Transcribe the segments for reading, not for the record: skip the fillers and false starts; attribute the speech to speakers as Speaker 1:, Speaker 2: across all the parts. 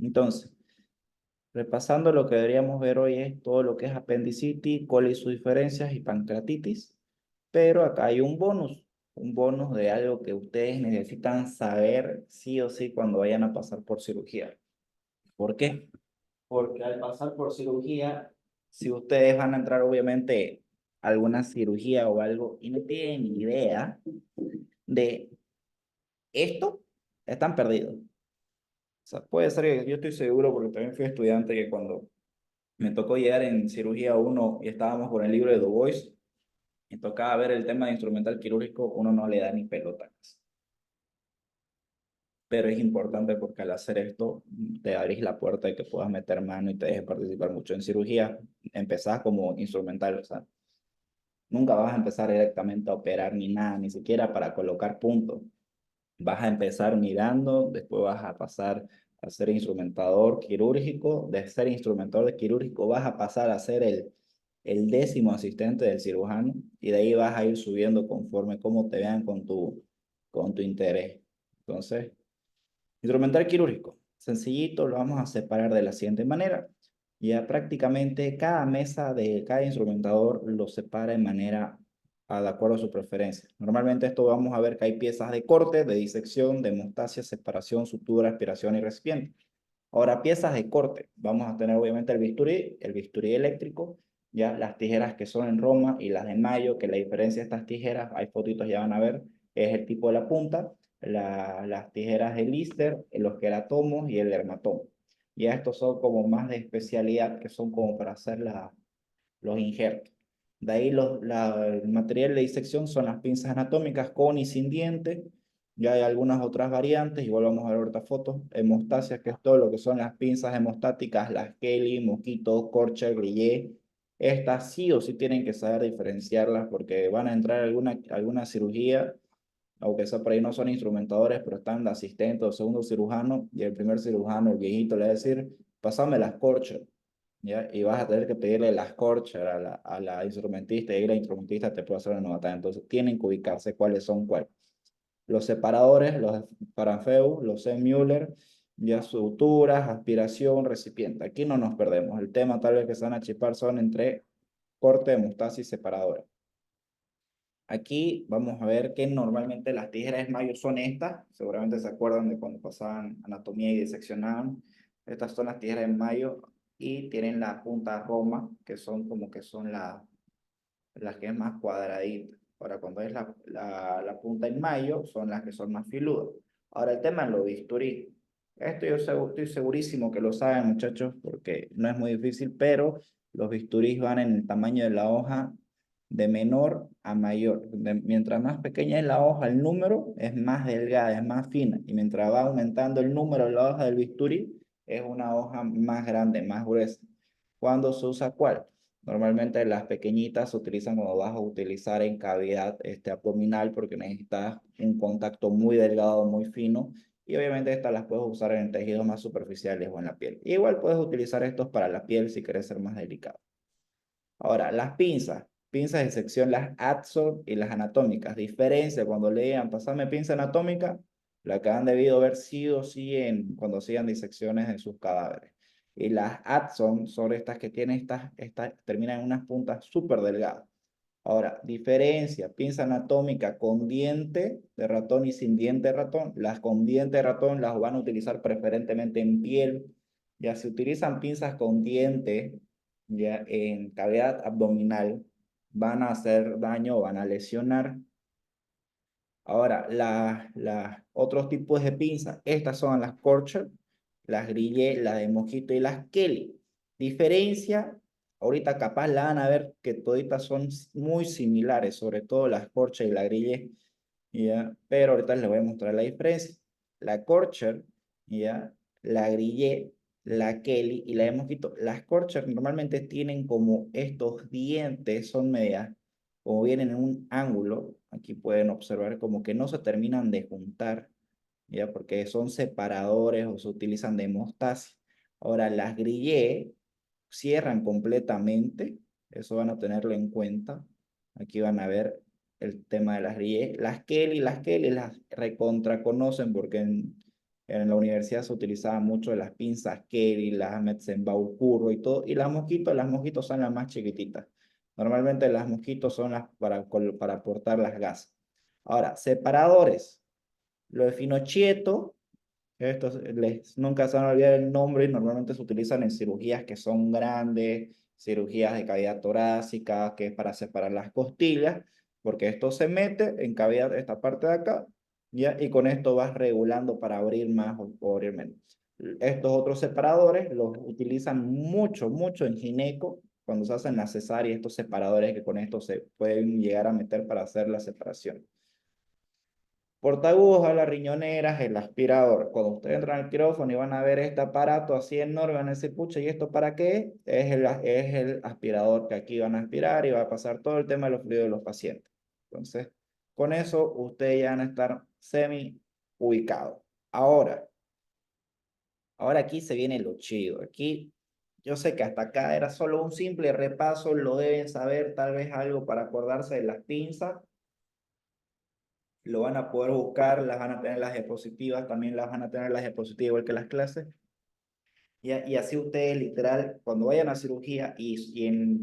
Speaker 1: Entonces, repasando lo que deberíamos ver hoy es todo lo que es apendicitis, coli y sus diferencias y pancreatitis. Pero acá hay un bonus de algo que ustedes necesitan saber sí o sí cuando vayan a pasar por cirugía. ¿Por qué? Porque al pasar por cirugía, si ustedes van a entrar obviamente a alguna cirugía o algo y no tienen idea de esto, están perdidos. O sea, puede ser que yo estoy seguro porque también fui estudiante que cuando me tocó llegar en cirugía uno y estábamos con el libro de Du Bois y tocaba ver el tema de instrumental quirúrgico, uno no le da ni pelota. Pero es importante porque al hacer esto te abrís la puerta de que puedas meter mano y te dejes participar mucho en cirugía. Empezás como instrumental, o sea, nunca vas a empezar directamente a operar ni nada, ni siquiera para colocar puntos. Vas a empezar mirando, después vas a pasar a ser instrumentador quirúrgico, de ser instrumentador quirúrgico vas a pasar a ser el décimo asistente del cirujano y de ahí vas a ir subiendo conforme cómo te vean con tu interés. Entonces, instrumental quirúrgico, sencillito, lo vamos a separar de la siguiente manera. Ya prácticamente cada mesa de cada instrumentador lo separa de manera de acuerdo a su preferencia. Normalmente esto vamos a ver que hay piezas de corte, de disección, de hemostasia, separación, sutura, aspiración y recipiente. Ahora, piezas de corte. Vamos a tener obviamente el bisturí eléctrico, ya las tijeras que son en Roma y las de Mayo, que la diferencia de estas tijeras, hay fotitos ya van a ver, es el tipo de la punta, las tijeras de Lister, los queratomos y el dermatomo. Ya estos son como más de especialidad, que son como para hacer los injertos. De ahí el material de disección son las pinzas anatómicas con y sin diente. Ya hay algunas otras variantes, igual vamos a ver ahorita fotos. Hemostasias, que es todo lo que son las pinzas hemostáticas, las Kelly, Mosquito, Corcher, Grillet. Estas sí o sí tienen que saber diferenciarlas porque van a entrar alguna cirugía, aunque sea por ahí no son instrumentadores, pero están de asistente o segundo cirujano, y el primer cirujano, el viejito, le va a decir, pásame las Corcher. ¿Ya? Y vas a tener que pedirle las corchas a la instrumentista y la instrumentista te puede hacer una novatada. Entonces tienen que ubicarse cuáles son cuáles. Los separadores, los Paranfeu, los Müller, ya suturas, aspiración, recipiente. Aquí no nos perdemos. El tema tal vez que se van a chipar son entre corte, hemostasis y separadora. Aquí vamos a ver que normalmente las tijeras de mayo son estas. Seguramente se acuerdan de cuando pasaban anatomía y diseccionaban. Estas son las tijeras de mayo y tienen la punta roma, que son como que son las que es más cuadradita. Ahora, cuando es la punta en mayo, son las que son más filudas. Ahora, el tema es los bisturí. Esto estoy segurísimo que lo saben, muchachos, porque no es muy difícil, pero los bisturís van en el tamaño de la hoja de menor a mayor. Mientras más pequeña es la hoja, el número es más delgada, es más fina. Y mientras va aumentando el número de la hoja del bisturí, es una hoja más grande, más gruesa. ¿Cuándo se usa cuál? Normalmente las pequeñitas se utilizan cuando vas a utilizar en cavidad abdominal porque necesitas un contacto muy delgado, muy fino. Y obviamente estas las puedes usar en tejidos más superficiales o en la piel. Igual puedes utilizar estos para la piel si quieres ser más delicado. Ahora, las pinzas de sección, las Adson y las anatómicas. Diferencia cuando lean, pasame pinza anatómica, la que han debido ver sí o sí cuando hacían disecciones en sus cadáveres. Y las Adson son estas que tienen terminan en unas puntas súper delgadas. Ahora, diferencia, pinza anatómica con diente de ratón y sin diente de ratón. Las con diente de ratón las van a utilizar preferentemente en piel. Ya se utilizan pinzas con diente ya en cavidad abdominal, van a hacer daño o van a lesionar. Ahora, otros tipos de pinzas, estas son las Corcher, las Grillet, las de Mosquito y las Kelly. Diferencia, ahorita capaz la van a ver que toditas son muy similares, sobre todo las Corcher y la Grillet, ¿ya? Pero ahorita les voy a mostrar la diferencia. La Corcher, ¿ya? La Grillet, la Kelly y la de Mosquito. Las Corcher normalmente tienen como estos dientes, son medias como vienen en un ángulo, aquí pueden observar como que no se terminan de juntar, ¿ya? Porque son separadores o se utilizan de hemostasia. Ahora, las grillé cierran completamente, eso van a tenerlo en cuenta. Aquí van a ver el tema de las grillé. Las Kelly las recontra conocen porque en la universidad se utilizaban mucho las pinzas Kerry, las Metzenbaugh Curvo y todo, y las mosquitos son las más chiquititas. Normalmente las mosquitos son las para portar las gasas. Ahora, separadores. Lo de Finochieto, estos nunca se van a olvidar el nombre y normalmente se utilizan en cirugías que son grandes, cirugías de cavidad torácica, que es para separar las costillas, porque esto se mete en cavidad, esta parte de acá, ¿ya? Y con esto vas regulando para abrir más o abrir menos. Estos otros separadores los utilizan mucho, mucho en gineco, cuando se hacen las cesáreas, estos separadores que con esto se pueden llegar a meter para hacer la separación. Portagujas, las riñoneras, el aspirador. Cuando ustedes entran al quirófano y van a ver este aparato así enorme, van a decir, pucha, ¿y esto para qué? Es el aspirador que aquí van a aspirar y va a pasar todo el tema de los fluidos de los pacientes. Entonces, con eso ustedes ya van a estar semi ubicados. Ahora aquí se viene lo chido. Aquí yo sé que hasta acá era solo un simple repaso, lo deben saber, tal vez algo para acordarse de las pinzas lo van a poder buscar, las van a tener las diapositivas, también las van a tener las diapositivas igual que las clases. Y así ustedes literal, cuando vayan a cirugía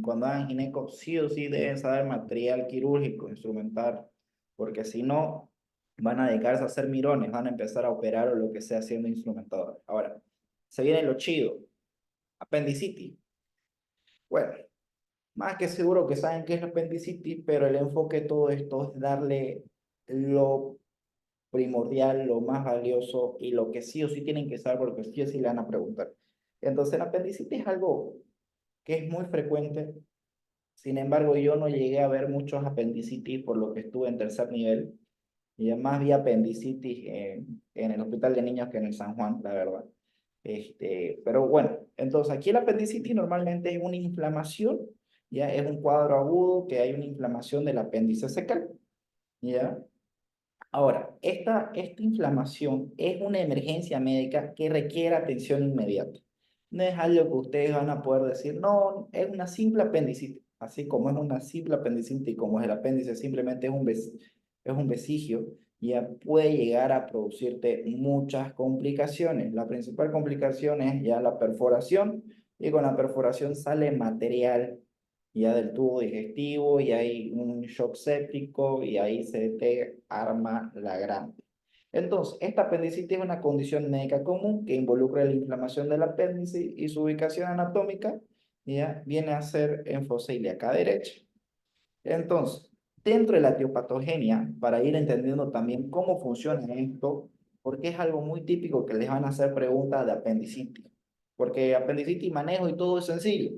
Speaker 1: cuando hagan gineco, sí o sí deben saber material quirúrgico, instrumental, porque si no, van a dedicarse a hacer mirones, van a empezar a operar o lo que sea siendo instrumentador. Ahora, se viene lo chido, apendicitis. Bueno, más que seguro que saben qué es la apendicitis, pero el enfoque de todo esto es darle lo primordial, lo más valioso y lo que sí o sí tienen que saber porque sí o sí le van a preguntar. Entonces, la apendicitis es algo que es muy frecuente. Sin embargo, yo no llegué a ver muchos apendicitis por lo que estuve en tercer nivel. Y además vi apendicitis en el hospital de niños que en el San Juan, la verdad. Pero bueno, entonces aquí el apendicitis normalmente es una inflamación, ya es un cuadro agudo que hay una inflamación del apéndice secal, ¿ya? Ahora, esta inflamación es una emergencia médica que requiere atención inmediata. No es algo que ustedes van a poder decir, no, es una simple apendicitis. Así como es una simple apendicitis y como es el apéndice, simplemente es un vestigio, ya puede llegar a producirte muchas complicaciones. La principal complicación es ya la perforación y con la perforación sale material ya del tubo digestivo y hay un shock séptico y ahí se te arma la grande. Entonces, esta apendicitis es una condición médica común que involucra la inflamación del apéndice y su ubicación anatómica ya viene a ser en fosa ilíaca derecha. Entonces, dentro de la etiopatogenia, para ir entendiendo también cómo funciona esto, porque es algo muy típico que les van a hacer preguntas de apendicitis, porque apendicitis manejo y todo es sencillo,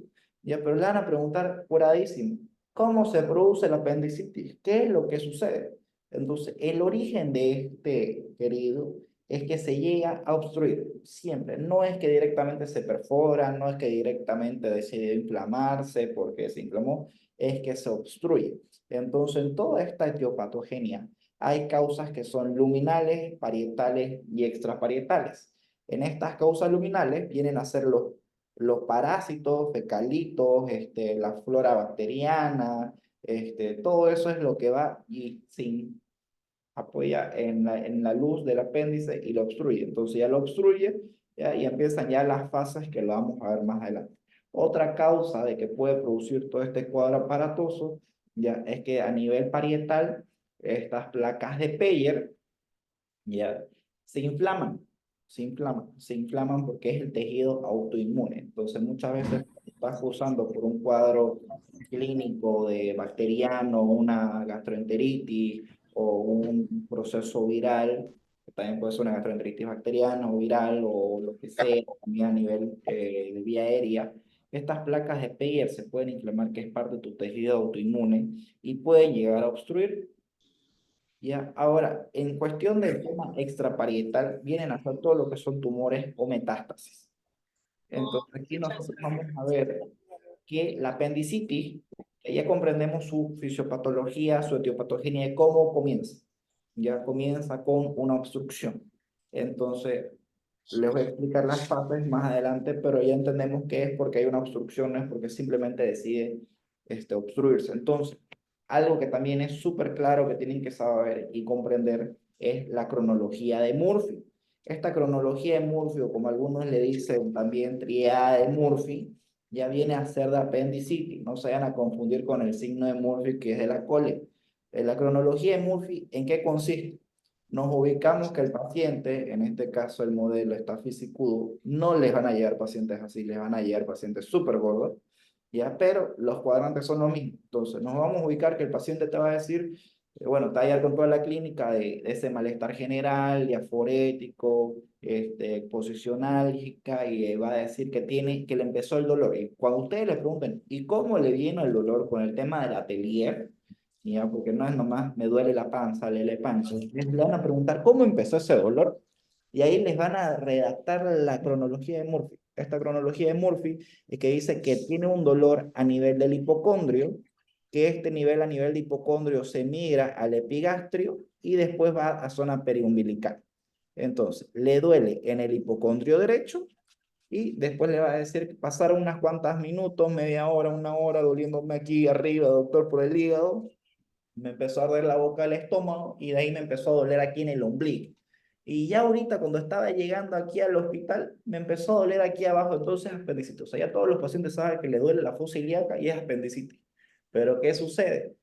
Speaker 1: ya, pero le van a preguntar curadísimo, ¿cómo se produce la apendicitis? ¿Qué es lo que sucede? Entonces, el origen de este, querido, es que se llega a obstruir, siempre. No es que directamente se perfora, no es que directamente decide inflamarse porque se inflamó, es que se obstruye. Entonces, en toda esta etiopatogenia hay causas que son luminales, parietales y extraparietales. En estas causas luminales vienen a ser los parásitos, fecalitos, la flora bacteriana, todo eso es lo que va y sin apoya en la luz del apéndice y lo obstruye. Entonces ya lo obstruye ¿ya? Y empiezan ya las fases que lo vamos a ver más adelante. Otra causa de que puede producir todo este cuadro aparatoso ya es que a nivel parietal estas placas de Peyer ya se inflaman, se inflaman porque es el tejido autoinmune. Entonces muchas veces estás usando por un cuadro clínico de bacteriano, una gastroenteritis o un proceso viral, que también puede ser una gastroenteritis bacteriana o viral o lo que sea, también a nivel de vía aérea. Estas placas de Peyer se pueden inflamar, que es parte de tu tejido autoinmune, y pueden llegar a obstruir. Ya, ahora, en cuestión del tema extraparietal, vienen a ser todo lo que son tumores o metástasis. Entonces, aquí nosotros vamos a ver que la apendicitis, que ya comprendemos su fisiopatología, su etiopatogenia y cómo comienza. Ya comienza con una obstrucción. Entonces, les voy a explicar las fases más adelante, pero ya entendemos que es porque hay una obstrucción, no es porque simplemente decide obstruirse. Entonces, algo que también es súper claro que tienen que saber y comprender es la cronología de Murphy. Esta cronología de Murphy, o como algunos le dicen también triada de Murphy, ya viene a ser de apendicitis. No se vayan a confundir con el signo de Murphy que es de la cole. La cronología de Murphy, ¿en qué consiste? Nos ubicamos que el paciente, en este caso el modelo está fisicudo, no les van a llegar pacientes así, les van a llegar pacientes súper gordos, ¿ya? Pero los cuadrantes son los mismos. Entonces, nos vamos a ubicar que el paciente te va a decir, bueno, te va a llegar con toda la clínica de ese malestar general, diaforético, posicionálgica, y va a decir que tiene, que le empezó el dolor. Y cuando ustedes le pregunten, ¿y cómo le vino el dolor con el tema del atelier? Ya, porque no es nomás me duele la panza, le pancho. Les van a preguntar cómo empezó ese dolor y ahí les van a redactar la cronología de Murphy. Esta cronología de Murphy es que dice que tiene un dolor a nivel del hipocondrio, que este nivel a nivel de hipocondrio se migra al epigastrio y después va a zona periumbilical. Entonces, le duele en el hipocondrio derecho y después le va a decir que pasaron unas cuantas minutos, media hora, una hora, doliéndome aquí arriba, doctor, por el hígado. Me empezó a arder la boca del estómago y de ahí me empezó a doler aquí en el ombligo. Y ya ahorita cuando estaba llegando aquí al hospital, me empezó a doler aquí abajo, entonces apendicitis. O sea, ya todos los pacientes saben que le duele la fosa ilíaca y es apendicitis. Pero ¿qué sucede?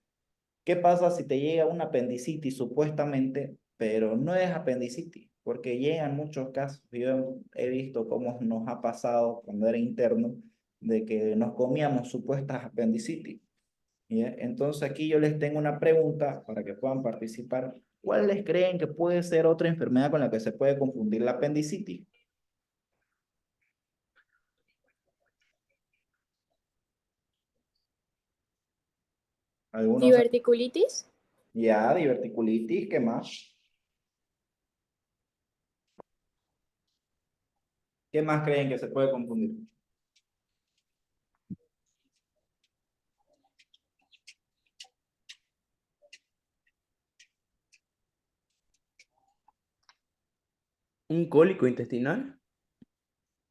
Speaker 1: ¿Qué pasa si te llega una apendicitis supuestamente, pero no es apendicitis? Porque llegan muchos casos, yo he visto cómo nos ha pasado cuando era interno, de que nos comíamos supuestas apendicitis. ¿Ya? Entonces aquí yo les tengo una pregunta para que puedan participar. ¿Cuáles creen que puede ser otra enfermedad con la que se puede confundir la apendicitis? Algunos,
Speaker 2: Diverticulitis.
Speaker 1: ya, diverticulitis, ¿qué más? ¿Qué más creen que se puede confundir?
Speaker 3: ¿Un cólico intestinal?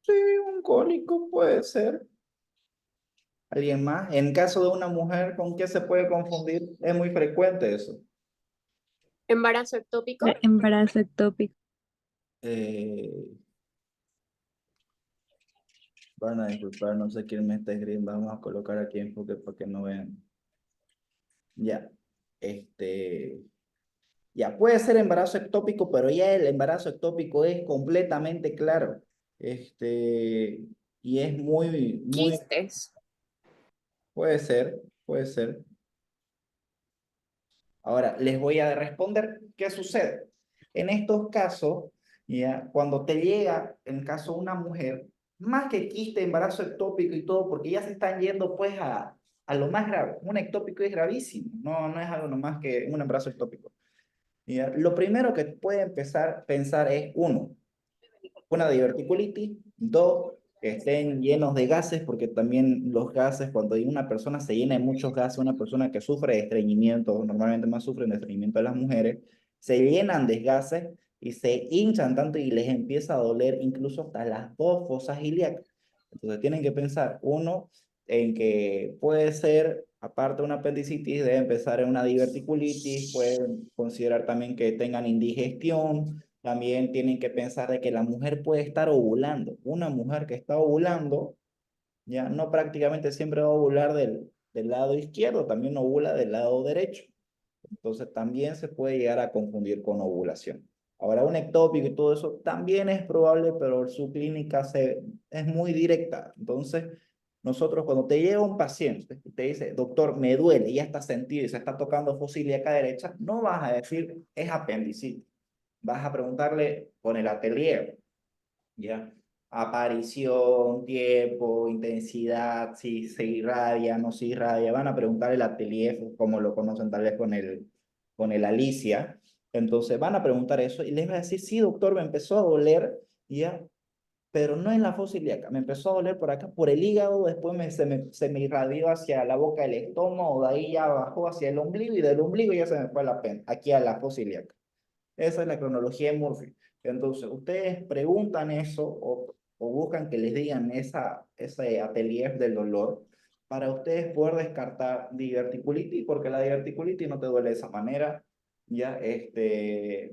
Speaker 1: Sí, un cólico puede ser. ¿Alguien más? En caso de una mujer, ¿con qué se puede confundir? Es muy frecuente eso.
Speaker 2: Embarazo ectópico.
Speaker 4: Embarazo ectópico.
Speaker 1: Eh, Van a disculpar, no sé quién me está escribiendo. Vamos a colocar aquí enfoque para que no vean. Ya. Este. Ya puede ser embarazo ectópico, pero ya el embarazo ectópico es completamente claro. Este, y es muy,
Speaker 2: Quistes.
Speaker 1: puede ser. Ahora, les voy a responder qué sucede. En estos casos, ya, cuando te llega, en caso de una mujer, más que quiste, embarazo ectópico y todo, porque ya se están yendo pues a lo más grave. Un ectópico es gravísimo, no es algo nomás que un embarazo ectópico. Ya, lo primero que puede empezar a pensar es, uno, una diverticulitis, dos, que estén llenos de gases, porque también los gases, cuando una persona se llena de muchos gases, una persona que sufre de estreñimiento, normalmente más sufren de estreñimiento de las mujeres, se llenan de gases y se hinchan tanto y les empieza a doler incluso hasta las dos fosas ilíacas. Entonces tienen que pensar, uno, en que puede ser, aparte de una apendicitis, debe empezar en una diverticulitis, pueden considerar también que tengan indigestión, también tienen que pensar de que la mujer puede estar ovulando. Una mujer que está ovulando, ya no prácticamente siempre va a ovular del lado izquierdo, también ovula del lado derecho. Entonces también se puede llegar a confundir con ovulación. Ahora, un ectópico y todo eso también es probable, pero su clínica es muy directa. Entonces, nosotros cuando te llega un paciente y te dice, doctor, me duele, y ya está sentido y se está tocando fosa ilíaca derecha, no vas a decir, es apendicitis. Vas a preguntarle con el atelier, ¿ya? Aparición, tiempo, intensidad, si se irradia, no se irradia. Van a preguntar el atelier, como lo conocen tal vez con el Alicia. Entonces van a preguntar eso y les va a decir, sí, doctor, me empezó a doler, ¿ya? Pero no en la fosa ilíaca, me empezó a doler por acá, por el hígado, después se me irradió hacia la boca del estómago, de ahí ya bajó hacia el ombligo y del ombligo ya se me fue a la pena, aquí a la fosa ilíaca. Esa es la cronología de Murphy. Entonces, ustedes preguntan eso o buscan que les digan ese atelier del dolor para ustedes poder descartar diverticulitis, porque la diverticulitis no te duele de esa manera. ya,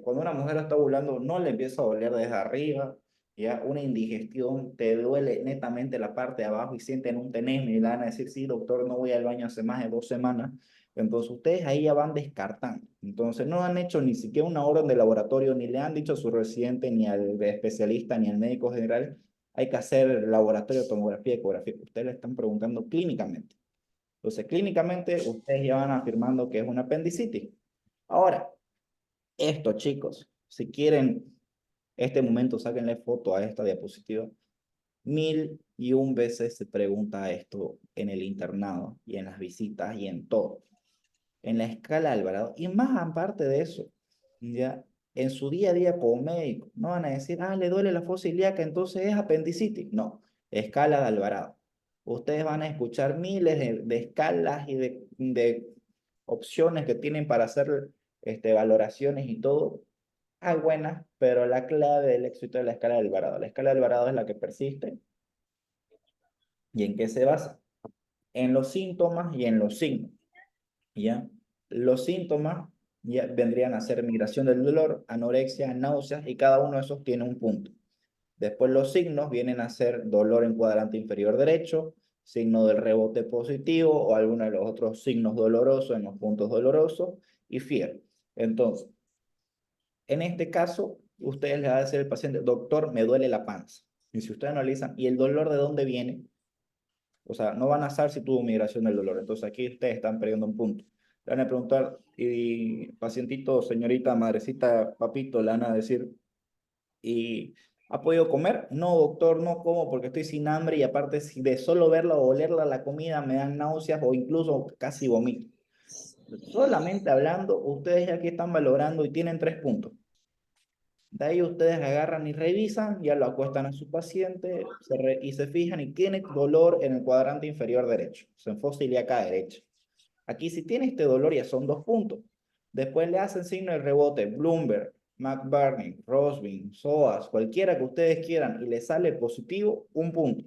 Speaker 1: cuando una mujer está ovulando, no le empieza a doler desde arriba, ya, una indigestión, te duele netamente la parte de abajo y sienten un tenesmo y le van a decir, sí, doctor, no voy al baño hace más de 2 semanas. Entonces, ustedes ahí ya van descartando. Entonces, no han hecho ni siquiera una orden de laboratorio, ni le han dicho a su residente, ni al especialista, ni al médico general, hay que hacer laboratorio, tomografía, ecografía. Ustedes le están preguntando clínicamente. Entonces, clínicamente, ustedes ya van afirmando que es una apendicitis. Ahora, esto, chicos, si quieren este momento, sáquenle foto a esta diapositiva. 1001 veces se pregunta esto en el internado y en las visitas y en todo. En la escala de Alvarado. Y más aparte de eso, ya en su día a día como médico, no van a decir, ah, le duele la fosa ilíaca, entonces es apendicitis. No, escala de Alvarado. Ustedes van a escuchar miles de escalas y de opciones que tienen para hacer valoraciones y todo. Hay buenas, pero la clave del éxito es la escala de Alvarado. La escala de Alvarado es la que persiste. ¿Y en qué se basa? En los síntomas y en los signos. ¿Ya? Los síntomas ya vendrían a ser migración del dolor, anorexia, náuseas, y cada uno de esos tiene un punto. Después los signos vienen a ser dolor en cuadrante inferior derecho, signo del rebote positivo o alguno de los otros signos dolorosos en los puntos dolorosos y fiebre. Entonces, en este caso, ustedes le van a decir al paciente, doctor, me duele la panza. Y si ustedes analizan, ¿y el dolor de dónde viene? O sea, no van a saber si tuvo migración del dolor. Entonces aquí ustedes están perdiendo un punto. Le van a preguntar, y pacientito, señorita, madrecita, papito, le van a decir, ¿y ha podido comer? No, doctor, no como porque estoy sin hambre y aparte si de solo verla o olerla la comida me dan náuseas o incluso casi vomito. Solamente hablando, ustedes aquí están valorando y tienen 3 puntos. De ahí ustedes agarran y revisan, ya lo acuestan a su paciente y se fijan y tiene dolor en el cuadrante inferior derecho, o sea, en fosa ilíaca derecha. Aquí si tiene este dolor ya son 2 puntos. Después le hacen signo de rebote, Bloomberg, McBurney, Rosbin, SOAS, cualquiera que ustedes quieran y le sale positivo, 1 punto.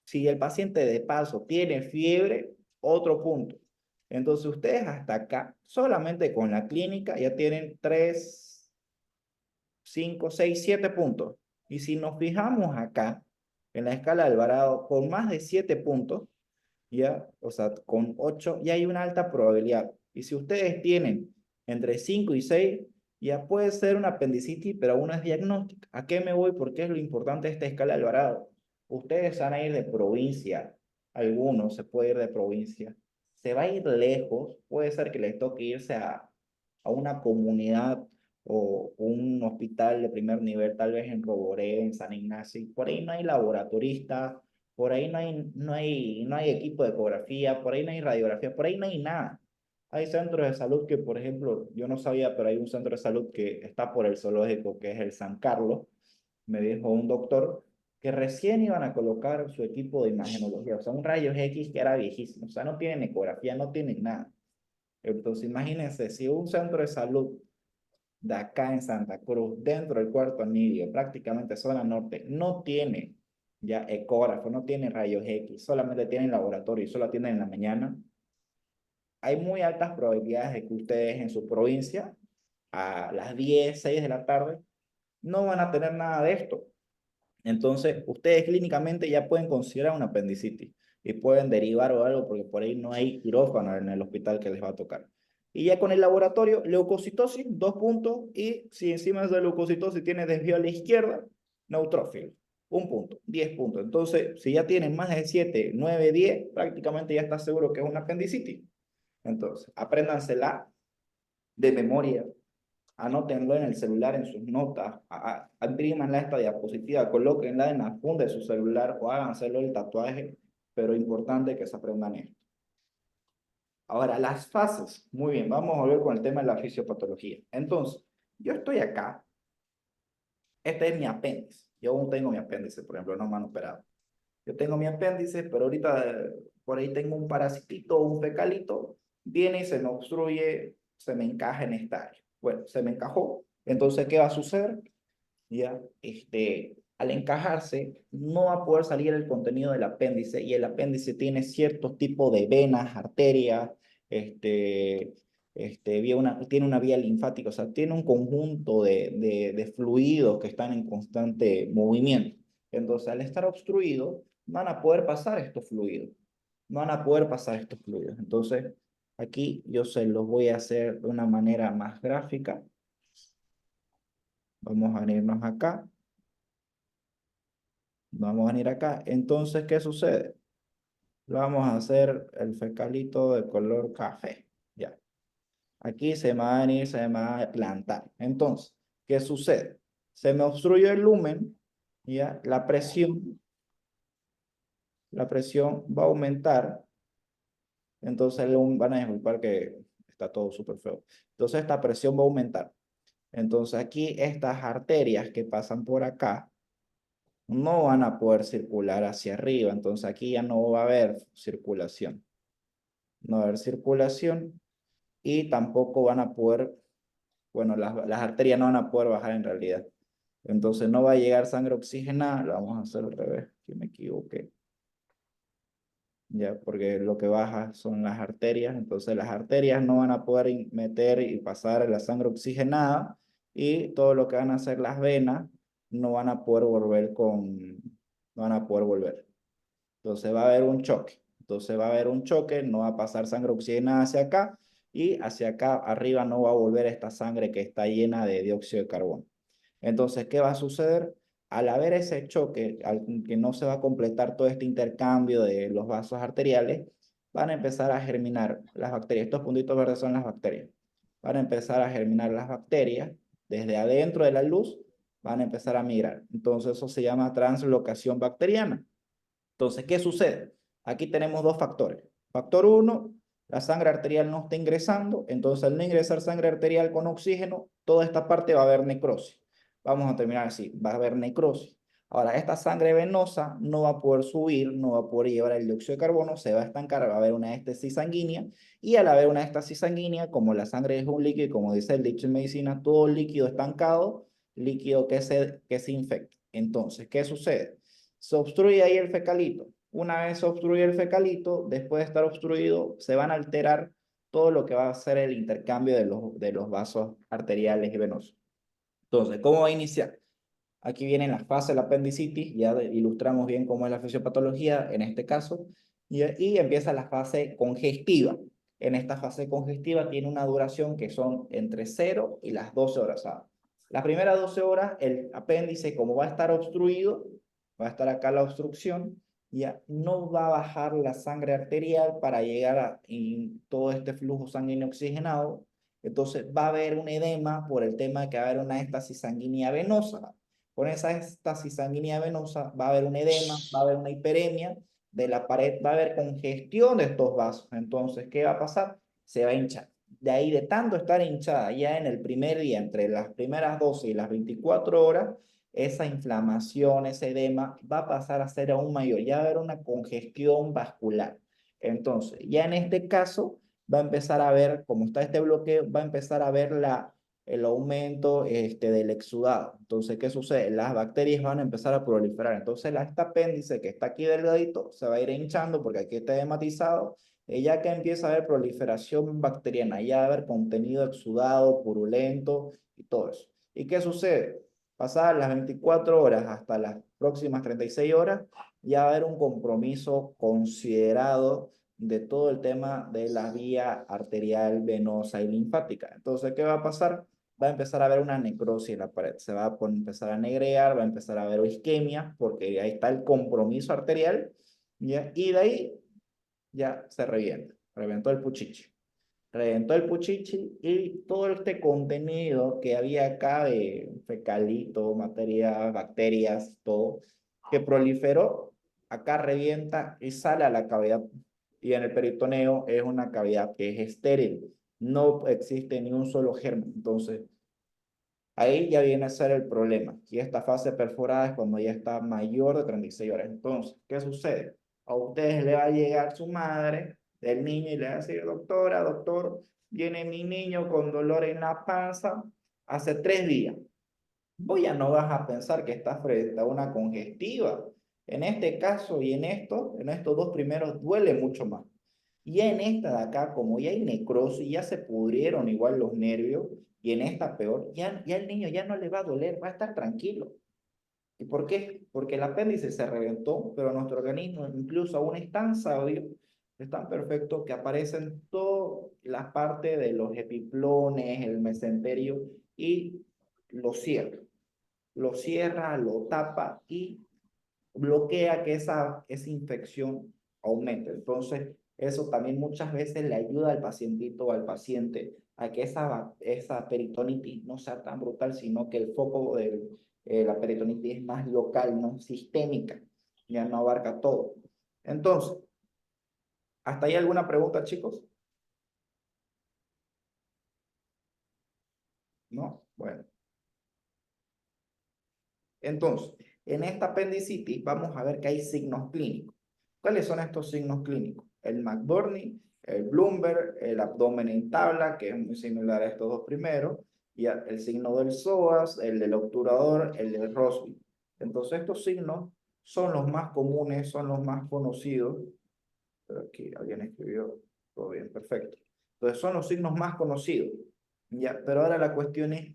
Speaker 1: Si el paciente de paso tiene fiebre, otro punto. Entonces ustedes hasta acá, solamente con la clínica, ya tienen 3, 5, 6, 7 puntos. Y si nos fijamos acá, en la escala de Alvarado, con más de 7 puntos, ya, o sea, con 8, ya hay una alta probabilidad. Y si ustedes tienen entre 5 y 6, ya puede ser una apendicitis, pero aún no es diagnóstica. ¿A qué me voy? Porque es lo importante de esta escala de Alvarado. Ustedes van a ir de provincia, algunos se puede ir de provincia. Se va a ir lejos, puede ser que les toque irse a una comunidad o un hospital de primer nivel, tal vez en Roboré, en San Ignacio. Por ahí no hay laboratorista, por ahí no hay equipo de ecografía, por ahí no hay radiografía, por ahí no hay nada. Hay centros de salud que, por ejemplo, yo no sabía, pero hay un centro de salud que está por el zoológico, que es el San Carlos, me dijo un doctor, que recién iban a colocar su equipo de imagenología, o sea, un rayos X que era viejísimo, o sea, no tienen ecografía, no tienen nada. Entonces, imagínense, si un centro de salud de acá en Santa Cruz, dentro del cuarto anillo, prácticamente zona norte, no tiene ya ecógrafo, no tiene rayos X, solamente tienen laboratorio y solo atienden en la mañana, hay muy altas probabilidades de que ustedes en su provincia, a las 10, 6 de la tarde, no van a tener nada de esto. Entonces, ustedes clínicamente ya pueden considerar una apendicitis y pueden derivar o algo porque por ahí no hay quirófano en el hospital que les va a tocar. Y ya con el laboratorio, leucocitosis, 2 puntos, y si encima de leucocitosis tiene desvío a la izquierda, neutrófilo, 1 punto, 10 puntos. Entonces, si ya tienen más de 7, 9, 10, prácticamente ya está seguro que es una apendicitis. Entonces, apréndansela de memoria, anótenlo en el celular, en sus notas, imprímanla esta diapositiva, colóquenla en la funda de su celular o háganselo el tatuaje, pero importante que se aprendan esto. Ahora, las fases. Muy bien, vamos a volver con el tema de la fisiopatología. Entonces, yo estoy acá, este es mi apéndice, yo aún tengo mi apéndice, por ejemplo, no me han operado. Yo tengo mi apéndice, pero ahorita por ahí tengo un parasitito o un fecalito, viene y se me obstruye, se me encaja en esta área. Bueno, se me encajó, entonces, ¿qué va a suceder? Ya, al encajarse, no va a poder salir el contenido del apéndice y el apéndice tiene cierto tipo de venas, arterias, tiene una vía linfática, o sea, tiene un conjunto de fluidos que están en constante movimiento. Entonces, al estar obstruido, van a poder pasar estos fluidos. No van a poder pasar estos fluidos. Entonces, aquí yo se los voy a hacer de una manera más gráfica. Vamos a venirnos acá. Vamos a venir acá. Entonces, ¿qué sucede? Vamos a hacer el fecalito de color café. Ya. Aquí se me va a venir, se me va a plantar. Entonces, ¿qué sucede? Se me obstruye el lumen, ya, la presión va a aumentar. Entonces, van a disculpar que está todo súper feo. Entonces, esta presión va a aumentar. Entonces, aquí estas arterias que pasan por acá no van a poder circular hacia arriba. Entonces, aquí ya no va a haber circulación. No va a haber circulación y tampoco van a poder, bueno, las arterias no van a poder bajar en realidad. Entonces no va a llegar sangre oxigenada, lo vamos a hacer al revés, que me equivoqué. Ya, porque lo que baja son las arterias, entonces las arterias no van a poder meter y pasar la sangre oxigenada y todo lo que van a hacer las venas no van a poder volver no van a poder volver. Entonces va a haber un choque. Entonces va a haber un choque, no va a pasar sangre oxigenada hacia acá y hacia acá arriba no va a volver esta sangre que está llena de dióxido de carbono. Entonces, ¿qué va a suceder? Al haber ese choque, al que no se va a completar todo este intercambio de los vasos arteriales, van a empezar a germinar las bacterias. Estos puntitos verdes son las bacterias. Van a empezar a germinar las bacterias desde adentro de la luz, van a empezar a migrar. Entonces, eso se llama translocación bacteriana. Entonces, ¿qué sucede? Aquí tenemos dos factores. Factor 1, la sangre arterial no está ingresando, entonces al no ingresar sangre arterial con oxígeno, toda esta parte va a haber necrosis. Vamos a terminar así, va a haber necrosis. Ahora, esta sangre venosa no va a poder subir, no va a poder llevar el dióxido de carbono, se va a estancar, va a haber una éstasis sanguínea, y al haber una éstasis sanguínea, como la sangre es un líquido, y como dice el dicho en medicina, todo líquido estancado, líquido que se infecta. Entonces, ¿qué sucede? Se obstruye ahí el fecalito. Una vez se obstruye el fecalito, después de estar obstruido, se van a alterar todo lo que va a ser el intercambio de los vasos arteriales y venosos. Entonces, ¿cómo va a iniciar? Aquí viene la fase de la apendicitis, ya ilustramos bien cómo es la fisiopatología en este caso, y empieza la fase congestiva. En esta fase congestiva tiene una duración que son entre 0 y las 12 horas. ¿Sabes? Las primeras 12 horas, el apéndice, como va a estar obstruido, va a estar acá la obstrucción, ya no va a bajar la sangre arterial para llegar a todo este flujo sanguíneo oxigenado. Entonces va a haber un edema por el tema de que va a haber una éstasis sanguínea venosa. Con esa éstasis sanguínea venosa va a haber un edema, va a haber una hiperemia de la pared, va a haber congestión de estos vasos. Entonces, ¿qué va a pasar? Se va a hinchar. De ahí, de tanto estar hinchada ya en el primer día, entre las primeras 12 y las 24 horas, esa inflamación, ese edema, va a pasar a ser aún mayor. Ya va a haber una congestión vascular. Entonces, ya en este caso, va a empezar a ver, como está este bloqueo, va a empezar a ver el aumento del exudado. Entonces, ¿qué sucede? Las bacterias van a empezar a proliferar. Entonces, este apéndice que está aquí delgadito se va a ir hinchando porque aquí está hematizado. Y ya que empieza a haber proliferación bacteriana, ya va a haber contenido exudado, purulento y todo eso. ¿Y qué sucede? Pasadas las 24 horas hasta las próximas 36 horas, ya va a haber un compromiso considerado de todo el tema de la vía arterial, venosa y linfática. Entonces, ¿qué va a pasar? Va a empezar a haber una necrosis en la pared, se va a empezar a negrear, va a empezar a haber isquemia, porque ahí está el compromiso arterial, ¿ya? Y de ahí ya se revienta, reventó el puchichi. Reventó el puchichi y todo este contenido que había acá de fecalito, materia, bacterias, todo, que proliferó, acá revienta y sale a la cavidad. Y en el peritoneo es una cavidad que es estéril, no existe ni un solo germen. Entonces, ahí ya viene a ser el problema. Y esta fase perforada es cuando ya está mayor de 36 horas. Entonces, ¿qué sucede? A ustedes le va a llegar su madre del niño y le va a decir, doctora, doctor, viene mi niño con dolor en la panza hace 3 días. Vos ya no vas a pensar que estás frente a una congestiva. En este caso y en estos dos primeros duele mucho más. Y en esta de acá, como ya hay necrosis, ya se pudrieron igual los nervios, y en esta peor, ya el niño ya no le va a doler, va a estar tranquilo. ¿Y por qué? Porque el apéndice se reventó, pero nuestro organismo incluso aún es tan sabio, es tan perfecto que aparecen todas las partes de los epiplones, el mesenterio, y lo cierra. Lo cierra, lo tapa y bloquea que esa infección aumente. Entonces, eso también muchas veces le ayuda al pacientito o al paciente a que esa peritonitis no sea tan brutal, sino que el foco de la peritonitis es más local, no sistémica, ya no abarca todo. Entonces, ¿hasta ahí alguna pregunta, chicos? ¿No? Bueno. Entonces, en esta apendicitis vamos a ver que hay signos clínicos. ¿Cuáles son estos signos clínicos? El McBurney, el Bloomberg, el abdomen en tabla, que es muy similar a estos dos primeros, y el signo del psoas, el del obturador, el del Rosby. Entonces, estos signos son los más comunes, son los más conocidos. Pero aquí alguien escribió, todo bien, perfecto. Entonces, son los signos más conocidos. ¿Ya? Pero ahora la cuestión es,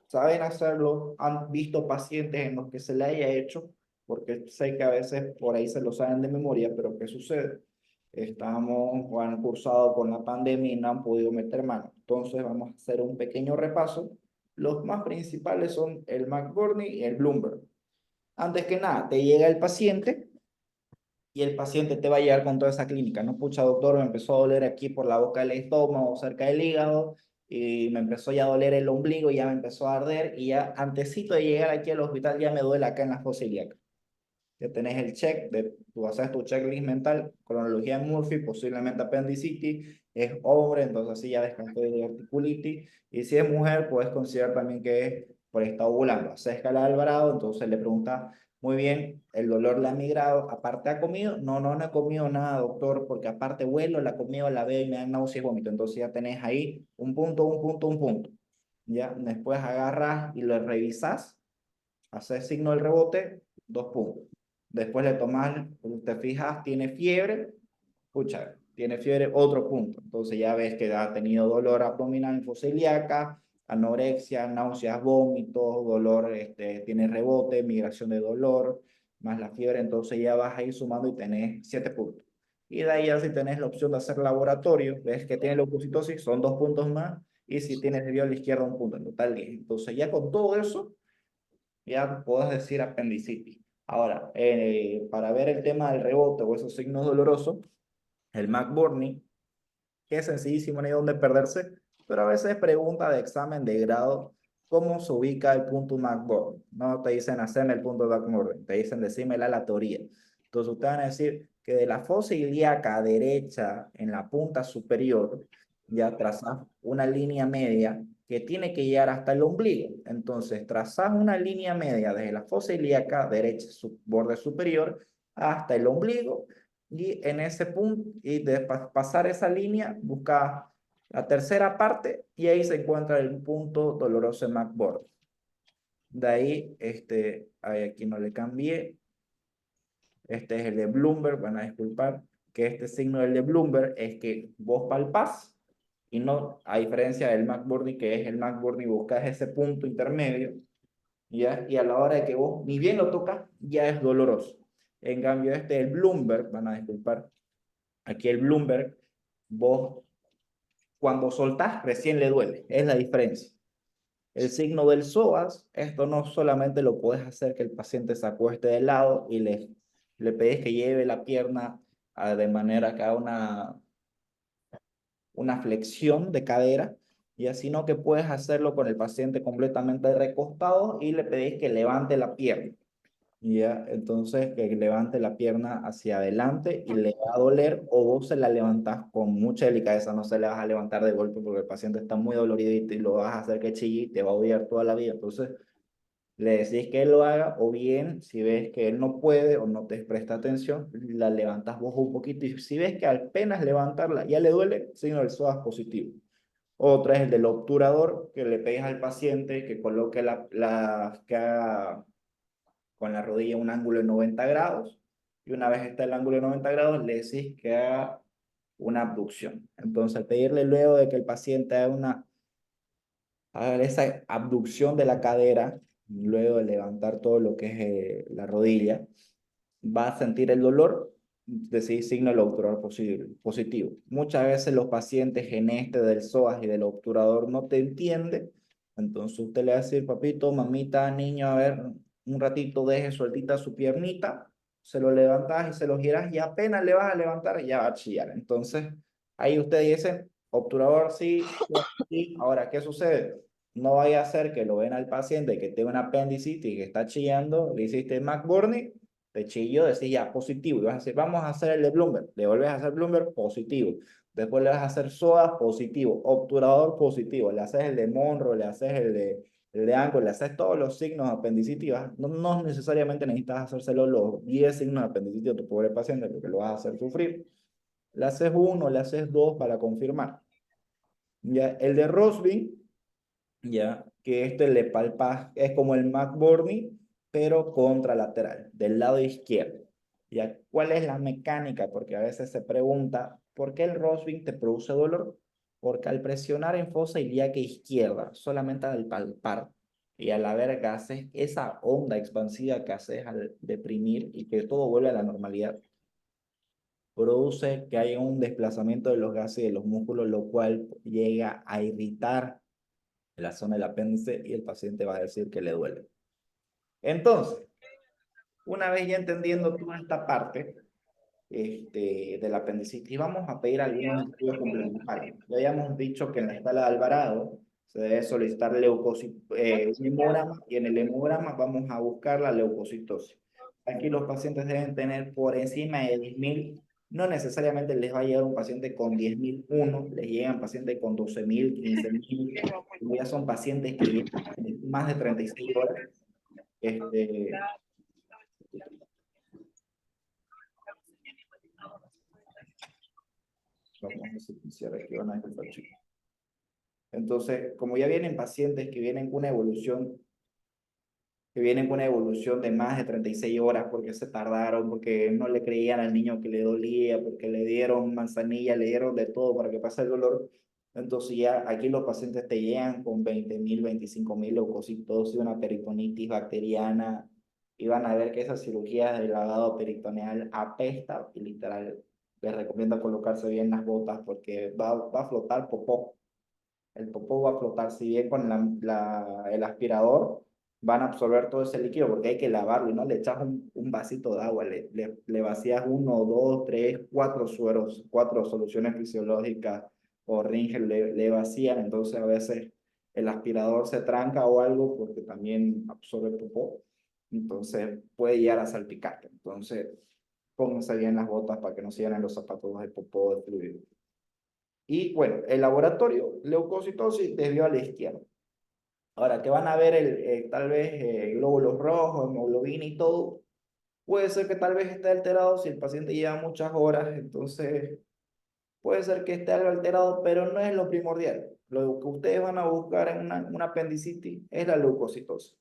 Speaker 1: saben hacerlo, han visto pacientes en los que se le haya hecho, porque sé que a veces por ahí se lo saben de memoria, pero ¿qué sucede? Estamos o han cursado con la pandemia y no han podido meter mano. Entonces vamos a hacer un pequeño repaso. Los más principales son el McBurney y el Bloomberg. Antes que nada, te llega el paciente y el paciente te va a llegar con toda esa clínica, ¿no? Pucha, doctor, me empezó a doler aquí por la boca del estómago, cerca del hígado, y me empezó ya a doler el ombligo, y ya me empezó a arder, y ya antesito de llegar aquí al hospital ya me duele acá en la fosa ilíaca. Ya tenés el check, tú haces tu checklist mental, cronología de Murphy, posiblemente apendicitis, es hombre, entonces así ya descansó de diverticulitis, y si es mujer, puedes considerar también que es por estar ovulando. Haces escala de Alvarado, entonces le pregunta, muy bien, el dolor le ha migrado, aparte ha comido, no he comido nada, doctor, porque aparte huelo, la comida la veo y me dan náuseas y vómito, entonces ya tenés ahí un punto, un punto, un punto. Ya, después agarras y lo revisas, haces signo del rebote, 2 puntos. Después le tomas, te fijas, tiene fiebre, escucha, tiene fiebre, otro punto. Entonces ya ves que ha tenido dolor abdominal en fosa ilíaca, anorexia, náuseas, vómitos, dolor, tiene rebote, migración de dolor, más la fiebre, entonces ya vas a ir sumando y tenés 7 puntos. Y de ahí ya si tenés la opción de hacer laboratorio, ves que tiene leucocitosis, son 2 puntos más, y si tienes desvío a la izquierda, 1 punto, en total 10. Entonces ya con todo eso, ya puedes decir apendicitis. Ahora, para ver el tema del rebote o esos signos dolorosos, el McBurney, que es sencillísimo, no hay dónde perderse, pero a veces pregunta de examen de grado cómo se ubica el punto McBurney. No te dicen hacerme el punto McBurney, te dicen decirme la teoría. Entonces ustedes van a decir que de la fosa ilíaca derecha en la punta superior, ya trazas una línea media que tiene que llegar hasta el ombligo. Entonces trazas una línea media desde la fosa ilíaca derecha, su borde superior, hasta el ombligo, y en ese punto, y de pasar esa línea, busca la tercera parte y ahí se encuentra el punto doloroso en McBurney. De ahí, aquí no le cambié. Este es el de Bloomberg, van a disculpar, que este signo del de Bloomberg es que vos palpás y no, a diferencia del McBurney, que es el McBurney, buscas ese punto intermedio, ¿ya? Y a la hora de que vos ni bien lo tocas, ya es doloroso. En cambio, el Bloomberg, van a disculpar, aquí el Bloomberg, vos cuando soltás recién le duele, es la diferencia. El signo del psoas, esto no solamente lo puedes hacer que el paciente se acueste de lado y le pedís que lleve la pierna de manera que haga una flexión de cadera, y así no que puedes hacerlo con el paciente completamente recostado y le pedís que levante la pierna. Ya, entonces que levante la pierna hacia adelante y le va a doler, o vos se la levantás con mucha delicadeza, no se le vas a levantar de golpe porque el paciente está muy dolorido y lo vas a hacer que chille y te va a odiar toda la vida. Entonces le decís que él lo haga, o bien si ves que él no puede o no te presta atención, la levantas vos un poquito, y si ves que apenas levantarla ya le duele, signo del psoas positivo. Otra es el del obturador, que le pegues al paciente que coloque que haga con la rodilla un ángulo de 90 grados, y una vez está el ángulo de 90 grados, le decís que haga una abducción. Entonces, al pedirle luego de que el paciente haga esa abducción de la cadera, luego de levantar todo lo que es la rodilla, va a sentir el dolor, decir signo del obturador positivo. Muchas veces los pacientes en este del psoas y del obturador no te entienden, entonces usted le va a decir, papito, mamita, niño, a ver, un ratito deje sueltita su piernita, se lo levantas y se lo giras y apenas le vas a levantar ya va a chillar. Entonces, ahí usted dice, obturador sí, sí. Ahora, ¿qué sucede? No vaya a ser que lo ven al paciente que tiene una apendicitis y que está chillando, le hiciste McBurney, te chilló, decís ya positivo, y vas a decir, vamos a hacer el de Bloomberg, le vuelves a hacer Bloomberg positivo, después le vas a hacer SOA positivo, obturador positivo, le haces el de Monroe, le haces el de Angle, le haces todos los signos de apendicitis, no necesariamente necesitas hacérselo los 10 signos de apendicitis a tu pobre paciente porque lo vas a hacer sufrir, le haces uno, le haces dos para confirmar. Ya, el de Rosbin, ya, que le palpas, es como el McBurney, pero contralateral, del lado izquierdo. Ya, ¿cuál es la mecánica? Porque a veces se pregunta, ¿por qué el Rosbin te produce dolor? Porque al presionar en fosa ilíaca izquierda, solamente al palpar y al haber gases, esa onda expansiva que haces al deprimir y que todo vuelve a la normalidad, produce que haya un desplazamiento de los gases y de los músculos, lo cual llega a irritar la zona del apéndice y el paciente va a decir que le duele. Entonces, una vez ya entendiendo toda esta parte del apendicitis, vamos a pedir algunos estudios complementarios. Ya habíamos dicho que en la escala de Alvarado se debe solicitar un hemograma y en el hemograma vamos a buscar la leucocitosis. Aquí los pacientes deben tener por encima de 10.000. No necesariamente les va a llegar un paciente con 10.001, les llegan pacientes con 12.000, 15.000, ya son pacientes que llevan más de 36 horas. Vamos a ver si cierra aquí, van a estar chicos. Entonces, como ya vienen pacientes que vienen con una evolución, de más de 36 horas porque se tardaron, porque no le creían al niño que le dolía, porque le dieron manzanilla, le dieron de todo para que pase el dolor. Entonces ya aquí los pacientes te llegan con 20.000, 25.000 leucocitosis, una peritonitis bacteriana, y van a ver que esa cirugía del lavado peritoneal apesta y literal les recomiendo colocarse bien las botas porque va a flotar popó. El popó va a flotar, si bien con el aspirador van a absorber todo ese líquido porque hay que lavarlo y no le echas un vasito de agua, le vacías 1, 2, 3, 4 sueros, 4 soluciones fisiológicas o Ringer le vacían, entonces a veces el aspirador se tranca o algo porque también absorbe popó, entonces puede llegar a salpicar. Entonces pónganse bien las botas para que no se llenen los zapatos de popó de fluido. Y bueno, el laboratorio, leucocitosis desvió a la izquierda. Ahora, que van a ver tal vez glóbulos rojos, hemoglobina y todo, puede ser que tal vez esté alterado si el paciente lleva muchas horas, entonces puede ser que esté algo alterado, pero no es lo primordial. Lo que ustedes van a buscar en una apendicitis es la leucocitosis.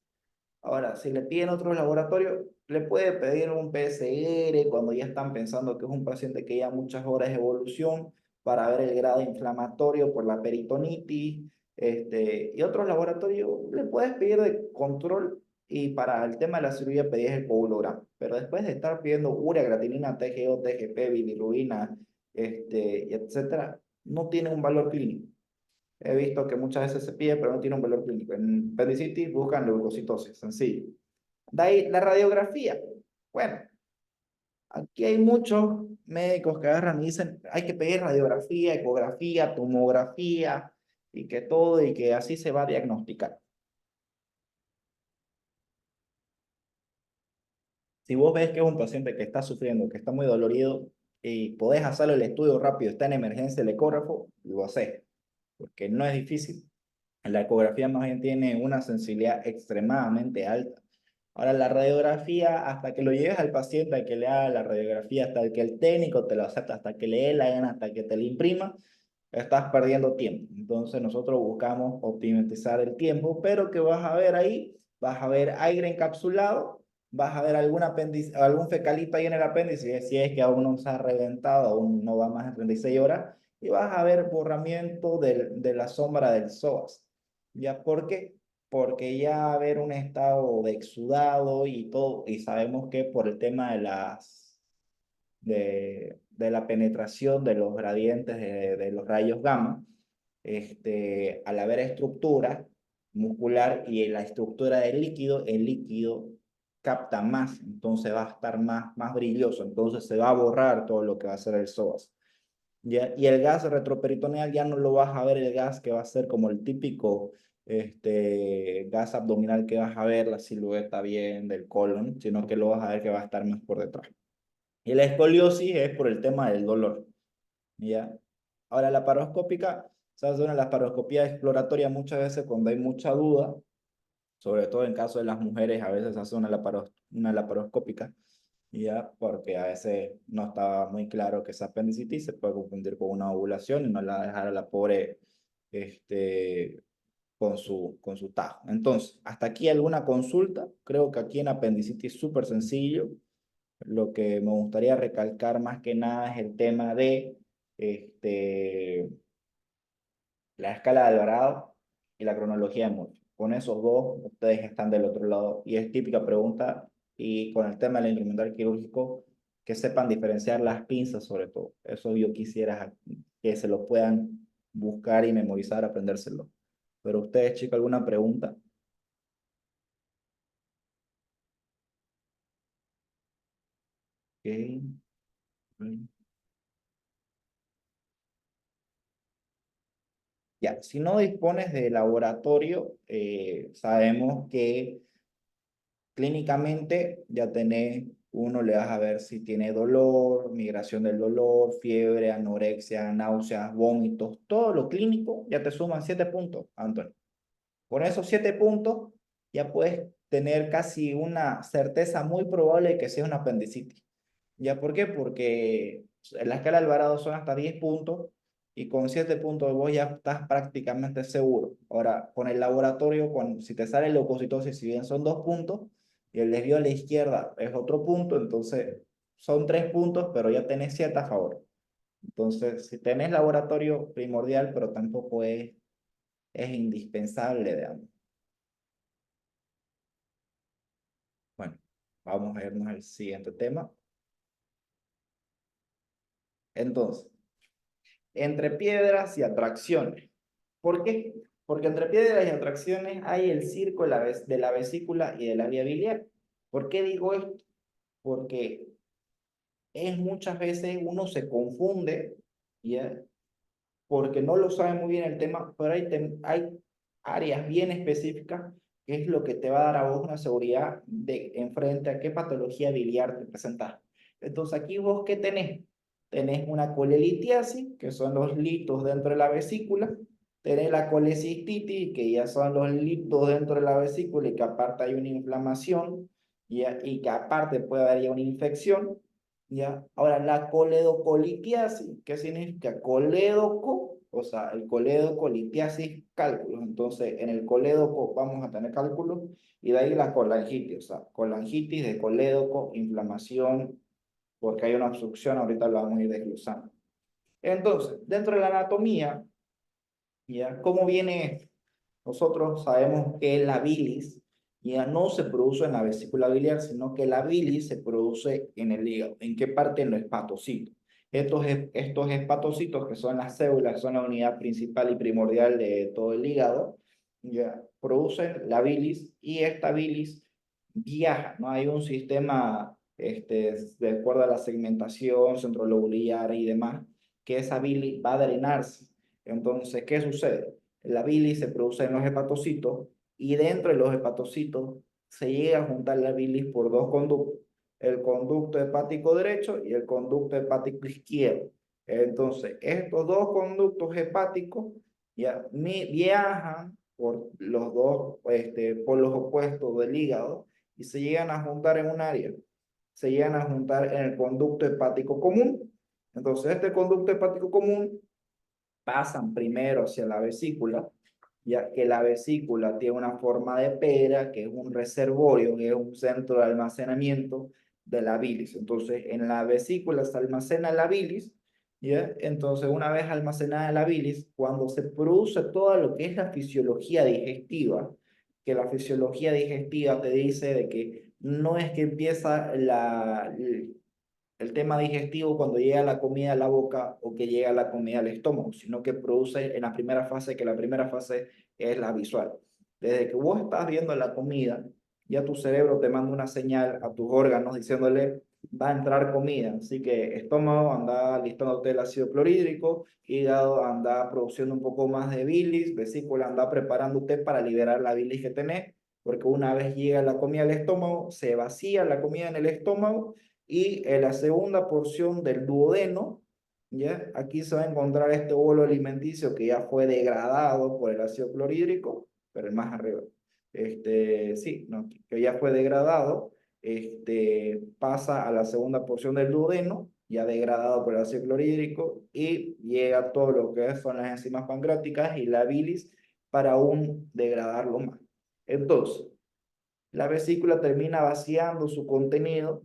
Speaker 1: Ahora, si le piden otro laboratorio, le puede pedir un PCR cuando ya están pensando que es un paciente que lleva muchas horas de evolución para ver el grado inflamatorio por la peritonitis. Y otros laboratorios le puedes pedir de control y para el tema de la cirugía pedís el coagulograma. Pero después de estar pidiendo urea, creatinina, TGO, TGP, bilirrubina, etcétera, no tiene un valor clínico. He visto que muchas veces se pide, pero no tiene un valor clínico. En apendicitis buscan leucocitosis, sencillo. De ahí la radiografía. Bueno, aquí hay muchos médicos que agarran y dicen, hay que pedir radiografía, ecografía, tomografía, y que todo, y que así se va a diagnosticar. Si vos ves que es un paciente que está sufriendo, que está muy dolorido, y podés hacerle el estudio rápido, está en emergencia el ecógrafo, lo haces, porque no es difícil. La ecografía más bien tiene una sensibilidad extremadamente alta. Ahora, la radiografía, hasta que lo lleves al paciente, a que le haga la radiografía, hasta que el técnico te lo acepte, hasta que le dé la gana, hasta que te la imprima, estás perdiendo tiempo. Entonces, nosotros buscamos optimizar el tiempo, pero que vas a ver ahí, vas a ver aire encapsulado vas a ver algún apéndice, algún fecalito ahí en el apéndice, si es que aún no se ha reventado, aún no va más de 36 horas, y vas a ver borramiento de la sombra del psoas. ¿Ya por qué? Porque ya va a haber un estado de exudado y todo, y sabemos que por el tema de la penetración de los gradientes de los rayos gamma, al haber estructura muscular y en la estructura del líquido, el líquido capta más, entonces va a estar más brilloso, entonces se va a borrar todo lo que va a ser el psoas. ¿Ya? Y el gas retroperitoneal ya no lo vas a ver el gas que va a ser como el típico gas abdominal que vas a ver, la silueta bien del colon, sino que lo vas a ver que va a estar más por detrás. Y la escoliosis es por el tema del dolor. ¿Ya? Ahora, la paroscópica, se hace una laparoscopía exploratoria muchas veces cuando hay mucha duda, sobre todo en caso de las mujeres, a veces se hace una laparoscópica, ¿ya? Porque a veces no está muy claro que es apendicitis, se puede confundir con una ovulación y no la va a dejar a la pobre con su tajo. Entonces, hasta aquí alguna consulta. Creo que aquí en apendicitis es súper sencillo. Lo que me gustaría recalcar más que nada es el tema de la escala de Alvarado y la cronología de Murphy. Con esos dos, ustedes están del otro lado. Y es típica pregunta. Y con el tema del instrumental quirúrgico, que sepan diferenciar las pinzas sobre todo. Eso yo quisiera que se lo puedan buscar y memorizar, aprendérselo. Pero ustedes, chicos, ¿alguna pregunta? Ok. Ya, si no dispones de laboratorio, sabemos que clínicamente ya tenés, uno le vas a ver si tiene dolor, migración del dolor, fiebre, anorexia, náuseas, vómitos, todo lo clínico, ya te suman 7 puntos, Antonio. Con esos 7 puntos ya puedes tener casi una certeza muy probable de que sea una apendicitis. ¿Ya por qué? Porque en la escala Alvarado son hasta 10 puntos y con 7 puntos vos ya estás prácticamente seguro. Ahora, con el laboratorio, si te sale leucocitosis, si bien son 2 puntos y el desvío a la izquierda es otro punto, entonces son 3 puntos, pero ya tenés 7 a favor. Entonces, si tenés laboratorio, primordial, pero tampoco es indispensable, digamos. Bueno, vamos a irnos al siguiente tema. Entonces, entre piedras y atracciones. ¿Por qué? Porque entre piedras y atracciones hay el circo de la vesícula y de la vía biliar. ¿Por qué digo esto? Porque es muchas veces uno se confunde, ¿ya? Porque no lo sabe muy bien el tema, pero hay áreas bien específicas que es lo que te va a dar a vos una seguridad de enfrente a qué patología biliar te presentas. Entonces aquí vos qué tenés? Tenés una colelitiasis, que son los litos dentro de la vesícula, tenés la colecistitis, que ya son los litos dentro de la vesícula y que aparte hay una inflamación, ¿ya? Y que aparte puede haber ya una infección, ¿ya? Ahora, la coledocolitiasis, ¿qué significa? Colédoco, o sea, el colédoco, litiasis, cálculos. Entonces, en el colédoco vamos a tener cálculos y de ahí la colangitis, o sea, colangitis de colédoco, inflamación, porque hay una obstrucción, ahorita lo vamos a ir desglosando. Entonces, dentro de la anatomía, ¿ya? ¿Cómo viene esto? Nosotros sabemos que la bilis ya no se produce en la vesícula biliar, sino que la bilis se produce en el hígado. ¿En qué parte? En los hepatocitos. Estos hepatocitos, que son las células, son la unidad principal y primordial de todo el hígado, ya producen la bilis y esta bilis viaja, ¿no? Hay un sistema, de acuerdo a la segmentación centrolobular y demás, que esa bilis va a drenarse. Entonces, ¿qué sucede? La bilis se produce en los hepatocitos y dentro de los hepatocitos se llega a juntar la bilis por dos conductos, el conducto hepático derecho y el conducto hepático izquierdo. Entonces, estos dos conductos hepáticos ya viajan por los dos polos opuestos del hígado y se llegan a juntar en un área. Se llegan a juntar en el conducto hepático común. Entonces, este conducto hepático común pasan primero hacia la vesícula, ya que la vesícula tiene una forma de pera, que es un reservorio, que es un centro de almacenamiento de la bilis. Entonces, en la vesícula se almacena la bilis, ¿ya? Entonces, una vez almacenada la bilis, cuando se produce todo lo que es la fisiología digestiva, que la fisiología digestiva te dice de que no es que empieza el tema digestivo cuando llega la comida a la boca o que llega la comida al estómago, sino que produce en la primera fase, que la primera fase es la visual. Desde que vos estás viendo la comida, ya tu cerebro te manda una señal a tus órganos diciéndole, va a entrar comida. Así que estómago anda listándote el ácido clorhídrico, hígado anda produciendo un poco más de bilis, vesícula anda preparándote para liberar la bilis que tenés, porque una vez llega la comida al estómago, se vacía la comida en el estómago y en la segunda porción del duodeno, ¿ya? Aquí se va a encontrar este bolo alimenticio que ya fue degradado por el ácido clorhídrico, pero el más arriba. Sí, no, que ya fue degradado, pasa a la segunda porción del duodeno, ya degradado por el ácido clorhídrico, y llega todo lo que son las enzimas pancreáticas y la bilis para aún degradarlo más. Entonces, la vesícula termina vaciando su contenido,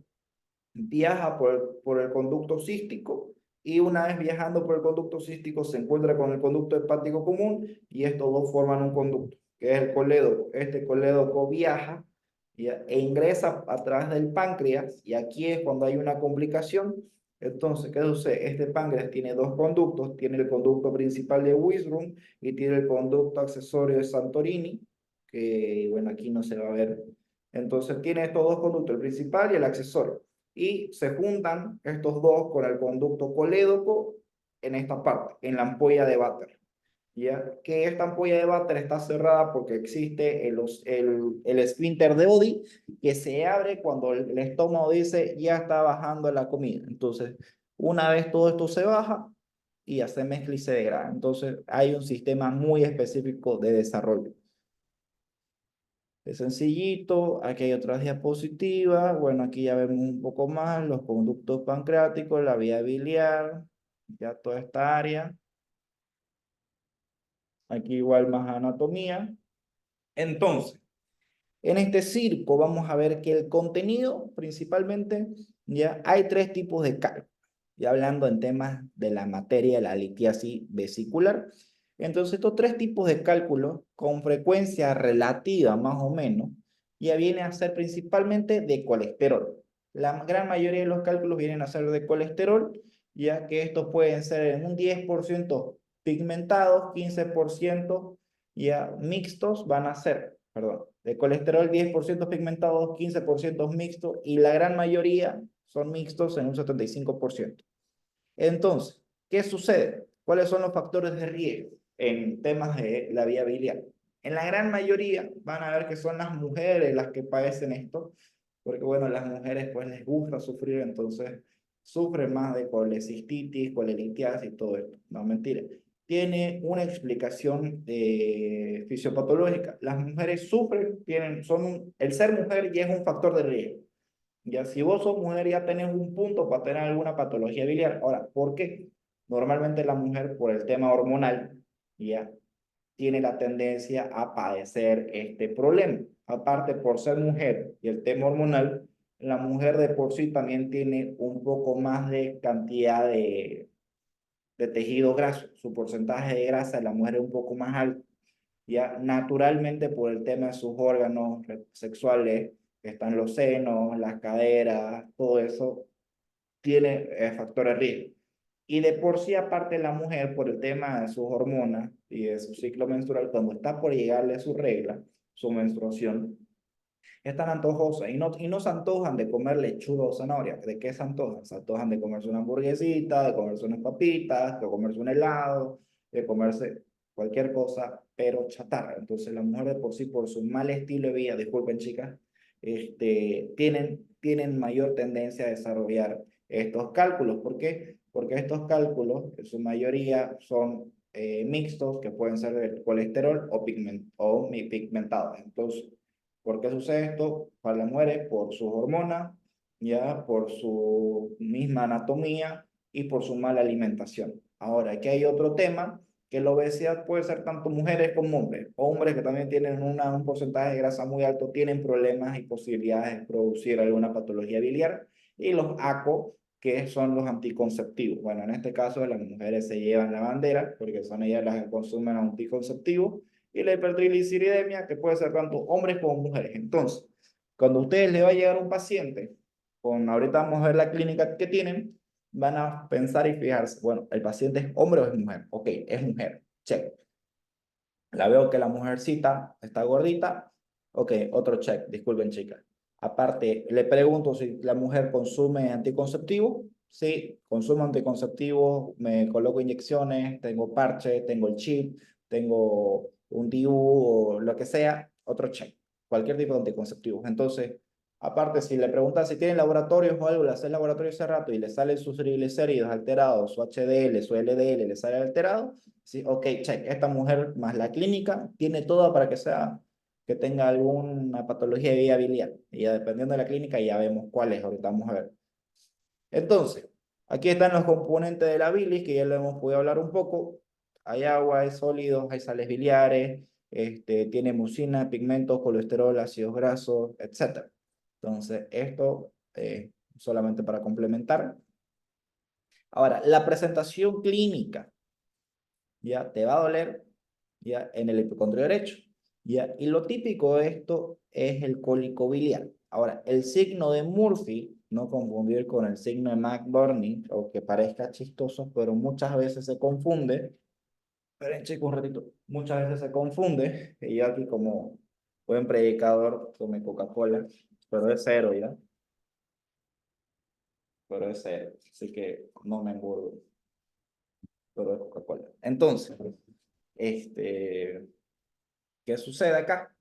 Speaker 1: viaja por el conducto cístico y una vez viajando por el conducto cístico se encuentra con el conducto hepático común y estos dos forman un conducto, que es el colédoco. Este colédoco viaja e ingresa a través del páncreas y aquí es cuando hay una complicación. Entonces, ¿qué sucede? Este páncreas tiene dos conductos, tiene el conducto principal de Wisrum y tiene el conducto accesorio de Santorini, que bueno, aquí no se va a ver. Entonces tiene estos dos conductos, el principal y el accesorio y se juntan estos dos con el conducto colédoco en esta parte, en la ampolla de Vater. ¿Ya? Que esta ampolla de Vater está cerrada porque existe el esfínter de Oddi que se abre cuando el estómago dice ya está bajando la comida. Entonces, una vez todo esto se baja y ya se mezcla y se degrada. Entonces, hay un sistema muy específico de desarrollo. Es sencillito, aquí hay otras diapositivas, bueno, aquí ya vemos un poco más los conductos pancreáticos, la vía biliar, ya toda esta área. Aquí igual más anatomía. Entonces, en este circo vamos a ver que el contenido principalmente, ya hay tres tipos de cálculo, ya hablando en temas de la materia de la litiasis vesicular. Entonces, estos tres tipos de cálculos con frecuencia relativa más o menos, ya vienen a ser principalmente de colesterol. La gran mayoría de los cálculos vienen a ser de colesterol, ya que estos pueden ser en un 10% pigmentados, 15% ya mixtos van a ser, perdón, de colesterol 10% pigmentados, 15% mixtos y la gran mayoría son mixtos en un 75%. Entonces, ¿qué sucede? ¿Cuáles son los factores de riesgo en temas de la vía biliar? En la gran mayoría van a ver que son las mujeres las que padecen esto, porque bueno, las mujeres pues les gusta sufrir, entonces sufren más de colecistitis, colelitiasis y todo esto. No, mentira. Tiene una explicación fisiopatológica. Las mujeres sufren, el ser mujer ya es un factor de riesgo. Ya si vos sos mujer ya tenés un punto para tener alguna patología biliar. Ahora, ¿por qué? Normalmente la mujer por el tema hormonal ya tiene la tendencia a padecer este problema. Aparte por ser mujer y el tema hormonal, la mujer de por sí también tiene un poco más de cantidad de tejido graso. Su porcentaje de grasa de la mujer es un poco más alto. Ya naturalmente por el tema de sus órganos sexuales, que están los senos, las caderas, todo eso tiene factores de riesgo. Y de por sí, aparte la mujer, por el tema de sus hormonas y de su ciclo menstrual, cuando está por llegarle su regla, su menstruación, es tan antojosa y no se antojan de comer lechuga o zanahoria. ¿De qué se antojan? Se antojan de comerse una hamburguesita, de comerse unas papitas, de comerse un helado, de comerse cualquier cosa, pero chatarra. Entonces la mujer de por sí, por su mal estilo de vida, disculpen chicas, tienen mayor tendencia a desarrollar estos cálculos. ¿Por qué? Porque estos cálculos, en su mayoría, son mixtos, que pueden ser de colesterol o pigmentados. Entonces, ¿por qué sucede esto? Para las mujeres, por sus hormonas, ya, por su misma anatomía y por su mala alimentación. Ahora, aquí hay otro tema, que la obesidad puede ser tanto mujeres como hombres. Hombres que también tienen un porcentaje de grasa muy alto tienen problemas y posibilidades de producir alguna patología biliar. Y los ACO, que son los anticonceptivos. Bueno, en este caso las mujeres se llevan la bandera porque son ellas las que consumen anticonceptivos. Y la hipertrigliceridemia, que puede ser tanto hombres como mujeres. Entonces, cuando a ustedes les va a llegar un paciente, ahorita vamos a ver la clínica que tienen, van a pensar y fijarse, bueno, ¿el paciente es hombre o es mujer? Ok, es mujer, check. La veo que la mujercita está gordita, ok, otro check, disculpen chicas. Aparte, le pregunto si la mujer consume anticonceptivo. Sí, consumo anticonceptivo, me coloco inyecciones, tengo parche, tengo el chip, tengo un DIU o lo que sea, otro check. Cualquier tipo de anticonceptivo. Entonces, aparte, si le preguntas si tiene laboratorios o algo, le hace laboratorio hace rato y le salen sus triglicéridos alterados, su HDL, su LDL, le sale alterado, sí, ok, check, esta mujer más la clínica tiene todo para que tenga alguna patología de vía biliar. Y ya dependiendo de la clínica ya vemos cuáles, ahorita vamos a ver. Entonces, aquí están los componentes de la bilis, que ya lo hemos podido hablar un poco. Hay agua, hay sólidos, hay sales biliares, tiene mucina, pigmentos, colesterol, ácidos grasos, etc. Entonces, esto solamente para complementar. Ahora, la presentación clínica, ya te va a doler ya en el hipocondrio derecho, ya, y lo típico de esto es el cólico biliar. Ahora, el signo de Murphy, no confundir con el signo de McBurney, aunque parezca chistoso, pero muchas veces se confunde. Esperen, chicos, un ratito. Muchas veces se confunde, y yo aquí como buen predicador tome Coca-Cola, pero es cero, ¿ya? Pero es cero, así que no me engordo, pero es Coca-Cola. Entonces, ¿qué sucede acá?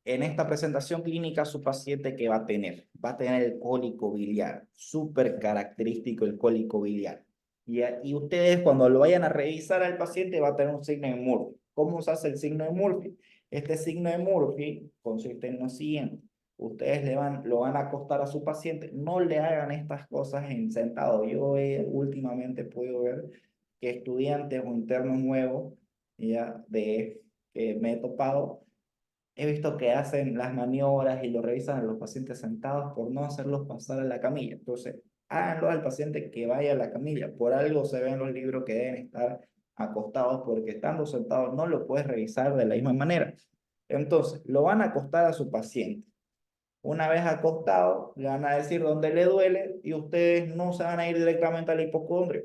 Speaker 1: En esta presentación clínica, su paciente que va a tener el cólico biliar, súper característico el cólico biliar. Y ustedes cuando lo vayan a revisar al paciente va a tener un signo de Murphy. ¿Cómo se hace el signo de Murphy? Este signo de Murphy consiste en lo siguiente. Ustedes lo van a acostar a su paciente, no le hagan estas cosas en sentado. Yo últimamente puedo ver que estudiantes o internos nuevos ya que me he topado, he visto que hacen las maniobras y lo revisan a los pacientes sentados por no hacerlos pasar a la camilla. Entonces, háganlo al paciente que vaya a la camilla. Por algo se ve en los libros que deben estar acostados, porque estando sentados no lo puedes revisar de la misma manera. Entonces, lo van a acostar a su paciente. Una vez acostado, le van a decir dónde le duele y ustedes no se van a ir directamente al hipocondrio.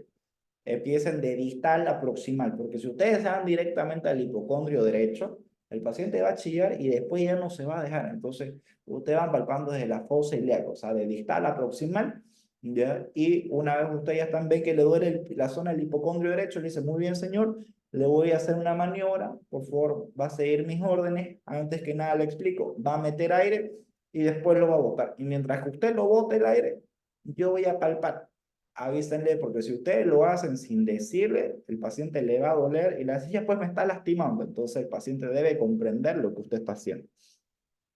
Speaker 1: Empiecen de distal a proximal, porque si ustedes se van directamente al hipocondrio derecho, el paciente va a chillar y después ya no se va a dejar. Entonces, ustedes van palpando desde la fosa ilíaca, o sea, de distal a proximal, ¿ya? Y una vez ustedes ya están, ven que le duele la zona del hipocondrio derecho, le dice, muy bien, señor, le voy a hacer una maniobra, por favor, va a seguir mis órdenes, antes que nada le explico, va a meter aire y después lo va a botar. Y mientras que usted lo bote el aire, yo voy a palpar. Avísenle, porque si ustedes lo hacen sin decirle, el paciente le va a doler y la silla pues me está lastimando. Entonces el paciente debe comprender lo que usted está haciendo.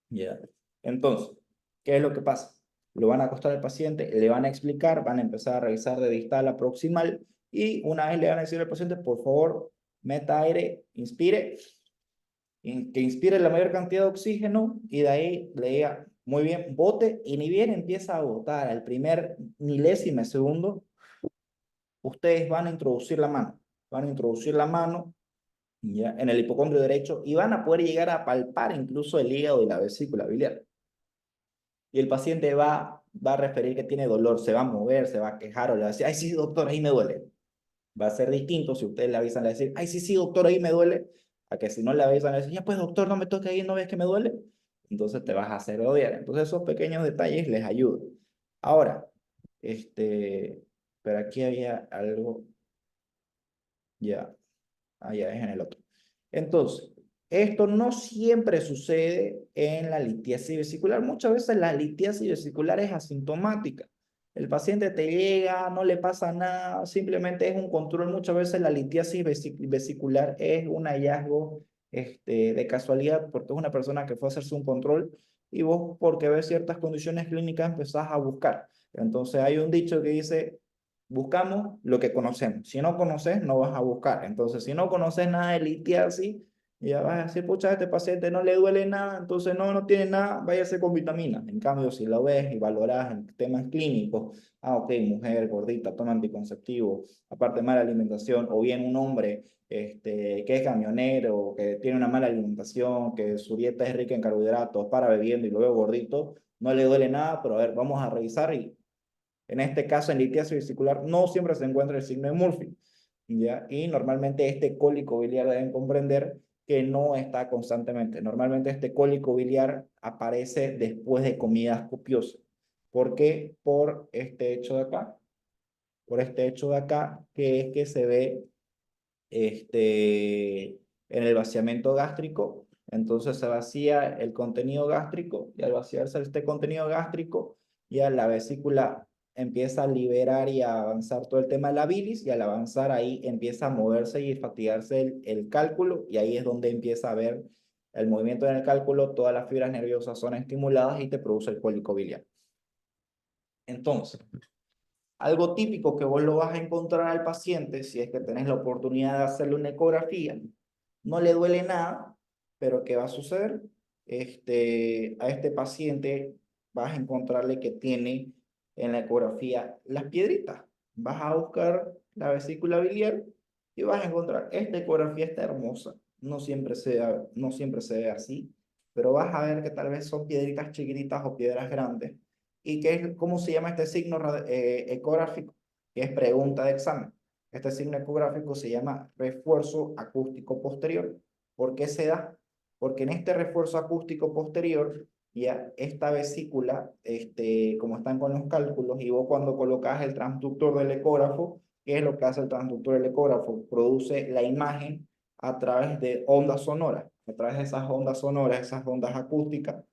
Speaker 1: Ya. Entonces, ¿qué es lo que pasa? Lo van a acostar al paciente, le van a explicar, van a empezar a revisar de distal a proximal y una vez le van a decir al paciente, por favor, meta aire, inspire, que inspire la mayor cantidad de oxígeno y de ahí le diga, muy bien, bote y ni bien empieza a botar al primer milésimo segundo, ustedes van a introducir la mano ya, en el hipocondrio derecho y van a poder llegar a palpar incluso el hígado y la vesícula biliar. Y el paciente va a referir que tiene dolor, se va a mover, se va a quejar o le va a decir, ay, sí, doctor, ahí me duele. Va a ser distinto si ustedes le avisan, le decir, ay, sí, sí, doctor, ahí me duele, a que si no le avisan, le dicen, ya pues, doctor, no me toque ahí, ¿no ves que me duele? Entonces te vas a hacer odiar. Entonces esos pequeños detalles les ayudan. Ahora, pero aquí había algo, ya, allá es en el otro. Entonces, esto no siempre sucede en la litiasis vesicular. Muchas veces la litiasis vesicular es asintomática. El paciente te llega, no le pasa nada, simplemente es un control. Muchas veces la litiasis vesicular es un hallazgo de casualidad porque es una persona que fue a hacerse un control y vos porque ves ciertas condiciones clínicas empezás a buscar. Entonces hay un dicho que dice, buscamos lo que conocemos. Si no conoces, no vas a buscar. Entonces, si no conoces nada de litiasis, ya vas a decir, pucha, a este paciente no le duele nada, entonces no tiene nada, váyase con vitamina. En cambio, si lo ves y valoras en temas clínicos, ok, mujer gordita, toma anticonceptivo, aparte mala alimentación, o bien un hombre que es camionero, que tiene una mala alimentación, que su dieta es rica en carbohidratos, para bebiendo y lo veo gordito, no le duele nada, pero a ver, vamos a revisar y en este caso, en litiasis vesicular no siempre se encuentra el signo de Murphy, ¿ya? Y normalmente este cólico biliar deben comprender que no está constantemente. Normalmente este cólico biliar aparece después de comidas copiosas. ¿Por qué? Por este hecho de acá. Por este hecho de acá, que es que se ve en el vaciamiento gástrico. Entonces se vacía el contenido gástrico y al vaciarse este contenido gástrico, ya la vesícula empieza a liberar y a avanzar todo el tema de la bilis y al avanzar ahí empieza a moverse y fatigarse el cálculo y ahí es donde empieza a ver el movimiento en el cálculo, todas las fibras nerviosas son estimuladas y te produce el cólico biliar. Entonces, algo típico que vos lo vas a encontrar al paciente, si es que tenés la oportunidad de hacerle una ecografía, no le duele nada, pero ¿qué va a suceder? A este paciente vas a encontrarle que tiene en la ecografía las piedritas. Vas a buscar la vesícula biliar y vas a encontrar, esta ecografía está hermosa, no siempre se ve así, pero vas a ver que tal vez son piedritas chiquititas o piedras grandes. ¿Y qué es, cómo se llama este signo ecográfico? Que es pregunta de examen. Este signo ecográfico se llama refuerzo acústico posterior. ¿Por qué se da? Porque en este refuerzo acústico posterior, ya esta vesícula, como están con los cálculos, y vos cuando colocas el transductor del ecógrafo, ¿qué es lo que hace el transductor del ecógrafo? Produce la imagen a través de ondas sonoras. A través de esas ondas sonoras, esas ondas acústicas,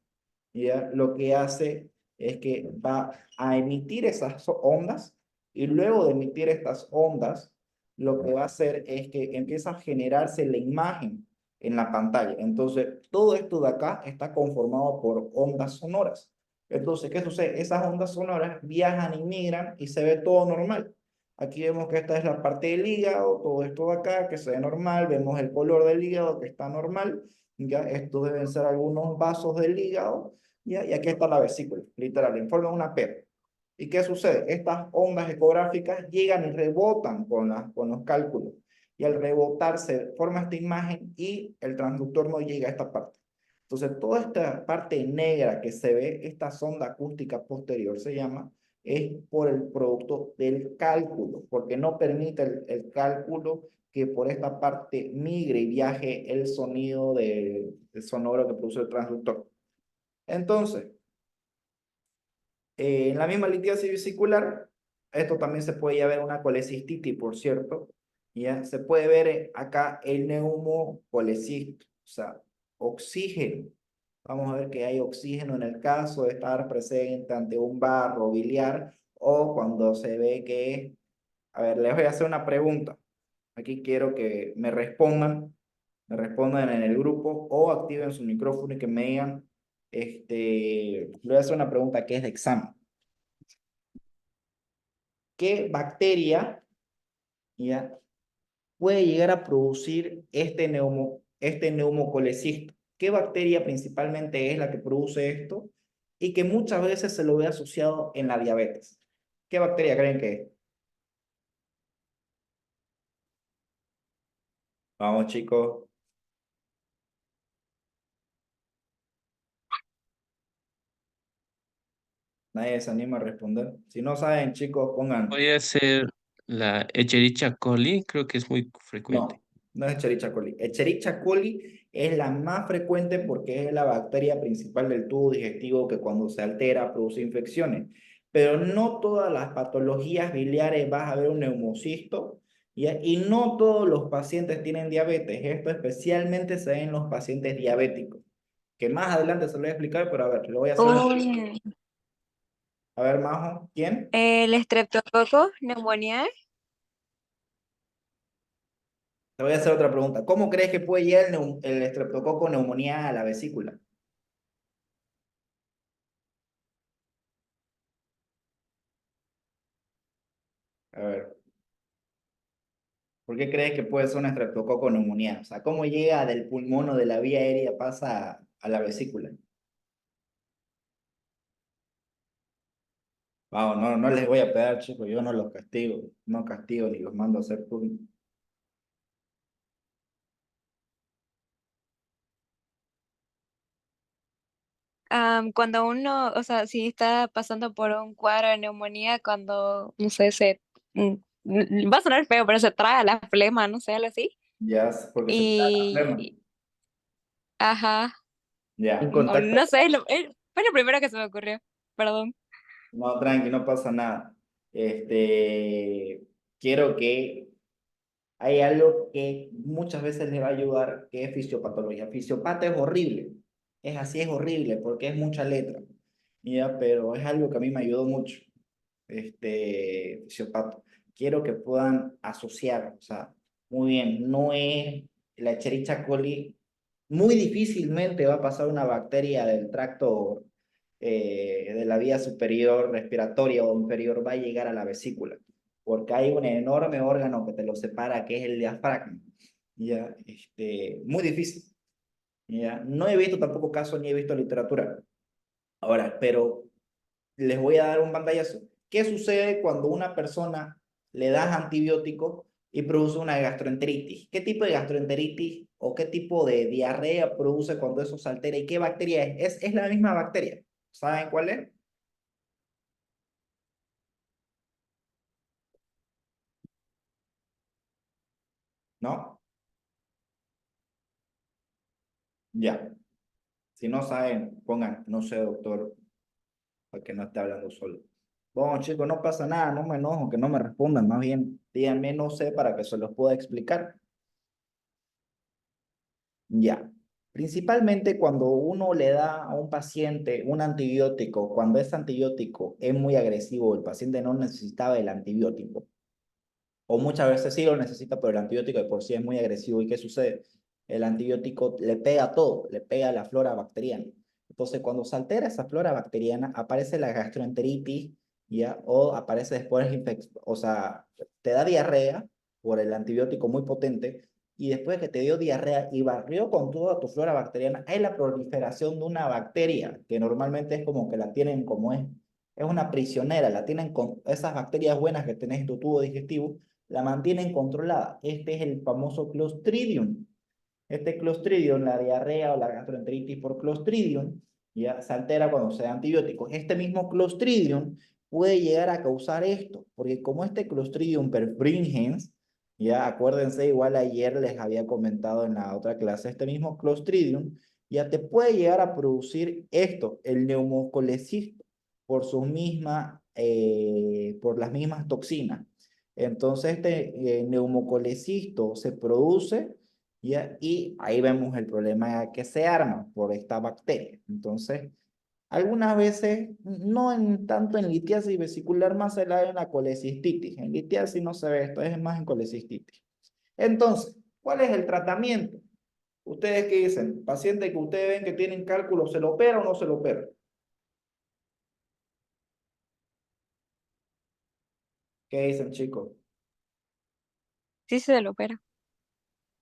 Speaker 1: ya lo que hace es que va a emitir esas ondas y luego de emitir estas ondas, lo que va a hacer es que empieza a generarse la imagen en la pantalla. Entonces, todo esto de acá está conformado por ondas sonoras. Entonces, ¿qué sucede? Esas ondas sonoras viajan y migran y se ve todo normal. Aquí vemos que esta es la parte del hígado, todo esto de acá que se ve normal, vemos el color del hígado que está normal, ya estos deben ser algunos vasos del hígado, ¿ya? Y aquí está la vesícula, literal, en forma de una P. ¿Y qué sucede? Estas ondas ecográficas llegan y rebotan con los cálculos. Y al rebotar se forma esta imagen y el transductor no llega a esta parte. Entonces, toda esta parte negra que se ve, esta sonda acústica posterior se llama, es por el producto del cálculo, porque no permite el cálculo que por esta parte migre y viaje el sonido del sonoro que produce el transductor. Entonces, en la misma litiasis vesicular, esto también se puede ya ver una colecistitis, por cierto, ya se puede ver acá el neumocolecisto, o sea, oxígeno. Vamos a ver que hay oxígeno en el caso de estar presente ante un barro biliar o cuando se ve que, a ver, les voy a hacer una pregunta. Aquí quiero que me respondan en el grupo o activen su micrófono y que me digan, le voy a hacer una pregunta que es de examen. ¿Qué bacteria ya puede llegar a producir este neumocolecisto? ¿Qué bacteria principalmente es la que produce esto y que muchas veces se lo ve asociado en la diabetes? ¿Qué bacteria creen que es? Vamos, chicos. Nadie se anima a responder. Si no saben, chicos, pongan.
Speaker 3: Podría ser la Escherichia coli, creo que es muy frecuente.
Speaker 1: No, no es Escherichia coli. Escherichia coli es la más frecuente porque es la bacteria principal del tubo digestivo que cuando se altera produce infecciones. Pero no todas las patologías biliares vas a ver un neumocisto, ¿ya? Y no todos los pacientes tienen diabetes. Esto especialmente se ve en los pacientes diabéticos, que más adelante se lo voy a explicar, pero a ver, lo voy a hacer una...
Speaker 4: Oye,
Speaker 1: A ver, Majo, ¿quién?
Speaker 4: el estreptococo, neumonía.
Speaker 1: Te voy a hacer otra pregunta. ¿Cómo crees que puede llegar el estreptococo neumonía a la vesícula? A ver, ¿por qué crees que puede ser un estreptococo neumonía? O sea, ¿cómo llega del pulmón o de la vía aérea, pasa a la vesícula? Vamos, no, no les voy a pegar, chicos, yo no los castigo, no castigo ni los mando a hacer turno.
Speaker 4: Cuando uno, o sea, si está pasando por un cuadro de neumonía, cuando, no sé, va a sonar feo, pero se traga la flema, no sé, algo así.
Speaker 1: Ya, porque se te da la flema.
Speaker 4: Y, ajá,
Speaker 1: Ya, un
Speaker 4: o
Speaker 1: contacto.
Speaker 4: no sé, fue lo primero que se me ocurrió, perdón.
Speaker 1: No, tranqui, no pasa nada. Quiero que hay algo que muchas veces les va a ayudar, que es fisiopatología. Fisiopata es horrible. Es así, es horrible, porque es mucha letra. Ya, pero es algo que a mí me ayudó mucho. Fisiopato. Quiero que puedan asociar, o sea, muy bien, no es la Escherichia coli, muy difícilmente va a pasar una bacteria del tracto de la vía superior respiratoria o inferior, va a llegar a la vesícula, porque hay un enorme órgano que te lo separa, que es el diafragma. Ya, muy difícil. Ya, no he visto tampoco casos ni he visto literatura. Ahora, pero les voy a dar un pantallazo. ¿Qué sucede cuando una persona le das antibiótico y produce una gastroenteritis? ¿Qué tipo de gastroenteritis o qué tipo de diarrea produce cuando eso se altera? ¿Y qué bacteria es? Es la misma bacteria. ¿Saben cuál es? ¿No? Ya. Si no saben, pongan, no sé, doctor, para que no esté hablando solo. Bueno, chicos, no pasa nada, no me enojo, que no me respondan, más bien díganme no sé para que se los pueda explicar. Ya. Principalmente cuando uno le da a un paciente un antibiótico, cuando ese antibiótico es muy agresivo, el paciente no necesitaba el antibiótico, o muchas veces sí lo necesita, pero el antibiótico de por sí es muy agresivo. ¿Y qué sucede? El antibiótico le pega a todo, le pega a la flora bacteriana. Entonces, cuando se altera esa flora bacteriana, aparece la gastroenteritis, ¿ya? O aparece después, o sea, te da diarrea por el antibiótico muy potente, y después que te dio diarrea y barrió con toda tu flora bacteriana, hay la proliferación de una bacteria, que normalmente es como que la tienen como es una prisionera, la tienen con esas bacterias buenas que tenés en tu tubo digestivo, la mantienen controlada. Este es el famoso Clostridium. Este Clostridium, la diarrea o la gastroenteritis por Clostridium, ya se altera cuando se da antibióticos. Este mismo Clostridium puede llegar a causar esto, porque como este Clostridium perfringens, ya acuérdense, igual ayer les había comentado en la otra clase, este mismo Clostridium ya te puede llegar a producir esto, el neumocolecisto, por las mismas toxinas. Entonces, este neumocolecisto se produce, ¿ya? Y ahí vemos el problema que se arma por esta bacteria. Entonces, algunas veces, no en tanto en litiasis vesicular, más se la ve en la colecistitis. En litiasis no se ve esto, es más en colecistitis. Entonces, ¿cuál es el tratamiento? ¿Ustedes qué dicen? Paciente que ustedes ven que tienen cálculo, ¿se lo opera o no se lo opera? ¿Qué dicen, chicos?
Speaker 4: Sí se lo opera.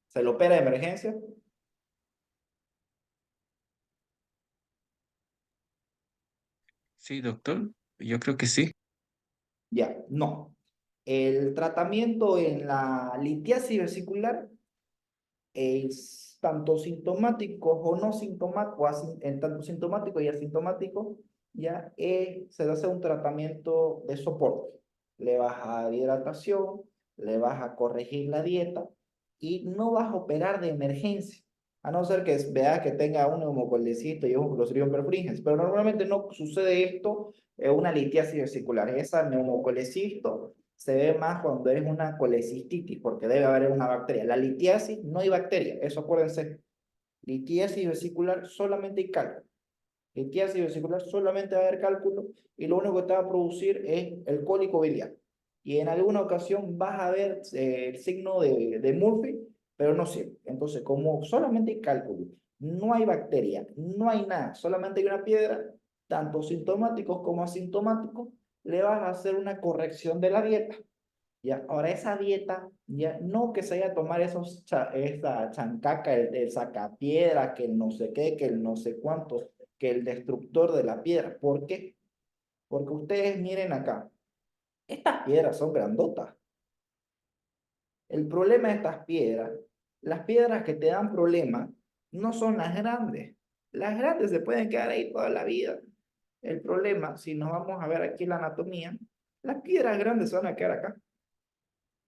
Speaker 1: ¿Se lo opera de emergencia?
Speaker 3: Sí, doctor, yo creo que sí.
Speaker 1: Ya, no. El tratamiento en la litiasis vesicular es tanto sintomático o no sintomático, en tanto sintomático y asintomático, ya se hace un tratamiento de soporte. Le vas a dar hidratación, le vas a corregir la dieta y no vas a operar de emergencia, a no ser que veas que tenga un neumocolecito y un Clostridium perfringens, pero normalmente no sucede esto en una litiasis vesicular. Esa neumocolecisto se ve más cuando es una colecistitis, porque debe haber una bacteria. La litiasis no hay bacteria, eso acuérdense. Litiasis vesicular solamente hay cálculo. Litiasis vesicular solamente va a haber cálculo y lo único que te va a producir es el cólico biliar. Y en alguna ocasión vas a ver el signo de Murphy, pero no siempre. Entonces, como solamente hay cálculo, no hay bacteria, no hay nada, solamente hay una piedra, tanto sintomáticos como asintomáticos, le vas a hacer una corrección de la dieta. Ya, ahora esa dieta, ya no que se vaya a tomar esa chancaca, el sacapiedra, que el no sé qué, que el no sé cuánto, que el destructor de la piedra. ¿Por qué? Porque ustedes miren acá, estas piedras son grandotas. El problema de estas piedras, las piedras que te dan problema, no son las grandes. Las grandes se pueden quedar ahí toda la vida. El problema, si nos vamos a ver aquí la anatomía, las piedras grandes se van a quedar acá.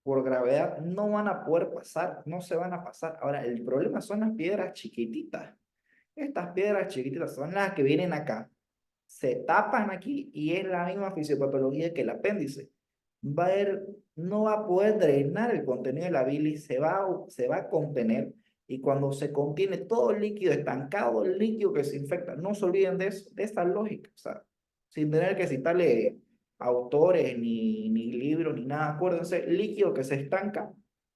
Speaker 1: Por gravedad no van a poder pasar, no se van a pasar. Ahora, el problema son las piedras chiquititas. Estas piedras chiquititas son las que vienen acá, se tapan aquí y es la misma fisiopatología que el apéndice. No va a poder drenar el contenido de la bilis, se va a contener, y cuando se contiene todo el líquido estancado, el líquido que se infecta, no se olviden de eso, de esta lógica, o sea, sin tener que citarle autores, ni libros, ni nada, acuérdense, líquido que se estanca,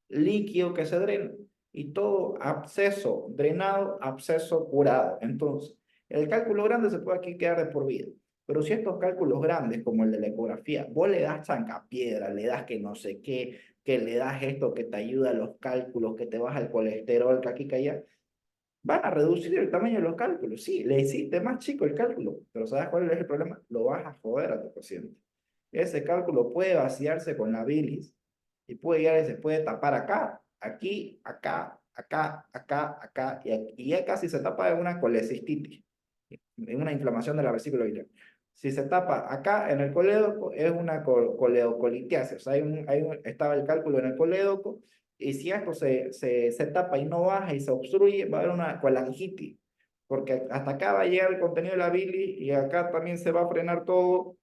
Speaker 1: líquido que se drena, y todo absceso drenado, absceso curado. Entonces, el cálculo grande se puede aquí quedar de por vida. Pero si estos cálculos grandes, como el de la ecografía, vos le das chancapiedra, le das que no sé qué, que le das esto que te ayuda a los cálculos, que te baja el colesterol, que aquí, que allá, van a reducir el tamaño de los cálculos. Sí, le hiciste más chico el cálculo, pero ¿sabes cuál es el problema? Lo vas a joder a tu paciente. Ese cálculo puede vaciarse con la bilis y puede llegar y se puede tapar acá, aquí, acá, acá, acá, acá, y ya casi se tapa de una colecistitis, en una inflamación de la vesícula biliar. Si se tapa acá en el colédoco, es una coledocolitiasis, o sea, estaba el cálculo en el colédoco, y si esto se tapa y no baja y se obstruye, va a haber una colangitis, porque hasta acá va a llegar el contenido de la bilis y acá también se va a frenar todo,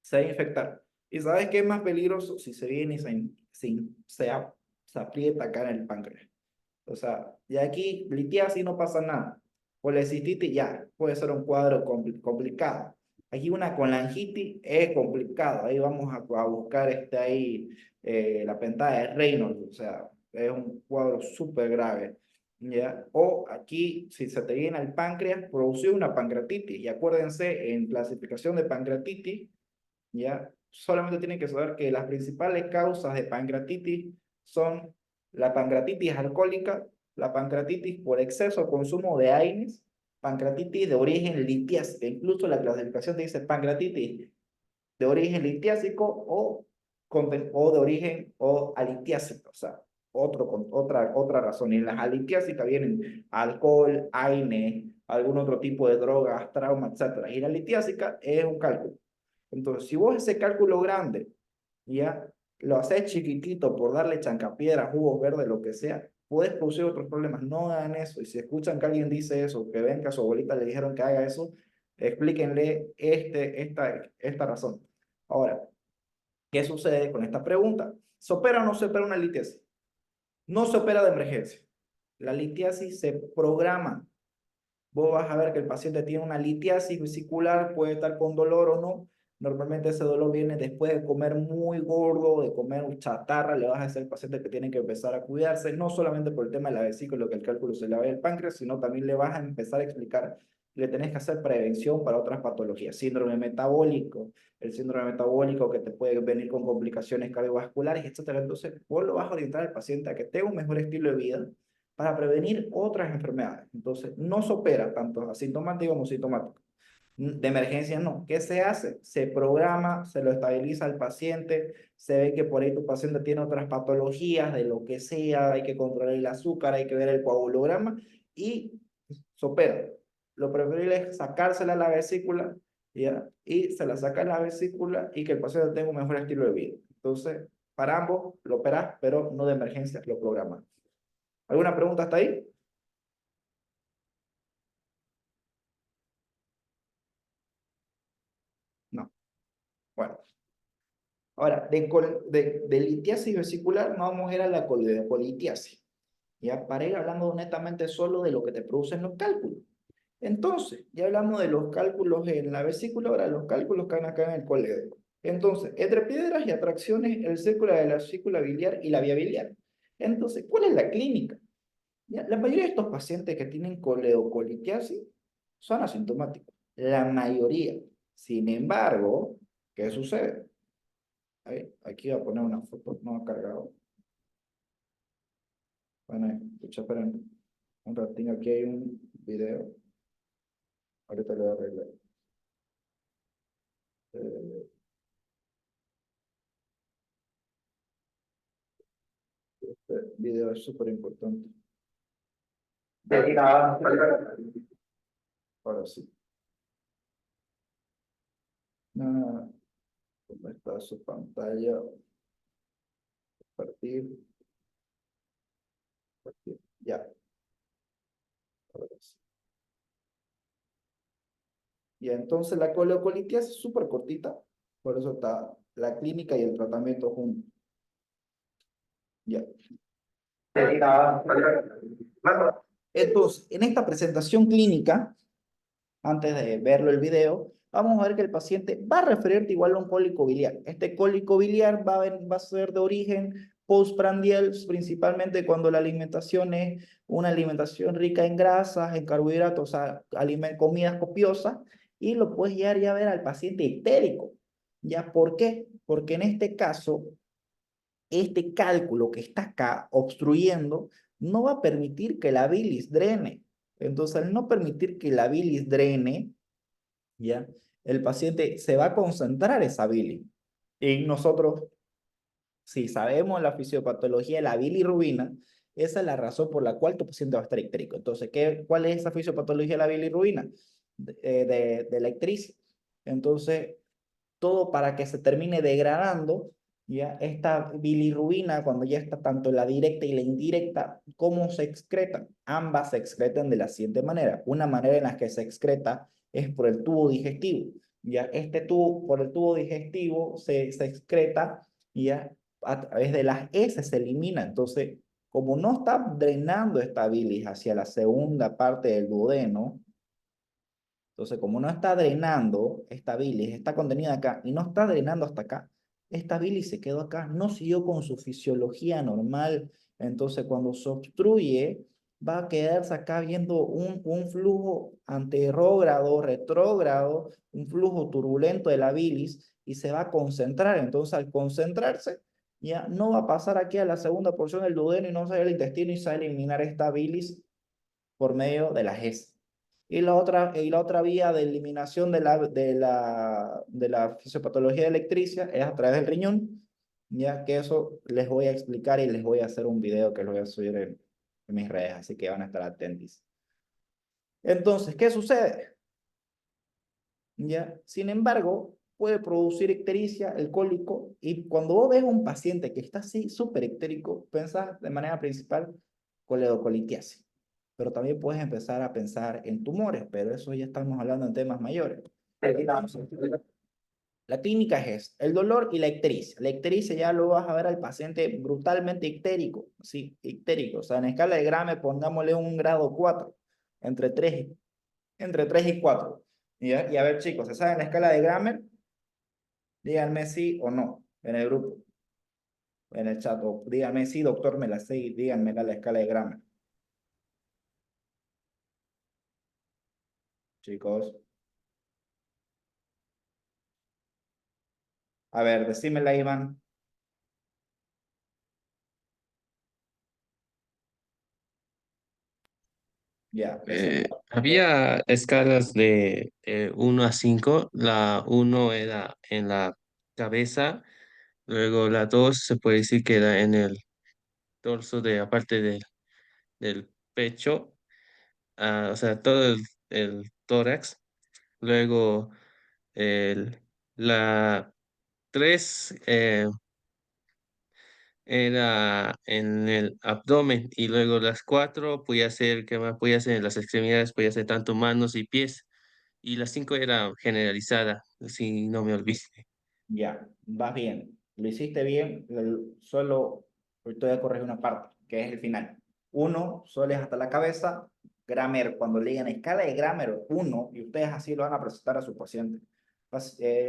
Speaker 1: se va a infectar. ¿Y sabes qué es más peligroso? Si se viene y se aprieta acá en el páncreas. O sea, y aquí litiasis no pasa nada. Colecistitis ya, puede ser un cuadro complicado. Aquí una colangitis es complicado. Ahí vamos a buscar la pentada de Reynolds. O sea, es un cuadro súper grave. ¿Ya? O aquí, si se te viene el páncreas, produce una pancreatitis. Y acuérdense, en clasificación de pancreatitis, ¿ya? Solamente tienen que saber que las principales causas de pancreatitis son la pancreatitis alcohólica, la pancreatitis por exceso de consumo de AINES, pancreatitis de origen litiásico. Incluso la clasificación te dice pancreatitis de origen litiásico o de origen alitiásico, o sea, otra razón. Y en las alitiásicas vienen alcohol, AINES, algún otro tipo de drogas, trauma, etc. Y la litiásica es un cálculo. Entonces, si vos ese cálculo grande, ya, lo haces chiquitito por darle chancapiedra, jugos verdes, lo que sea, puedes producir otros problemas. No hagan eso. Y si escuchan que alguien dice eso, que ven que a su abuelita le dijeron que haga eso, explíquenle esta razón. Ahora, ¿qué sucede con esta pregunta? ¿Se opera o no se opera una litiasis? No se opera de emergencia. La litiasis se programa. Vos vas a ver que el paciente tiene una litiasis vesicular, puede estar con dolor o no. Normalmente ese dolor viene después de comer muy gordo, de comer chatarra. Le vas a decir al paciente que tiene que empezar a cuidarse, no solamente por el tema de la vesícula, que el cálculo se le va al páncreas, sino también le vas a empezar a explicar, le tenés que hacer prevención para otras patologías. Síndrome metabólico, el síndrome metabólico que te puede venir con complicaciones cardiovasculares, etcétera. Entonces, vos lo vas a orientar al paciente a que tenga un mejor estilo de vida para prevenir otras enfermedades. Entonces, no se opera tanto asintomático como sintomático. De emergencia no. ¿Qué se hace? Se programa, se lo estabiliza al paciente, se ve que por ahí tu paciente tiene otras patologías, de lo que sea, hay que controlar el azúcar, hay que ver el coagulograma y se opera. Lo preferible es sacársela a la vesícula, ¿ya? Y se la saca a la vesícula y que el paciente tenga un mejor estilo de vida. Entonces, para ambos lo operas, pero no de emergencia, lo programas. ¿Alguna pregunta hasta ahí? No. Bueno. Ahora, de litiasis vesicular, vamos a ir a la colitiasis. Ya para ir hablando netamente solo de lo que te producen los cálculos. Entonces, ya hablamos de los cálculos en la vesícula, ahora los cálculos que van acá en el colédoco. Entonces, entre piedras y atracciones, el círculo de la vesícula biliar y la vía biliar. Entonces, ¿cuál es la clínica? Ya, la mayoría de estos pacientes que tienen coledocolitiasis son asintomáticos. La mayoría. Sin embargo, ¿qué sucede? Ahí, aquí voy a poner una foto, no ha cargado. Bueno, escucha, esperen un ratín, aquí hay un video. Ahorita lo voy a arreglar. Eh, este video es súper importante. Ahora sí. Ah, ¿cómo está su pantalla? Compartir. Compartir. Ya. Ahora sí. Y entonces la coleocolitias es súper cortita, por eso está la clínica y el tratamiento juntos. Ya. Entonces, en esta presentación clínica, antes de verlo el video, vamos a ver que el paciente va a referirte igual a un cólico biliar. Este cólico biliar va a ser de origen postprandial, principalmente cuando la alimentación es una alimentación rica en grasas, en carbohidratos, o sea, comidas copiosas, y lo puedes llegar ya a ver al paciente ictérico. ¿Ya? ¿Por qué? Porque en este caso, este cálculo que está acá obstruyendo no va a permitir que la bilis drene. Entonces, al no permitir que la bilis drene, ¿ya? El paciente se va a concentrar esa bilis. Y nosotros, si sabemos la fisiopatología de la bilirrubina, esa es la razón por la cual tu paciente va a estar ictérico. Entonces, ¿cuál es esa fisiopatología de la bilirrubina? De la ictericia. Entonces, todo para que se termine degradando, ¿ya? Esta bilirrubina, cuando ya está tanto la directa y la indirecta, ¿cómo se excretan? Ambas se excretan de la siguiente manera. Una manera en la que se excreta es por el tubo digestivo, ¿ya? Este tubo, por el tubo digestivo se excreta, ¿ya? A través de las heces se elimina. Entonces, como no está drenando esta bilis hacia la segunda parte del duodeno, entonces, como no está drenando esta bilis, está contenida acá y no está drenando hasta acá, esta bilis se quedó acá, no siguió con su fisiología normal. Entonces, cuando se obstruye, va a quedarse acá viendo un flujo anterrógrado, retrógrado, un flujo turbulento de la bilis y se va a concentrar. Entonces, al concentrarse, ya no va a pasar aquí a la segunda porción del duodeno y no sale al intestino y se va a eliminar esta bilis por medio de las heces. Y la otra vía de eliminación de la fisiopatología electricia es a través del riñón, ya que eso les voy a explicar y les voy a hacer un video que lo voy a subir en mis redes, así que van a estar atentos. Entonces, ¿qué sucede? ¿Ya? Sin embargo, puede producir ictericia, el cólico, y cuando vos ves a un paciente que está así súper ictérico, pensás de manera principal coledocolitiasis. Pero también puedes empezar a pensar en tumores, pero eso ya estamos hablando en temas mayores. La clínica es el dolor y la ictericia. La ictericia ya lo vas a ver al paciente brutalmente ictérico, sí, ictérico. O sea, en escala de Graham pongámosle un grado 4, entre 3, entre 3 y 4. Y a ver, chicos, ¿se saben la escala de Graham? Díganme sí o no en el grupo, en el chat. O díganme sí, doctor, me la sé y díganme la escala de Graham. Chicos. A ver, decímela, Iván. Ya,
Speaker 3: Había escalas de 1 a 5. La 1 era en la cabeza, luego la 2 se puede decir que era en el torso de aparte del pecho, o sea, todo el tórax. Luego el, la 3 era en el abdomen y luego las 4 podía ser, ¿qué más? Podía ser en las extremidades, podía ser tanto manos y pies. Y las 5 era generalizada, si no me olvido.
Speaker 1: ya, vas bien. Lo hiciste bien, solo hoy te voy a corregir una parte, que es el final. 1 solo es hasta la cabeza. Grammer, cuando le digan escala de Grammer 1, y ustedes así lo van a presentar a su paciente.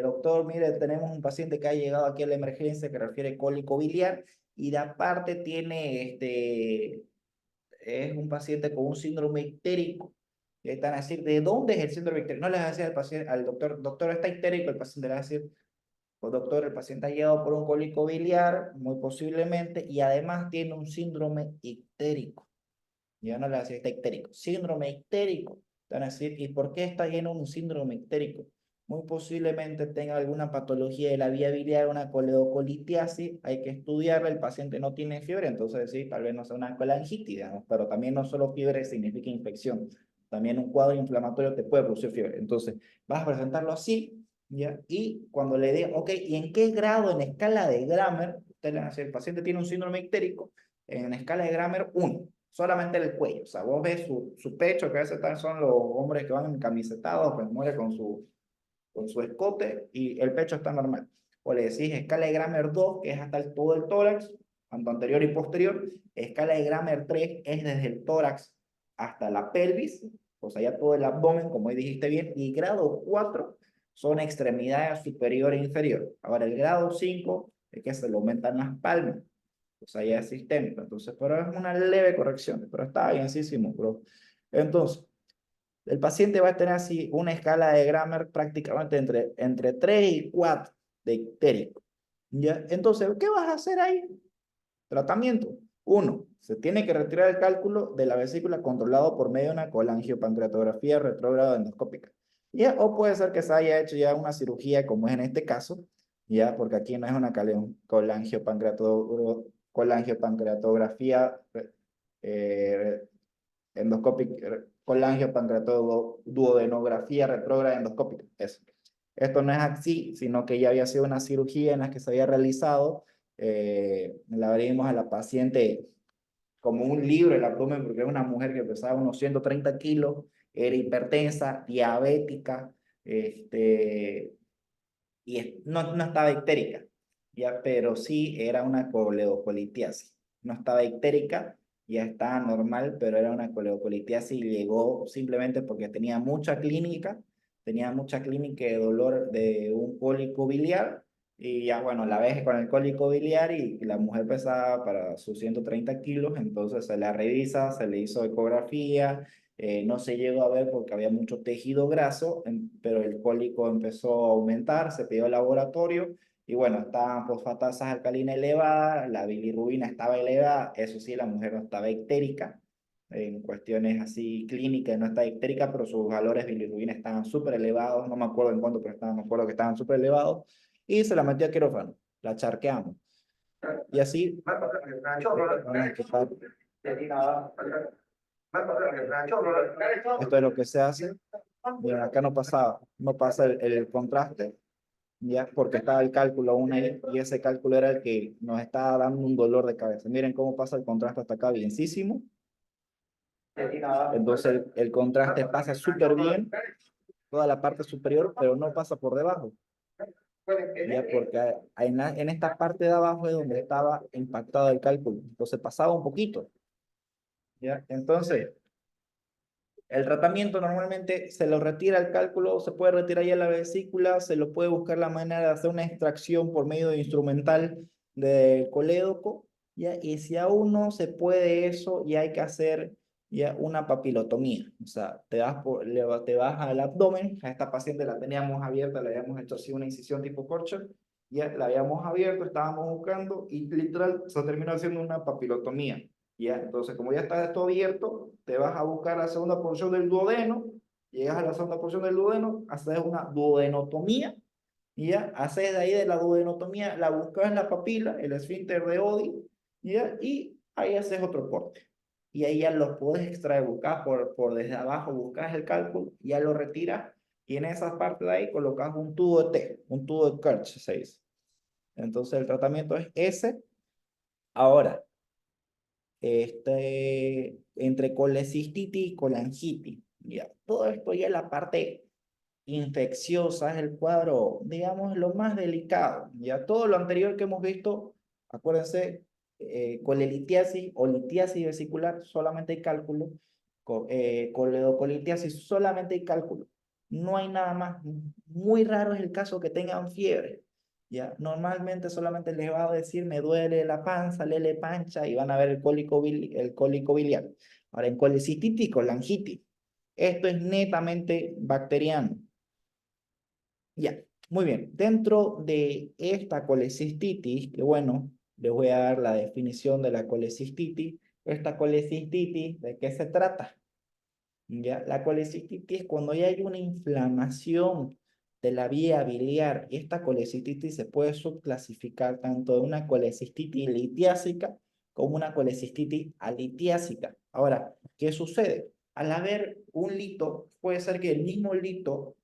Speaker 1: Doctor, mire, tenemos un paciente que ha llegado aquí a la emergencia que refiere cólico biliar y de aparte tiene es un paciente con un síndrome ictérico. Y ahí están a decir, ¿de dónde es el síndrome ictérico? No les va a decir al paciente, al doctor, doctor está ictérico, el paciente le va a decir, Pues doctor, el paciente ha llegado por un cólico biliar, muy posiblemente, y además tiene un síndrome ictérico. Ya no le decía está ictérico, síndrome ictérico. Te van a decir, ¿y por qué está lleno de un síndrome ictérico? Muy posiblemente tenga alguna patología de la vía biliar, una coledocolitiasis, hay que estudiarla, el paciente no tiene fiebre, entonces sí, tal vez no sea una colangitis, digamos, pero también no solo fiebre significa infección, también un cuadro inflamatorio te puede producir fiebre. Entonces, vas a presentarlo así, ¿ya? Y cuando le diga, ok, ¿y en qué grado en escala de Grammer? Usted le van a decir, el paciente tiene un síndrome ictérico, en escala de Grammer 1, solamente el cuello. O sea, vos ves su pecho, que a veces son los hombres que van encamisetados, pues muere con su escote y el pecho está normal. O le decís escala de Grammer 2, que es hasta todo el tórax, tanto anterior y posterior. Escala de Grammer 3 es desde el tórax hasta la pelvis, o sea, ya todo el abdomen, como dijiste bien. Y grado 4 son extremidades superior e inferior. Ahora, el grado 5 es que se le aumentan las palmas. O sea, ya es sistémico. Entonces, pero es una leve corrección, pero está bienísimo, bro. Entonces, el paciente va a tener así una escala de Grammer prácticamente entre 3 y 4 de ictérico. ¿Ya? Entonces, ¿qué vas a hacer ahí? Tratamiento. Uno, se tiene que retirar el cálculo de la vesícula controlado por medio de una colangiopancreatografía retrógrada endoscópica. ¿Ya? O puede ser que se haya hecho ya una cirugía, como es en este caso, ya, porque aquí no es una colangiopancreatografía eh, endoscópica, colangiopancreatoduodenografía retrógrada endoscópica. Eso. Esto no es así, sino que ya había sido una cirugía en la que se había realizado. Le abrimos a la paciente como un libro el abdomen, porque era una mujer que pesaba unos 130 kilos, era hipertensa, diabética, y no estaba ictérica, ya, pero sí era una coledocolitiasis. No estaba ictérica, ya estaba normal, pero era una coledocolitiasis y llegó simplemente porque tenía mucha clínica de dolor de un cólico biliar, y ya bueno, la vez con el cólico biliar y la mujer pesaba para sus 130 kilos, entonces se la revisa, se le hizo ecografía, no se llegó a ver porque había mucho tejido graso, pero el cólico empezó a aumentar, se pidió el laboratorio y bueno, estaban fosfatasas alcalina elevada, la bilirrubina estaba elevada, eso sí, la mujer no estaba ictérica, en cuestiones así clínicas no estaba ictérica, pero sus valores de bilirrubina estaban súper elevados, no me acuerdo en cuánto, pero me acuerdo que estaban súper elevados, y se la metió a quirófano, la charqueamos. Y así, esto es lo que se hace. Bien, acá no pasa el contraste, ya, porque estaba el cálculo aún ahí, y ese cálculo era el que nos estaba dando un dolor de cabeza. Miren cómo pasa el contraste hasta acá, bienísimo. Entonces el contraste pasa súper bien, toda la parte superior, pero no pasa por debajo. Ya, porque en esta parte de abajo es donde estaba impactado el cálculo. Entonces pasaba un poquito. ¿Ya? Entonces, el tratamiento normalmente se lo retira el cálculo, se puede retirar ya la vesícula, se lo puede buscar la manera de hacer una extracción por medio de instrumental del colédoco, ¿ya? Y si aún no se puede eso, ya hay que hacer ya una papilotomía. O sea, te vas al abdomen, a esta paciente la teníamos abierta, le habíamos hecho así una incisión tipo corcho, ya la habíamos abierto, estábamos buscando y literal se terminó haciendo una papilotomía. ¿Ya? Entonces, como ya está esto abierto, te vas a buscar la segunda porción del duodeno, llegas a la segunda porción del duodeno, haces una duodenotomía, y ya, haces de ahí de la duodenotomía, la buscas en la papila, el esfínter de Oddi, ¿ya? Y ahí haces otro corte. Y ahí ya los puedes extraer, buscas por desde abajo, buscas el cálculo, ya lo retiras, y en esa parte de ahí colocas un tubo de T, un tubo de Kerch, se dice. Entonces, el tratamiento es ese. Ahora, entre colecistitis y colangitis. Ya, todo esto ya es la parte infecciosa, es el cuadro, digamos, lo más delicado. Ya todo lo anterior que hemos visto, acuérdense, colelitiasis o litiasis vesicular, solamente hay cálculo. Coledocolitiasis, solamente hay cálculo. No hay nada más. Muy raro es el caso que tengan fiebre. ¿Ya? Normalmente solamente les va a decir me duele la panza, lele pancha y van a ver el cólico biliar. Ahora, en colecistitis y colangitis, esto es netamente bacteriano. Ya, Muy bien, dentro de esta colecistitis, que bueno, les voy a dar la definición de la colecistitis. Esta colecistitis, ¿de qué se trata? ¿Ya? La colecistitis es cuando ya hay una inflamación de la vía biliar. Esta colecistitis se puede subclasificar tanto de una colecistitis litiásica como una colecistitis alitiásica. Ahora, ¿qué sucede? Al haber un lito, puede ser que el mismo lito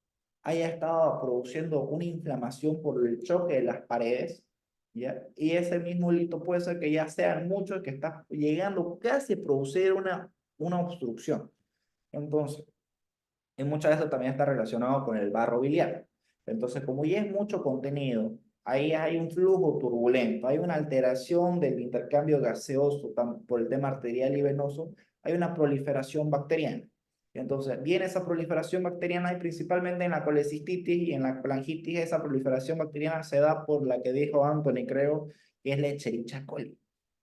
Speaker 1: haya estado produciendo una inflamación por el choque de las paredes, ¿ya? Y ese mismo lito puede ser que ya sean muchos que está llegando casi a producir una obstrucción. Entonces, y muchas veces también está relacionado con el barro biliar. Entonces, como ya es mucho contenido, ahí hay un flujo turbulento, hay una alteración del intercambio gaseoso por el tema arterial y venoso, hay una proliferación bacteriana. Entonces, viene esa proliferación bacteriana y principalmente en la colecistitis y en la colangitis, esa proliferación bacteriana se da por la que dijo Anthony, creo, que es la Escherichia coli.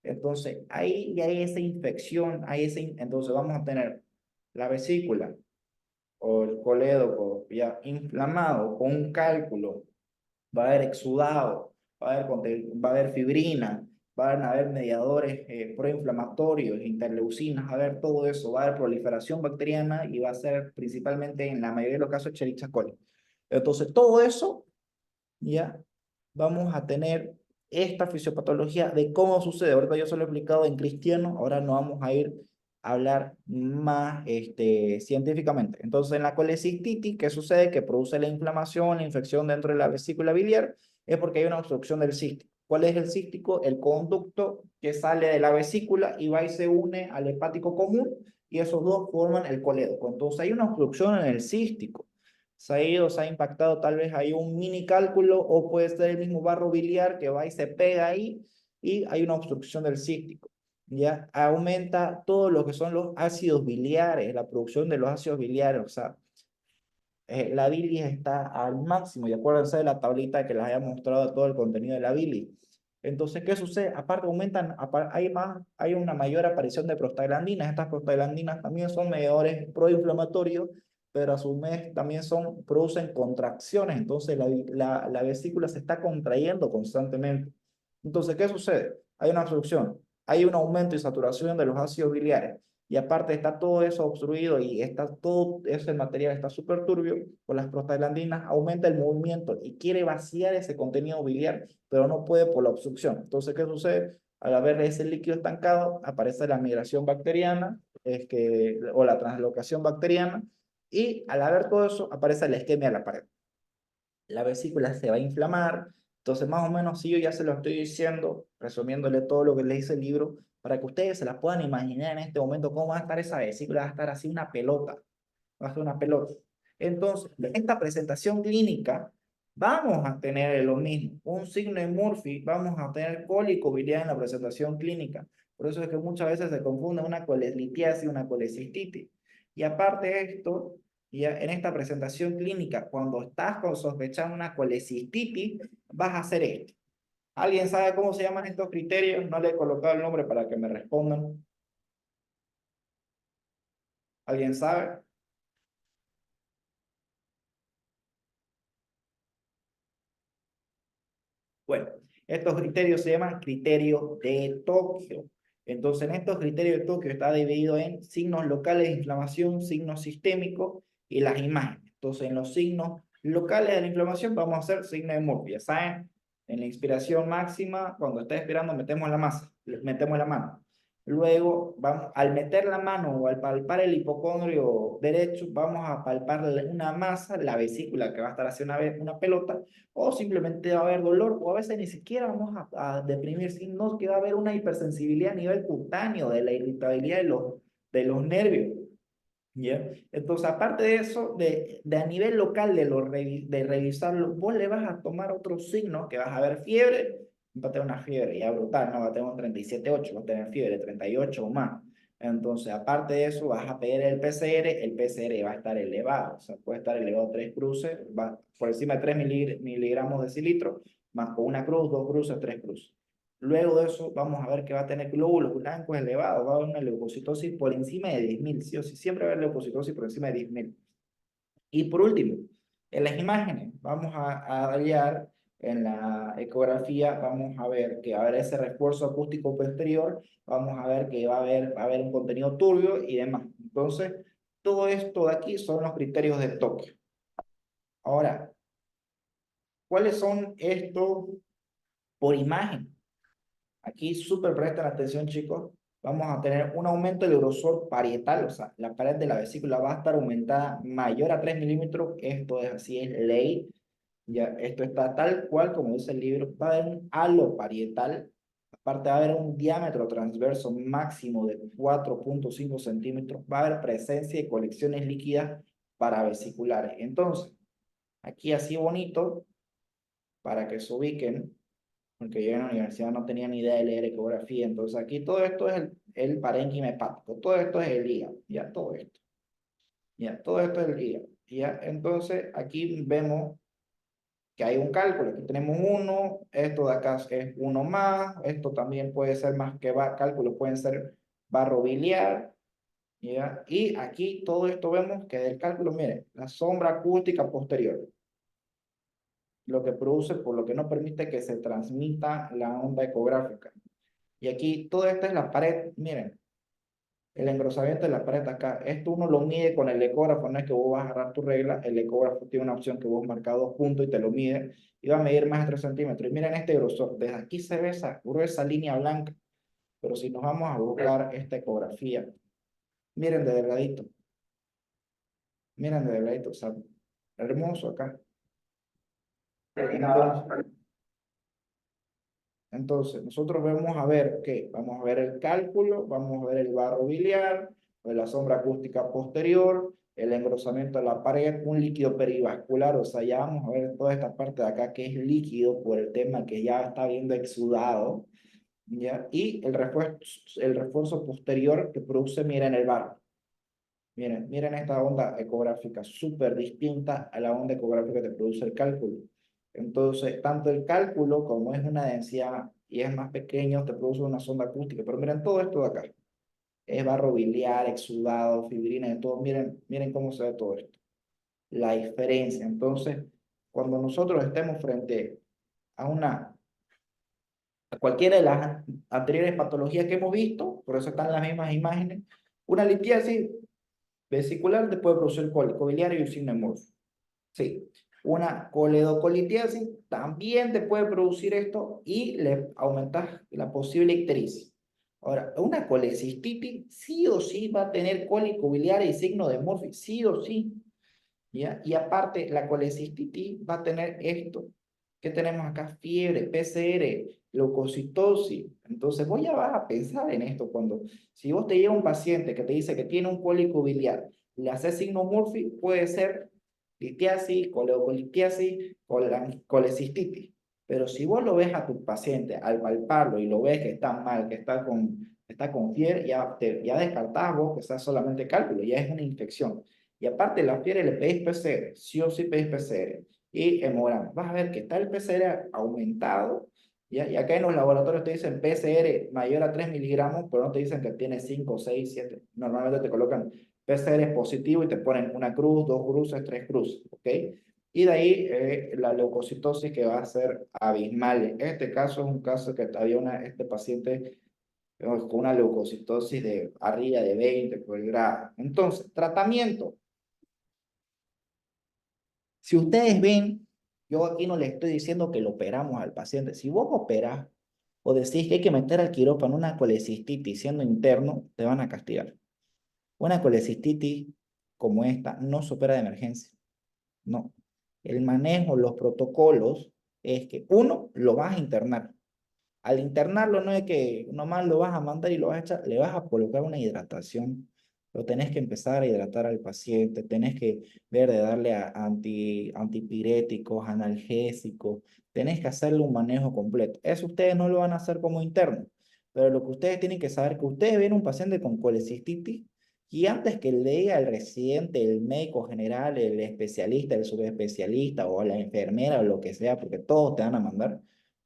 Speaker 1: Entonces, ahí ya hay esa infección, entonces vamos a tener la vesícula o el colédoco ya inflamado con un cálculo, va a haber exudado, va a haber fibrina, van a haber mediadores proinflamatorios, interleucinas, va a haber todo eso, va a haber proliferación bacteriana y va a ser principalmente en la mayoría de los casos Escherichia coli. Entonces, todo eso ya vamos a tener esta fisiopatología de cómo sucede. Ahorita yo se lo he explicado en cristiano, ahora nos vamos a ir a hablar más científicamente. Entonces, en la colecistitis, ¿qué sucede? Que produce la inflamación, la infección dentro de la vesícula biliar, es porque hay una obstrucción del cístico. ¿Cuál es el cístico? El conducto que sale de la vesícula y va y se une al hepático común, y esos dos forman el colédoco. Entonces, hay una obstrucción en el cístico. Se ha ido, se ha impactado, tal vez hay un mini cálculo o puede ser el mismo barro biliar que va y se pega ahí y hay una obstrucción del cístico. Ya aumenta todo lo que son los ácidos biliares, la producción de los ácidos biliares, o sea, la bilis está al máximo y acuérdense de la tablita que les había mostrado todo el contenido de la bilis. Entonces, ¿qué sucede? Aparte aumentan, hay una mayor aparición de prostaglandinas. Estas prostaglandinas también son mediadores proinflamatorios, pero a su vez también producen contracciones. Entonces, la vesícula se está contrayendo constantemente. Entonces, ¿qué sucede? Hay una obstrucción, hay un aumento y saturación de los ácidos biliares. Y aparte está todo eso obstruido y está todo ese material está súper turbio, con las prostaglandinas aumenta el movimiento y quiere vaciar ese contenido biliar, pero no puede por la obstrucción. Entonces, ¿qué sucede? Al haber ese líquido estancado, aparece la migración bacteriana o la translocación bacteriana, y al haber todo eso, aparece la isquemia de la pared. La vesícula se va a inflamar. Entonces, más o menos, si yo ya se lo estoy diciendo, resumiéndole todo lo que le dice el libro, para que ustedes se la puedan imaginar en este momento cómo va a estar esa vesícula, va a estar así una pelota, va a ser una pelota. Entonces, en esta presentación clínica, vamos a tener lo mismo, un signo de Murphy, vamos a tener cólico biliar en la presentación clínica. Por eso es que muchas veces se confunde una colelitiasis y una colecistitis. Y aparte de esto, ya en esta presentación clínica, cuando estás sospechando una colecistitis, vas a hacer esto. ¿Alguien sabe cómo se llaman estos criterios? No le he colocado el nombre para que me respondan. ¿Alguien sabe? Bueno, estos criterios se llaman criterios de Tokio. Entonces, en estos criterios de Tokio está dividido en signos locales de inflamación, signos sistémicos y las imágenes. Entonces, en los signos locales de la inflamación vamos a hacer signo de Murphy. ¿Saben? En la inspiración máxima, cuando está expirando, metemos metemos la mano. Luego, al meter la mano o al palpar el hipocondrio derecho, vamos a palpar una masa, la vesícula que va a estar haciendo una pelota, o simplemente va a haber dolor, o a veces ni siquiera vamos a deprimir, sino que va a haber una hipersensibilidad a nivel cutáneo, de la irritabilidad de los nervios. ¿Ya? Entonces, aparte de eso, de a nivel local de revisarlo, vos le vas a tomar otros signos, que vas a ver fiebre, va a tener una fiebre ya brutal, no va a tener un 37,8, va a tener fiebre 38 o más. Entonces, aparte de eso, vas a pedir el PCR va a estar elevado, o sea, puede estar elevado 3 cruces, va por encima de 3 miligramos de cilitro, más con una cruz, 2 cruces, 3 cruces. Luego de eso, vamos a ver que va a tener glóbulos blancos elevados, va a haber una leucocitosis por encima de 10.000, sí o sí, siempre va a haber leucocitosis por encima de 10.000. Y por último, en las imágenes, vamos a hallar en la ecografía, vamos a ver que va a haber ese refuerzo acústico posterior, vamos a ver que va a haber un contenido turbio y demás. Entonces, todo esto de aquí son los criterios de toque. Ahora, ¿cuáles son estos por imagen? Aquí súper presten atención, chicos. Vamos a tener un aumento del grosor parietal, o sea, la pared de la vesícula va a estar aumentada mayor a 3 milímetros. Esto es así, es ley. Ya, esto está tal cual como dice el libro. Va a haber un halo parietal. Aparte va a haber un diámetro transverso máximo de 4.5 centímetros. Va a haber presencia de colecciones líquidas paravesiculares. Entonces, aquí así bonito, para que se ubiquen, porque yo en la universidad no tenía ni idea de leer ecografía, entonces aquí todo esto es el parénquima hepático, todo esto es el hígado, ya todo esto, ya todo esto es el hígado, ya entonces aquí vemos que hay un cálculo, aquí tenemos uno, esto de acá es uno más, esto también puede ser más que cálculos pueden ser barro biliar, ya, y aquí todo esto vemos que del cálculo, miren, la sombra acústica posterior, lo que produce, por lo que no permite que se transmita la onda ecográfica. Y aquí, todo esto es la pared, miren, el engrosamiento de la pared acá. Esto uno lo mide con el ecógrafo, no es que vos vas a agarrar tu regla, el ecógrafo tiene una opción que vos marcas 2 puntos y te lo mide, y va a medir más de 3 centímetros. Y miren este grosor, desde aquí se ve esa gruesa línea blanca, pero si nos vamos a buscar esta ecografía, miren de delgadito, miren de delgadito, o sea, hermoso acá. Entonces, nosotros vamos a ver que vamos a ver el cálculo, vamos a ver el barro biliar, la sombra acústica posterior, el engrosamiento de la pared, un líquido perivascular, o sea, ya vamos a ver toda esta parte de acá que es líquido por el tema que ya está viendo exudado, ¿ya? Y el refuerzo posterior que produce, miren el barro. Miren esta onda ecográfica súper distinta a la onda ecográfica que produce el cálculo. Entonces, tanto el cálculo como es una densidad y es más pequeño, te produce una sonda acústica. Pero miren todo esto de acá. Es barro biliar, exudado, fibrina, de todo. Miren cómo se ve todo esto. La diferencia. Entonces, cuando nosotros estemos frente a cualquiera de las anteriores patologías que hemos visto, por eso están las mismas imágenes, una litiasis vesicular te puede producir cólico biliar y un signo hemorfo. Sí. Una coledocolitiasis también te puede producir esto y le aumentas la posible ictericia. Ahora, una colecistitis sí o sí va a tener cólico biliar y signo de Murphy, sí o sí. ¿Ya? Y aparte, la colecistitis va a tener esto. ¿Qué tenemos acá? Fiebre, PCR, leucocitosis. Entonces, vos ya vas a pensar en esto cuando, si vos te llega un paciente que te dice que tiene un cólico biliar, le haces signo Murphy, puede ser litiasis, coleocolitiasis, colecistitis. Pero si vos lo ves a tu paciente al palparlo y lo ves que está mal, que está con fiebre, ya descartás vos que está solamente cálculo, ya es una infección. Y aparte de la fiebre le pedís PCR, sí o sí pedís PCR. Y hemograma. Vas a ver que está el PCR aumentado, ¿ya? Y acá en los laboratorios te dicen PCR mayor a 3 miligramos, pero no te dicen que tiene 5, 6, 7. Normalmente te colocan PCR positivo y te ponen una cruz, 2 cruces, 3 cruces, ¿ok? Y de ahí la leucocitosis que va a ser abismal. En este caso es un caso que había este paciente con una leucocitosis de arriba de 20 por grado. Entonces, tratamiento. Si ustedes ven, yo aquí no les estoy diciendo que lo operamos al paciente. Si vos operás o decís que hay que meter al quirófano una colecistitis siendo interno, te van a castigar. Una colecistitis como esta no se opera de emergencia. No. El manejo, los protocolos, es que uno, lo vas a internar. Al internarlo no es que nomás lo vas a mandar y lo vas a echar, le vas a colocar una hidratación. Lo tenés que empezar a hidratar al paciente, tenés que ver de darle antipiréticos, analgésicos, tenés que hacerle un manejo completo. Eso ustedes no lo van a hacer como interno, pero lo que ustedes tienen que saber es que ustedes ven un paciente con colecistitis y antes que le diga el residente, el médico general, el especialista, el subespecialista o la enfermera o lo que sea, porque todos te van a mandar,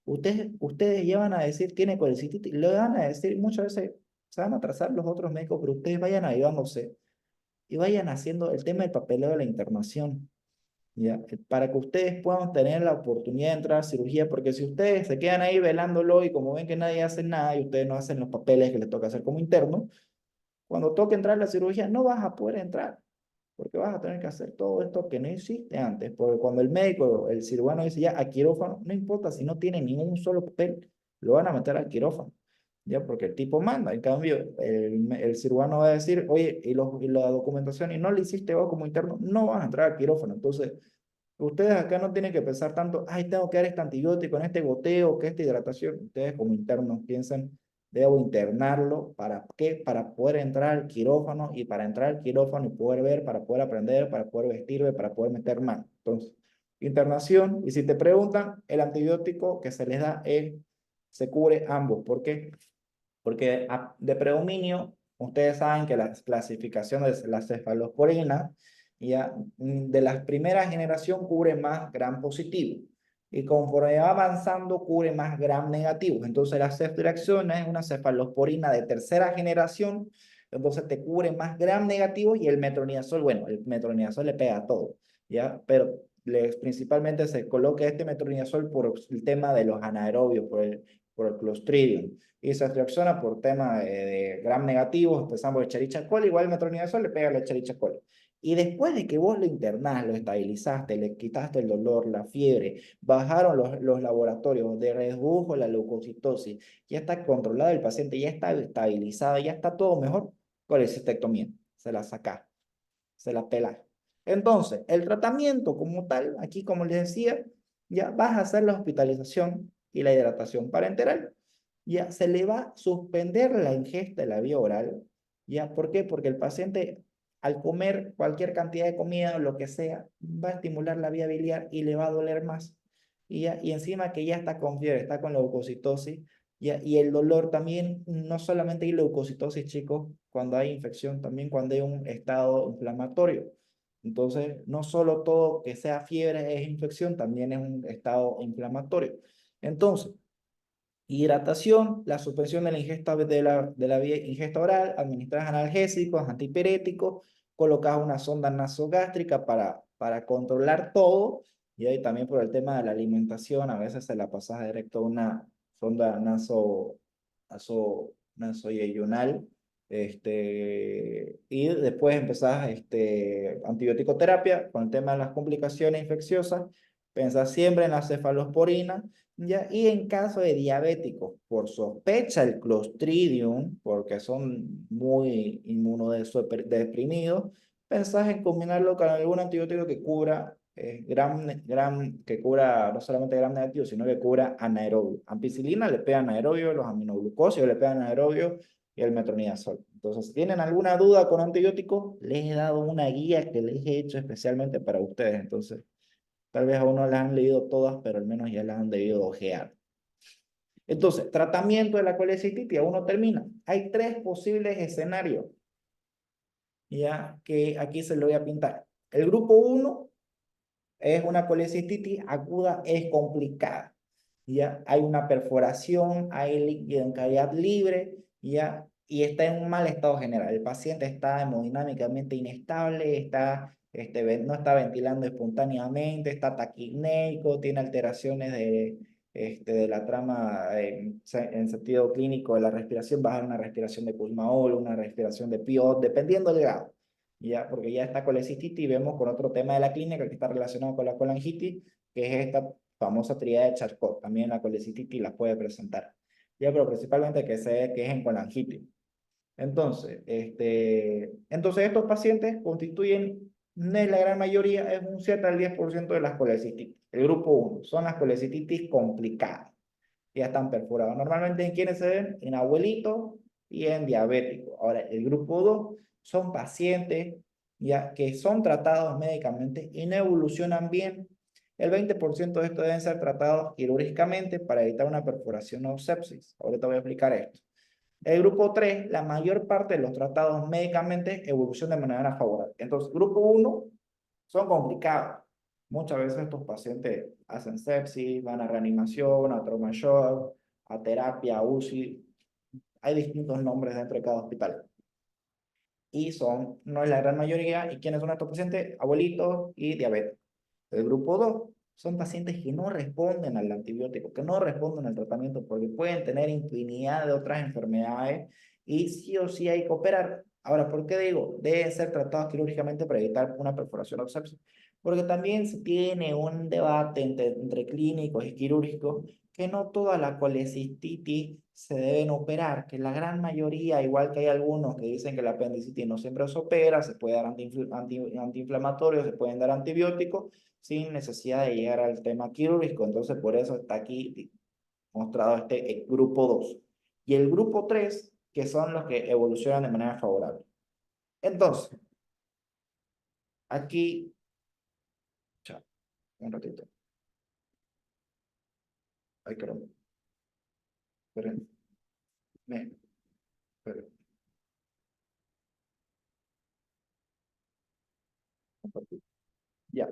Speaker 1: ustedes ya van a decir, tiene colecistitis, le van a decir, muchas veces se van a atrasar los otros médicos, pero ustedes vayan ayudándose y vayan haciendo el tema del papeleo de la internación. ¿ya? Para que ustedes puedan tener la oportunidad de entrar a cirugía, porque si ustedes se quedan ahí velándolo y como ven que nadie hace nada y ustedes no hacen los papeles que les toca hacer como interno, cuando toque entrar a la cirugía no vas a poder entrar, porque vas a tener que hacer todo esto que no hiciste antes, porque cuando el médico, el cirujano dice ya a quirófano, no importa si no tiene ningún solo papel, lo van a meter al quirófano, ya, porque el tipo manda. En cambio, el cirujano va a decir, oye, y la documentación, y no le hiciste vos como interno, no vas a entrar al quirófano. Entonces, ustedes acá no tienen que pensar tanto, ay, tengo que dar este antibiótico en este goteo, que esta hidratación. Ustedes como internos piensan, debo internarlo, ¿para qué? Para poder entrar al quirófano y para entrar al quirófano y poder ver, para poder aprender, para poder vestirme, para poder meter mano. Entonces, internación, y si te preguntan, el antibiótico que se les da es, se cubre ambos. ¿Por qué? Porque de predominio, ustedes saben que las clasificaciones de la cefalosporina ya de la primera generación cubre más gram positivo y conforme va avanzando cubre más gram negativo. Entonces la ceftriaxona es una cefalosporina de tercera generación, entonces te cubre más gram negativo y el metronidazol, bueno, el metronidazol le pega a todo, ¿ya? Pero principalmente se coloca este metronidazol por el tema de los anaerobios, por el Clostridium y ceftriaxona por tema de gram negativos, empezamos por Escherichia coli, igual el metronidazol le pega la Escherichia coli. Y después de que vos lo internás, lo estabilizaste, le quitaste el dolor, la fiebre, bajaron los laboratorios de redujo la leucocitosis, ya está controlado el paciente, ya está estabilizado, ya está todo mejor, con la cistectomía. Se la sacás, se la pelás. Entonces, el tratamiento como tal, aquí como les decía, ya vas a hacer la hospitalización y la hidratación parenteral. Ya se le va a suspender la ingesta de la vía oral. ¿Ya? ¿Por qué? Porque el paciente al comer cualquier cantidad de comida o lo que sea, va a estimular la vía biliar y le va a doler más. Y encima que ya está con fiebre, está con leucocitosis, ¿ya? Y el dolor también, no solamente hay leucocitosis, chicos, cuando hay infección, también cuando hay un estado inflamatorio. Entonces, no solo todo que sea fiebre es infección, también es un estado inflamatorio. Entonces, hidratación, la suspensión de la ingesta de la vía ingesta oral, administras analgésicos, antipiréticos, colocas una sonda nasogástrica para controlar todo, y ahí también por el tema de la alimentación, a veces se la pasas directo a una sonda nasoyeyunal, y después empezás antibiótico terapia con el tema de las complicaciones infecciosas, pensás siempre en la cefalosporina, ¿ya? Y en caso de diabéticos, por sospecha el Clostridium, porque son muy inmunodeprimidos, pensás en combinarlo con algún antibiótico que cubra que cubra no solamente gram negativo, sino que cubra anaerobio. Ampicilina le pega anaerobio, los aminoglucósidos le pegan anaerobio y el metronidazol. Entonces, si tienen alguna duda con antibióticos, les he dado una guía que les he hecho especialmente para ustedes. Entonces, tal vez aún no las han leído todas, pero al menos ya las han debido ojear. Entonces, tratamiento de la colecistitis, aún no termina. Hay tres posibles escenarios, ya que aquí se lo voy a pintar. El grupo 1 es una colecistitis aguda, es complicada. Ya hay una perforación, hay líquido en cavidad libre, ya, y está en un mal estado general. El paciente está hemodinámicamente inestable, no está ventilando espontáneamente, está taquipneico, tiene alteraciones de la trama en sentido clínico de la respiración, va a dar una respiración de Kussmaul, una respiración de Piot, dependiendo del grado. Ya, porque ya está colecistitis y vemos con otro tema de la clínica que está relacionado con la colangitis, que es esta famosa tríada de Charcot. También la colecistitis la puede presentar. Ya, pero principalmente que se que es en colangitis. Entonces, estos pacientes constituyen, en la gran mayoría, es un 7 al 10% de las colecistitis. El grupo 1 son las colecistitis complicadas. Ya están perforados. Normalmente, ¿en quiénes se ven? En abuelitos y en diabéticos. Ahora, el grupo 2 son pacientes ya que son tratados médicamente y no evolucionan bien. El 20% de estos deben ser tratados quirúrgicamente para evitar una perforación o sepsis. Ahorita voy a explicar esto. El grupo 3, la mayor parte de los tratados médicamente evolucionan de manera favorable. Entonces, grupo 1 son complicados. Muchas veces estos pacientes hacen sepsis, van a reanimación, a trauma shock, a terapia, a UCI. Hay distintos nombres dentro de cada hospital. Y no es la gran mayoría. ¿Y quiénes son estos pacientes? Abuelitos y diabetes. El grupo 2 son pacientes que no responden al antibiótico, que no responden al tratamiento porque pueden tener infinidad de otras enfermedades y sí o sí hay que operar. Ahora, ¿por qué digo? Deben ser tratados quirúrgicamente para evitar una perforación o sepsis. Porque también se tiene un debate entre clínicos y quirúrgicos que no toda la colecistitis se deben operar, que la gran mayoría, igual que hay algunos que dicen que la apendicitis no siempre se opera, se puede dar antiinflamatorios, se pueden dar antibióticos, sin necesidad de llegar al tema quirúrgico. Entonces, por eso está aquí mostrado este grupo 2. Y el grupo 3, que son los que evolucionan de manera favorable. Entonces, aquí, chao, un ratito. Ay, caramba. Esperen. Esperen. Ya.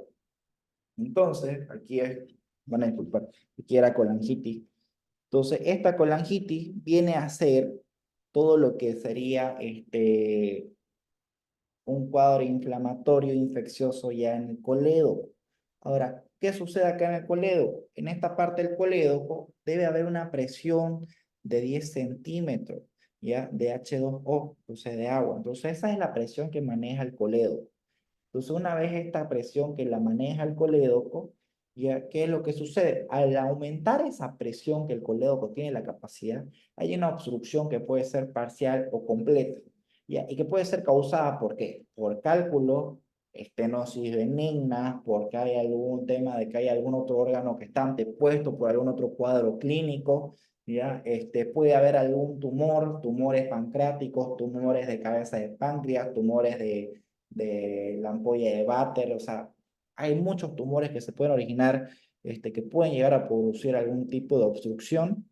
Speaker 1: Entonces, aquí es, van a disculpar, aquí era colangitis. Entonces, esta colangitis viene a ser todo lo que sería un cuadro inflamatorio infeccioso ya en el colédoco. Ahora, ¿qué sucede acá en el colédoco? En esta parte del colédoco debe haber una presión de 10 centímetros, ¿ya? De H2O, o sea, de agua. Entonces, esa es la presión que maneja el colédoco. Entonces, una vez esta presión que la maneja el colédoco, ¿ya? ¿Qué es lo que sucede? Al aumentar esa presión que el colédoco tiene la capacidad, hay una obstrucción que puede ser parcial o completa, ¿ya? Y que puede ser causada ¿por qué? Por cálculo, estenosis benigna, porque hay algún tema de que hay algún otro órgano que está antepuesto por algún otro cuadro clínico, ¿ya? Puede haber algún tumor, tumores pancreáticos, tumores de cabeza de páncreas, tumores de la ampolla de Vater, o sea, hay muchos tumores que se pueden originar, que pueden llegar a producir algún tipo de obstrucción,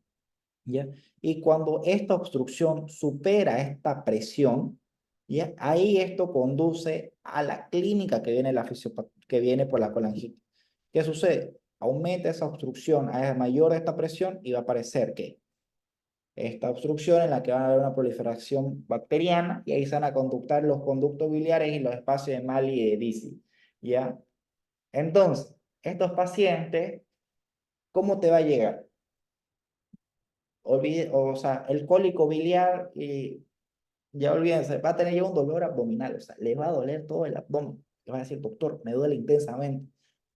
Speaker 1: ¿ya? Y cuando esta obstrucción supera esta presión, ¿ya? Ahí esto conduce a la clínica que viene, que viene por la colangitis. ¿Qué sucede? Aumenta esa obstrucción a mayor de esta presión y va a aparecer que esta obstrucción en la que va a haber una proliferación bacteriana y ahí se van a conductar los conductos biliares y los espacios de Mali y de Disi, ¿ya? Entonces, estos pacientes, ¿cómo te va a llegar? O sea, el cólico biliar, y ya olvídense, va a tener ya un dolor abdominal, o sea, le va a doler todo el abdomen. Le va a decir, doctor, me duele intensamente.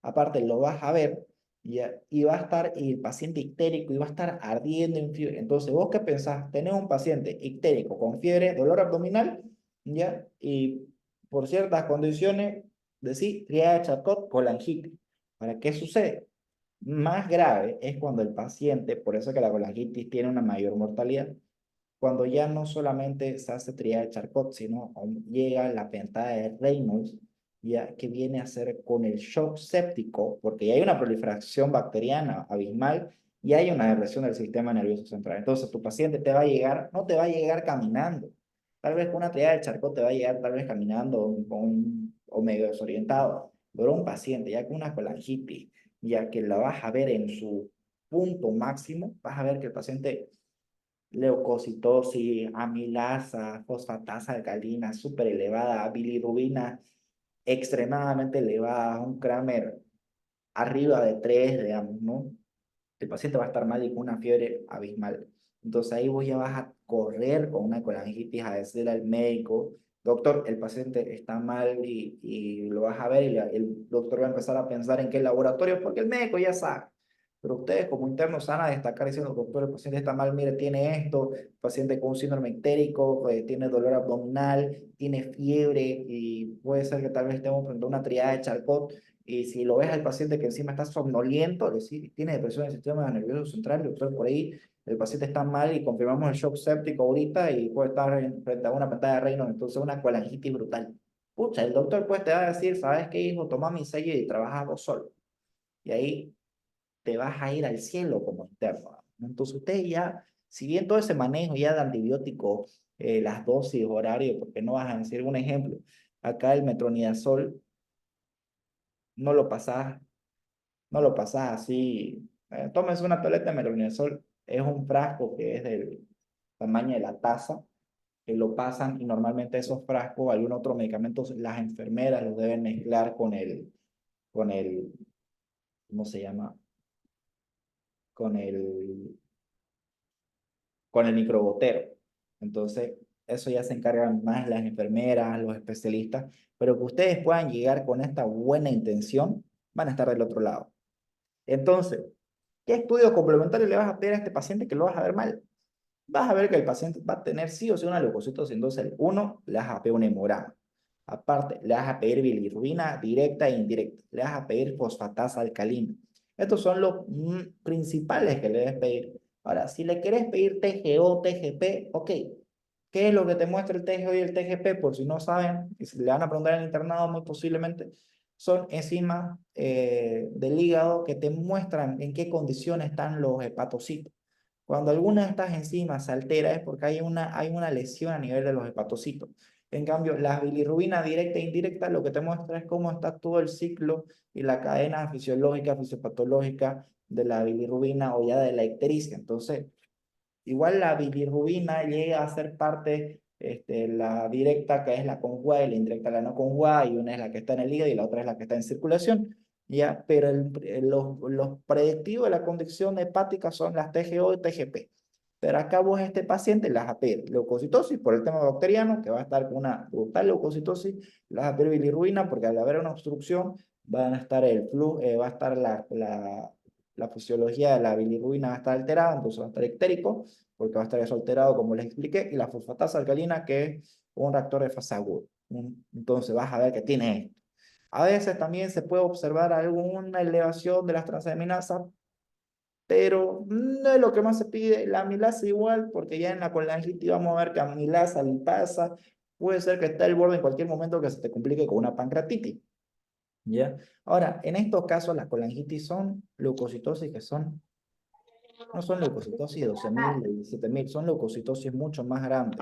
Speaker 1: Aparte, lo vas a ver ya, y va a estar y el paciente ictérico y va a estar ardiendo en fiebre. Entonces, ¿vos qué pensás? Tenés un paciente ictérico con fiebre, dolor abdominal, ya, y por ciertas condiciones, decís, triada de Charcot, colangitis. ¿Para qué sucede? Más grave es cuando el paciente, por eso que la colangitis tiene una mayor mortalidad, cuando ya no solamente se hace triada de Charcot, sino llega la pentada de Reynolds, ya que viene a ser con el shock séptico, porque ya hay una proliferación bacteriana abismal y hay una depresión del sistema nervioso central. Entonces, tu paciente te va a llegar, no te va a llegar caminando. Tal vez con una triada de Charcot te va a llegar tal vez caminando o medio desorientado, pero un paciente ya con una colangitis, ya que la vas a ver en su punto máximo, vas a ver que el paciente leucocitosis, amilasa, fosfatasa alcalina súper elevada, bilirrubina extremadamente elevada, un Kramer arriba de 3, digamos, ¿no? El paciente va a estar mal y con una fiebre abismal. Entonces ahí vos ya vas a correr con una colangitis a decirle al médico, doctor, el paciente está mal y lo vas a ver y el doctor va a empezar a pensar en qué laboratorio, porque el médico ya sabe. Pero ustedes como internos van a destacar diciendo, doctor, el paciente está mal, mire, tiene esto, el paciente con un síndrome ictérico, tiene dolor abdominal, tiene fiebre y puede ser que tal vez estemos frente a una triada de Charcot. Y si lo ves al paciente que encima está somnoliento, decir, tiene depresión del sistema nervioso central, doctor, por ahí el paciente está mal y confirmamos el shock séptico ahorita y puede estar frente a una pantalla de Reynolds, entonces una colangitis brutal. Pucha, el doctor pues te va a decir, ¿sabes qué, hijo? Toma mi sello y trabaja vos solo. Y ahí te vas a ir al cielo como interno. Entonces usted ya, si bien todo ese manejo ya de antibióticos, las dosis, horario, porque no vas a decir un ejemplo, acá el metronidazol no lo pasás, no lo pasás así. Tómese una tableta de metronidazol, es un frasco que es del tamaño de la taza, que lo pasan y normalmente esos frascos, algún otro medicamento, las enfermeras los deben mezclar con con el, ¿cómo se llama? Con el, con el microbotero. Entonces, eso ya se encargan más las enfermeras, los especialistas, pero que ustedes puedan llegar con esta buena intención, van a estar del otro lado. Entonces, ¿qué estudio complementario le vas a pedir a este paciente que lo vas a ver mal? Vas a ver que el paciente va a tener sí o sí una leucocitosis. Entonces, uno, le vas a pedir un hemograma. Aparte, le vas a pedir bilirrubina directa e indirecta. Le vas a pedir fosfatasa alcalina. Estos son los principales que le debes pedir. Ahora, si le quieres pedir TGO, TGP, ok. ¿Qué es lo que te muestra el TGO y el TGP? Por si no saben, y si le van a preguntar en el internado muy posiblemente, son enzimas del hígado que te muestran en qué condiciones están los hepatocitos. Cuando alguna de estas enzimas se altera es porque hay una lesión a nivel de los hepatocitos. En cambio, la bilirrubina directa e indirecta lo que te muestra es cómo está todo el ciclo y la cadena fisiológica, fisiopatológica de la bilirrubina o ya de la ictericia. Entonces, igual la bilirrubina llega a ser parte, la directa que es la conjugada y la indirecta la no conjugada, y una es la que está en el hígado y la otra es la que está en circulación, ¿ya? Pero los predictivos de la condición hepática son las TGO y TGP. Pero acá vos este paciente le vas a pedir leucocitosis por el tema bacteriano, que va a estar con una brutal leucocitosis, le vas a pedir bilirrubina porque al haber una obstrucción van a estar el flujo, va a estar la fisiología de la bilirrubina va a estar alterada, entonces va a estar ictérico, porque va a estar eso alterado como les expliqué, y la fosfatasa alcalina, que es un reactor de fase aguda. Entonces vas a ver que tiene esto. A veces también se puede observar alguna elevación de las transaminasas, pero no es lo que más se pide. La amilasa igual, porque ya en la colangitis vamos a ver que amilasa, lipasa, puede ser que esté al borde en cualquier momento que se te complique con una pancreatitis. ¿Ya? Ahora, en estos casos las colangitis son leucocitosis que no son leucocitosis de 12.000, de 17.000, son leucocitosis mucho más grandes.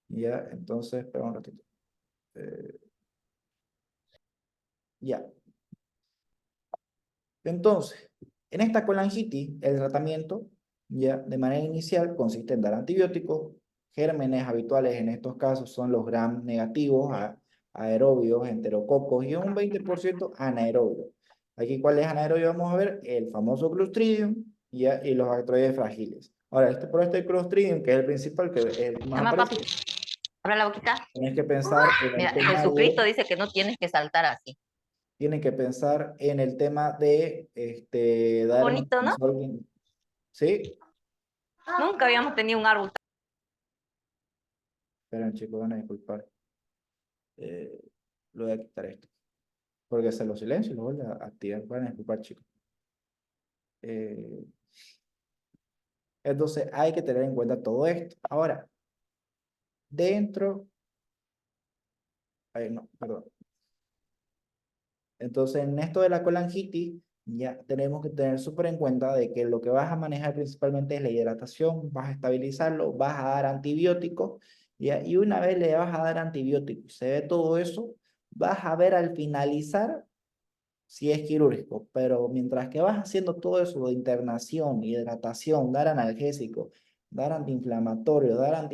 Speaker 1: ¿Ya? Entonces, espera un ratito. Ya. Entonces, en esta colangitis, el tratamiento, ya de manera inicial, consiste en dar antibióticos. Gérmenes habituales en estos casos son los gram negativos, aerobios, enterococos y un 20% anaerobios. Aquí, ¿cuál es anaerobio? Vamos a ver el famoso Clostridium, ya, y los bacteroides frágiles. Ahora, por este Clostridium, que es el principal, que es el más
Speaker 5: Llama papi,
Speaker 1: aparece,
Speaker 5: abra la boquita.
Speaker 1: tienes que pensar en el
Speaker 5: Mira,
Speaker 1: tema
Speaker 5: Jesucristo
Speaker 1: de
Speaker 5: dice que no tienes que saltar así.
Speaker 1: tienen que pensar en el tema de dar
Speaker 5: Bonito, ¿no?
Speaker 1: ¿Sí?
Speaker 5: Nunca habíamos tenido un árbol.
Speaker 1: Esperen, chicos, van a disculpar. Lo voy a quitar esto. Porque se lo silencio y lo voy a activar. Van a disculpar, chicos. Entonces, hay que tener en cuenta todo esto. Ahora, dentro. Ay, no, perdón. Entonces, en esto de la colangitis, ya tenemos que tener súper en cuenta de que lo que vas a manejar principalmente es la hidratación, vas a estabilizarlo, vas a dar antibióticos, ¿ya? Y una vez le vas a dar antibióticos, se ve todo eso, vas a ver al finalizar si es quirúrgico, pero mientras que vas haciendo todo eso de internación, hidratación, dar analgésico, dar antiinflamatorio, dar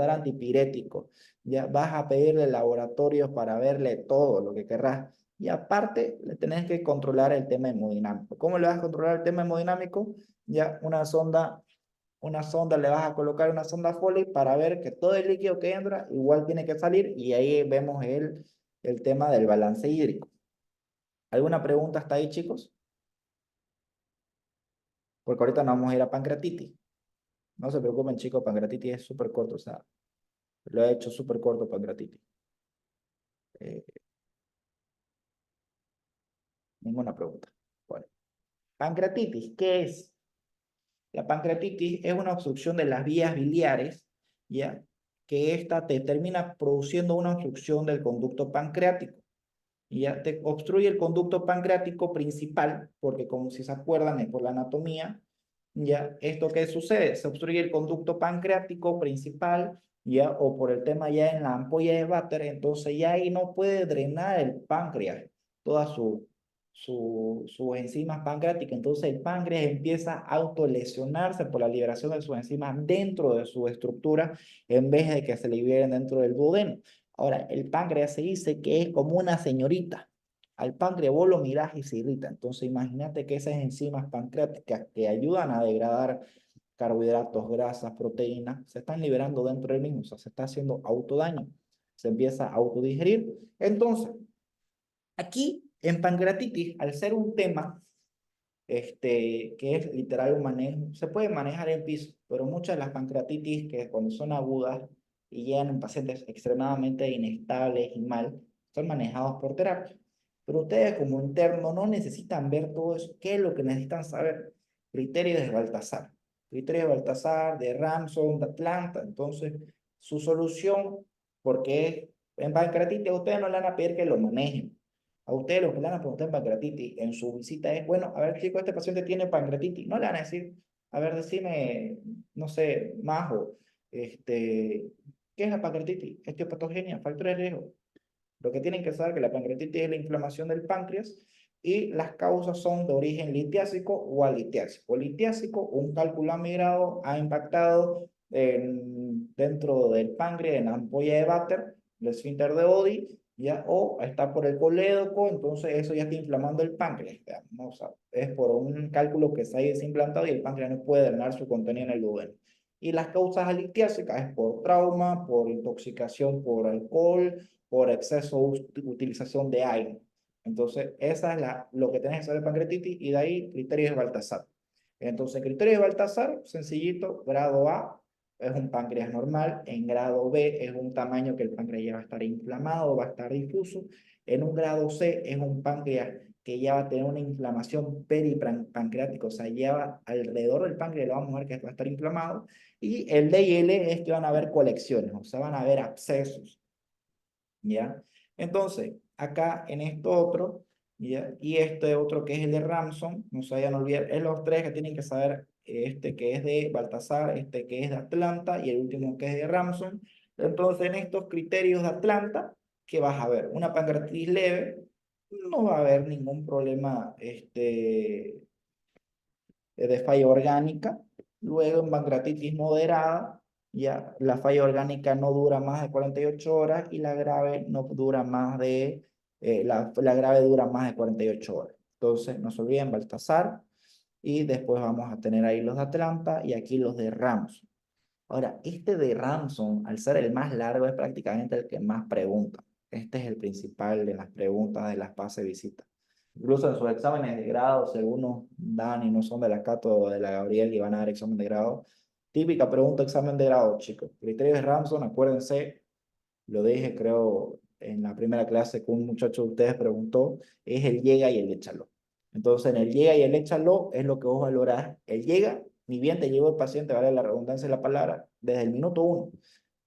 Speaker 1: antipirético, ya vas a pedirle laboratorios para verle todo lo que querrás. Y aparte, le tenés que controlar el tema hemodinámico. ¿Cómo le vas a controlar el tema hemodinámico? Ya una sonda, le vas a colocar una sonda Foley para ver que todo el líquido que entra igual tiene que salir, y ahí vemos el tema del balance hídrico. ¿Alguna pregunta hasta ahí, chicos? Porque ahorita nos vamos a ir a pancreatitis. No se preocupen, chicos, pancreatitis es súper corto, o sea, lo he hecho súper corto pancreatitis. Eh, Ninguna pregunta. Bueno. Pancreatitis, ¿qué es? La pancreatitis es una obstrucción de las vías biliares, ¿ya? Que esta te termina produciendo una obstrucción del conducto pancreático. Y ya te obstruye el conducto pancreático principal, porque como si se acuerdan por la anatomía, ya, ¿esto qué sucede? Se obstruye el conducto pancreático principal, ya, o por el tema ya en la ampolla de Vater, entonces ya ahí no puede drenar el páncreas, todas sus enzimas pancreáticas, entonces el páncreas empieza a autolesionarse por la liberación de sus enzimas dentro de su estructura, en vez de que se liberen dentro del duodeno. Ahora, el páncreas se dice que es como una señorita. al páncreas vos lo mirás y se irrita. Entonces imagínate que esas enzimas pancreáticas que ayudan a degradar carbohidratos, grasas, proteínas, se están liberando dentro del mismo, o sea, se está haciendo autodaño, se empieza a autodigerir. Entonces, aquí en pancreatitis, al ser un tema que es literal un manejo, se puede manejar en piso, pero muchas de las pancreatitis que cuando son agudas y llegan en pacientes extremadamente inestables y mal, son manejados por terapia. Pero ustedes como interno no necesitan ver todo eso. ¿Qué es lo que necesitan saber? Criterios de Baltasar. Criterios de Baltasar, de Ramson, de Atlanta. Entonces, su solución, porque en pancreatitis a ustedes no le van a pedir que lo manejen. A ustedes lo que le van a preguntar en pancreatitis en su visita es, bueno, a ver, chico, este paciente tiene pancreatitis. No le van a decir, a ver, decime, no sé, Majo, ¿qué es la pancreatitis? Etiopatogenia, factores de riesgo. Lo que tienen que saber es que la pancreatitis es la inflamación del páncreas y las causas son de origen litiásico o alitiásico. Litiásico, un cálculo amigrado ha impactado dentro del páncreas, en la ampolla de Vater, el esfínter de Oddi, ¿ya? O está por el colédoco, entonces eso ya está inflamando el páncreas. ¿No? O sea, es por un cálculo que se ha desimplantado y el páncreas no puede drenar su contenido en el duodeno. Y las causas alitiásicas es por trauma, por intoxicación por alcohol, por exceso de utilización de aire. Entonces, esa es lo que tenés que saber de pancreatitis y de ahí criterios de Baltasar. Entonces, criterios de Baltasar, sencillito, grado A es un páncreas normal, en grado B es un tamaño que el páncreas ya va a estar inflamado, va a estar difuso, en un grado C es un páncreas que ya va a tener una inflamación peripancreática, o sea, ya alrededor del páncreas lo vamos a ver que va a estar inflamado, y el D y L es que van a haber colecciones, o sea, van a haber abscesos, ¿ya? Entonces, acá en esto otro, ¿ya? Y este otro que es el de Ramson, no se vayan a olvidar, es los tres que tienen que saber, este que es de Baltasar, este que es de Atlanta y el último que es de Ramson. Entonces, en estos criterios de Atlanta, ¿qué vas a ver? Una pancreatitis leve, no va a haber ningún problema de falla orgánica. Luego en pancreatitis moderada, ya la falla orgánica no dura más de 48 horas y la grave no dura más de, la grave dura más de 48 horas. Entonces, no se olviden Baltasar y después vamos a tener ahí los de Atlanta y aquí los de Ramson. Ahora, este de Ramson, al ser el más largo, es prácticamente el que más pregunta. Este es el principal de las preguntas de las PASE visitas. Incluso en sus exámenes de grado, si algunos dan y no son de la Cato o de la Gabriel y van a dar examen de grado, típica pregunta, examen de grado, chicos. Criterios de Ramson, acuérdense, lo dije creo en la primera clase que un muchacho de ustedes preguntó, es el llega y el échalo. Entonces en el llega y el échalo es lo que vos valorás. El llega, ni bien te llegó el paciente, vale la redundancia de la palabra, desde el minuto 1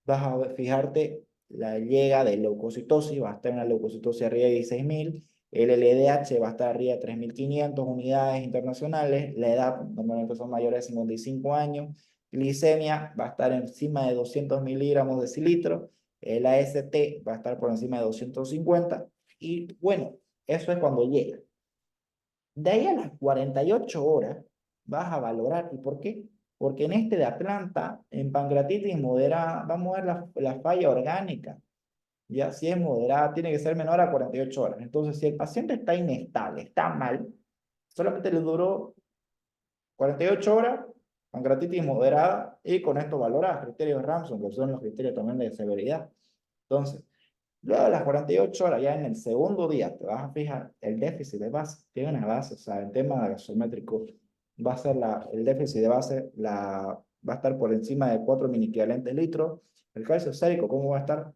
Speaker 1: vas a fijarte la llega de leucocitosis, va a estar en la leucocitosis arriba de 16.000, el LDH va a estar arriba de 3.500 unidades internacionales, la edad normalmente son mayores de 55 años, glicemia va a estar encima de 200 miligramos de cilitro, el AST va a estar por encima de 250, y bueno, eso es cuando llega. De ahí a las 48 horas vas a valorar, ¿y por qué? Porque en este de Atlanta, en pancreatitis moderada, vamos a ver la falla orgánica. Ya si es moderada, tiene que ser menor a 48 horas. Entonces, si el paciente está inestable, está mal, solamente le duró 48 horas, pancreatitis moderada, y con esto valoras criterios Ramson, que son los criterios también de severidad. Entonces, luego de las 48 horas, ya en el segundo día, te vas a fijar el déficit de base. Tiene una base, o sea, el tema gasométrico va a ser el déficit de base, va a estar por encima de 4 mini-equivalentes litros. El calcio sérico, ¿cómo va a estar?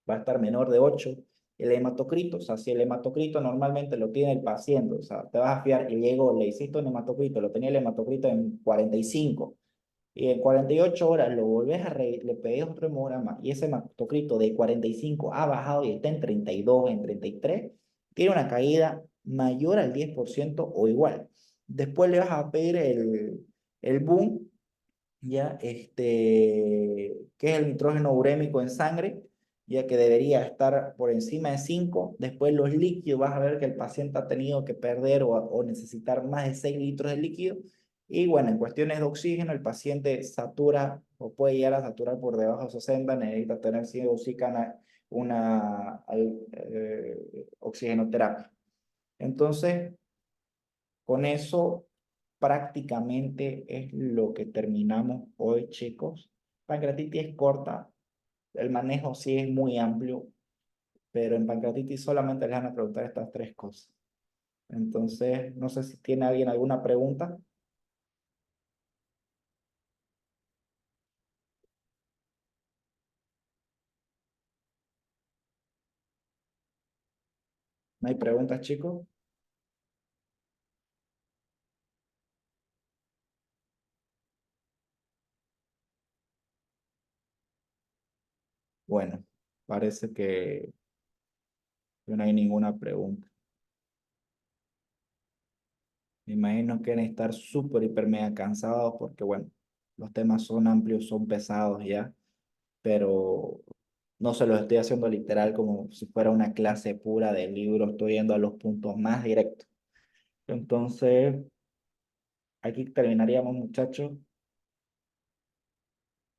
Speaker 1: Va a estar menor de 8. El hematocrito, o sea, si el hematocrito normalmente lo tiene el paciente, o sea, te vas a fiar y llegó, le hiciste un hematocrito, lo tenía el hematocrito en 45, y en 48 horas lo volvés le pedís otro hemograma y ese hematocrito de 45 ha bajado y está en 32, en 33, tiene una caída mayor al 10% o igual. Después le vas a pedir el boom, ya, que es el nitrógeno urémico en sangre, ya que debería estar por encima de 5. Después los líquidos, vas a ver que el paciente ha tenido que perder o necesitar más de 6 litros de líquido. Y bueno, en cuestiones de oxígeno, el paciente satura o puede llegar a saturar por debajo de 60, necesita tener sí o sí una oxigenoterapia. Entonces, con eso prácticamente es lo que terminamos hoy, chicos. Pancreatitis es corta, el manejo sí es muy amplio, pero en pancreatitis solamente les van a preguntar estas tres cosas. Entonces, no sé si tiene alguien alguna pregunta. ¿No hay preguntas, chicos? Bueno, parece que no hay ninguna pregunta. Me imagino que deben estar súper, hiper, mega cansados porque, bueno, los temas son amplios, son pesados ya, pero no se los estoy haciendo literal como si fuera una clase pura de libro, estoy yendo a los puntos más directos. Entonces, aquí terminaríamos, muchachos.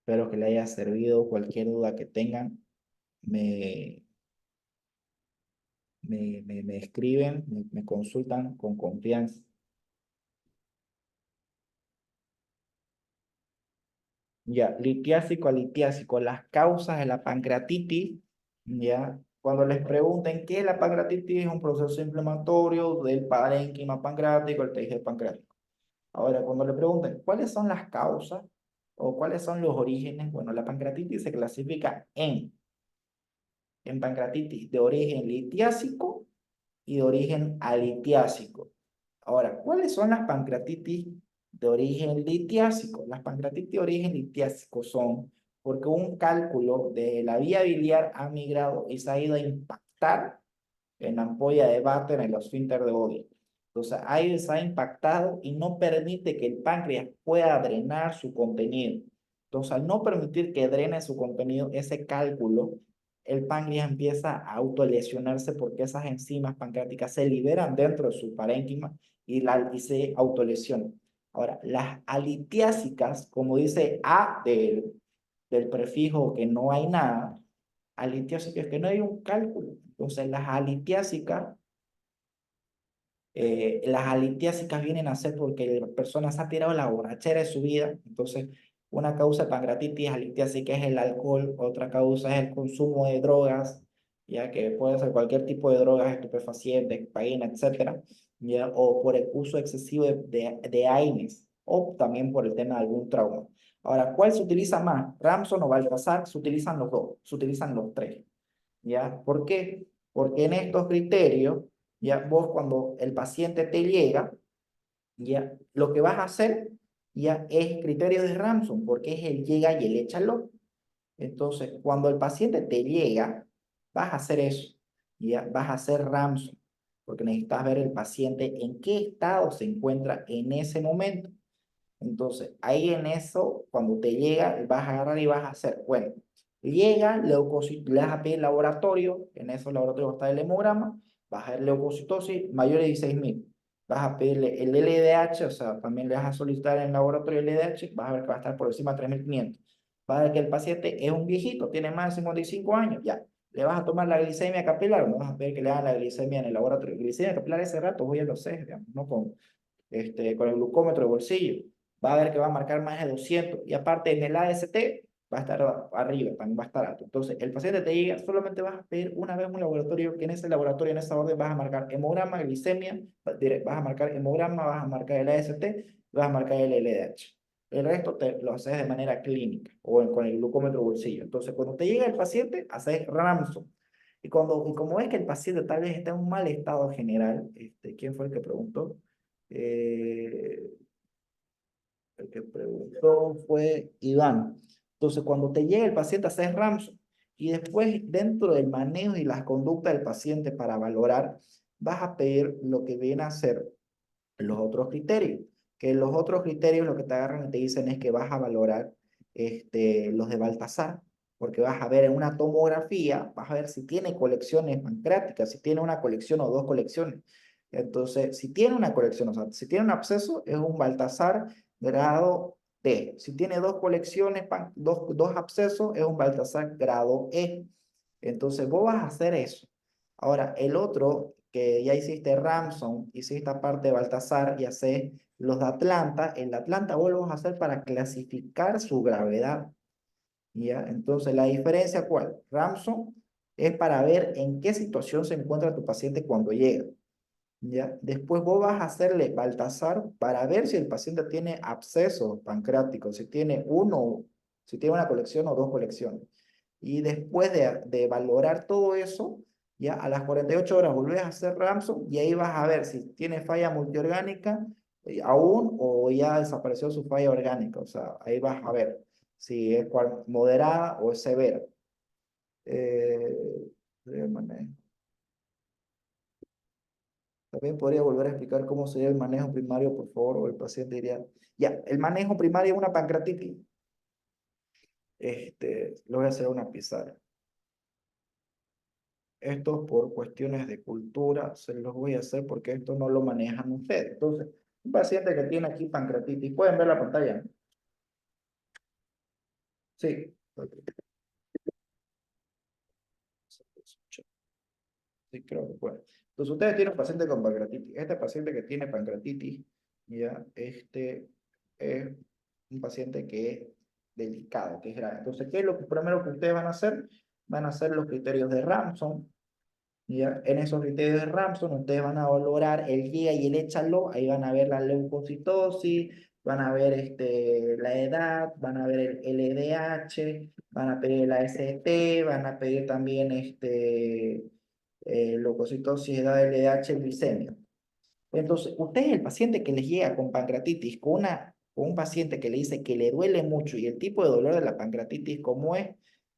Speaker 1: Espero que les haya servido. Cualquier duda que tengan, me escriben, me consultan con confianza. Ya, litiásico a litiásico, las causas de la pancreatitis, ya, cuando les pregunten qué es la pancreatitis, es un proceso inflamatorio del parénquima pancreático, el tejido pancreático. Ahora, cuando le pregunten cuáles son las causas o cuáles son los orígenes, bueno, la pancreatitis se clasifica en pancreatitis de origen litiásico y de origen alitiásico. Ahora, ¿cuáles son las pancreatitis de origen litiásico? Las pancreatitis de origen litiásico son porque un cálculo de la vía biliar ha migrado y se ha ido a impactar en la ampolla de Vater, en el esfínter de Oddi. Entonces, ahí se ha impactado y no permite que el páncreas pueda drenar su contenido. Entonces, al no permitir que drene su contenido, ese cálculo, el páncreas empieza a autolesionarse porque esas enzimas pancreáticas se liberan dentro de su parénquima y se autolesionan. Ahora, las alitiásicas, como dice A del prefijo que no hay nada, alitiásica es que no hay un cálculo. Entonces, las alitiásicas vienen a ser porque la persona se ha tirado la borrachera de su vida. Entonces, una causa de pancreatitis alitiásica es el alcohol, otra causa es el consumo de drogas, ya que puede ser cualquier tipo de drogas, estupefacientes, cocaína, etcétera, ya, o por el uso excesivo de AINES, o también por el tema de algún trauma. Ahora, ¿cuál se utiliza más? Ramson o Baltasar, se utilizan los dos, se utilizan los tres. ¿Ya? ¿Por qué? Porque en estos criterios, ya vos cuando el paciente te llega, ya lo que vas a hacer ya es criterio de Ramson, porque es el llega y el échalo. Entonces, cuando el paciente te llega, vas a hacer eso, ya vas a hacer Ramson, porque necesitas ver el paciente en qué estado se encuentra en ese momento. Entonces, ahí en eso, cuando te llega, vas a agarrar y vas a hacer, bueno, llega, le vas a pedir laboratorio, en esos laboratorios va a estar el hemograma, vas a ver leucocitosis mayor de 16.000, vas a pedirle el LDH, o sea, también le vas a solicitar en el laboratorio el LDH, vas a ver que va a estar por encima de 3.500, vas a ver que el paciente es un viejito, tiene más de 55 años, ya, le vas a tomar la glicemia capilar, no vas a pedir que le hagan la glicemia en el laboratorio, glicemia capilar ese rato voy a lo sé, digamos, no con el glucómetro de bolsillo, va a ver que va a marcar más de 200 y aparte en el AST va a estar arriba, también va a estar alto. Entonces, el paciente te llega, solamente vas a pedir una vez un laboratorio, que en ese laboratorio, en esa orden, vas a marcar hemograma, glicemia, vas a marcar hemograma, vas a marcar el AST, vas a marcar el LDH. El resto te lo haces de manera clínica o con el glucómetro bolsillo. Entonces, cuando te llega el paciente, haces Ramson. Y como ves que el paciente tal vez está en un mal estado general, ¿quién fue el que preguntó? El que preguntó fue Iván. Entonces, cuando te llega el paciente, haces Ramson y después, dentro del manejo y las conductas del paciente para valorar, vas a pedir lo que viene a ser los otros criterios. Que los otros criterios lo que te agarran y te dicen es que vas a valorar los de Baltasar, porque vas a ver en una tomografía, vas a ver si tiene colecciones pancreáticas, si tiene una colección o dos colecciones. Entonces, si tiene una colección, o sea, si tiene un absceso, es un Baltasar grado D. Si tiene dos colecciones, dos abscesos, es un Baltasar grado E. Entonces, vos vas a hacer eso. Ahora, el otro que ya hiciste Ramson, hiciste parte de Baltasar y haces los de Atlanta, el de Atlanta vos lo vas a hacer para clasificar su gravedad. ¿Ya? Entonces, ¿la diferencia cuál? Ramson es para ver en qué situación se encuentra tu paciente cuando llega. ¿Ya? Después vos vas a hacerle Baltasar para ver si el paciente tiene abscesos pancreáticos, si tiene uno, si tiene una colección o dos colecciones. Y después de valorar todo eso, ya a las 48 horas volvés a hacer Ramson y ahí vas a ver si tiene falla multiorgánica aún o ya desapareció su falla orgánica. O sea, ahí vas a ver si es moderada o es severa. Manejo. También podría volver a explicar cómo sería el manejo primario, por favor, o el paciente diría, ya, el manejo primario es una pancreatitis. Lo voy a hacer una pizarra. Esto por cuestiones de cultura, se los voy a hacer porque esto no lo manejan ustedes. Entonces, un paciente que tiene aquí pancreatitis, ¿pueden ver la pantalla? Sí. Sí, creo que puede. Entonces, ustedes tienen un paciente con pancreatitis. Este paciente que tiene pancreatitis, ya, es un paciente que es delicado, que es grave. Entonces, ¿qué es lo primero que ustedes van a hacer? Van a hacer los criterios de Ramson. ¿Ya? En esos criterios de Ramson, ustedes van a valorar el GIGA y el échalo. Ahí van a ver la leucocitosis, van a ver la edad, van a ver el LDH, van a pedir la ST, van a pedir también leucocitosis, edad, LDH, glicemia. Entonces, usted es el paciente que les llega con pancreatitis, con un paciente que le dice que le duele mucho y el tipo de dolor de la pancreatitis, ¿cómo es?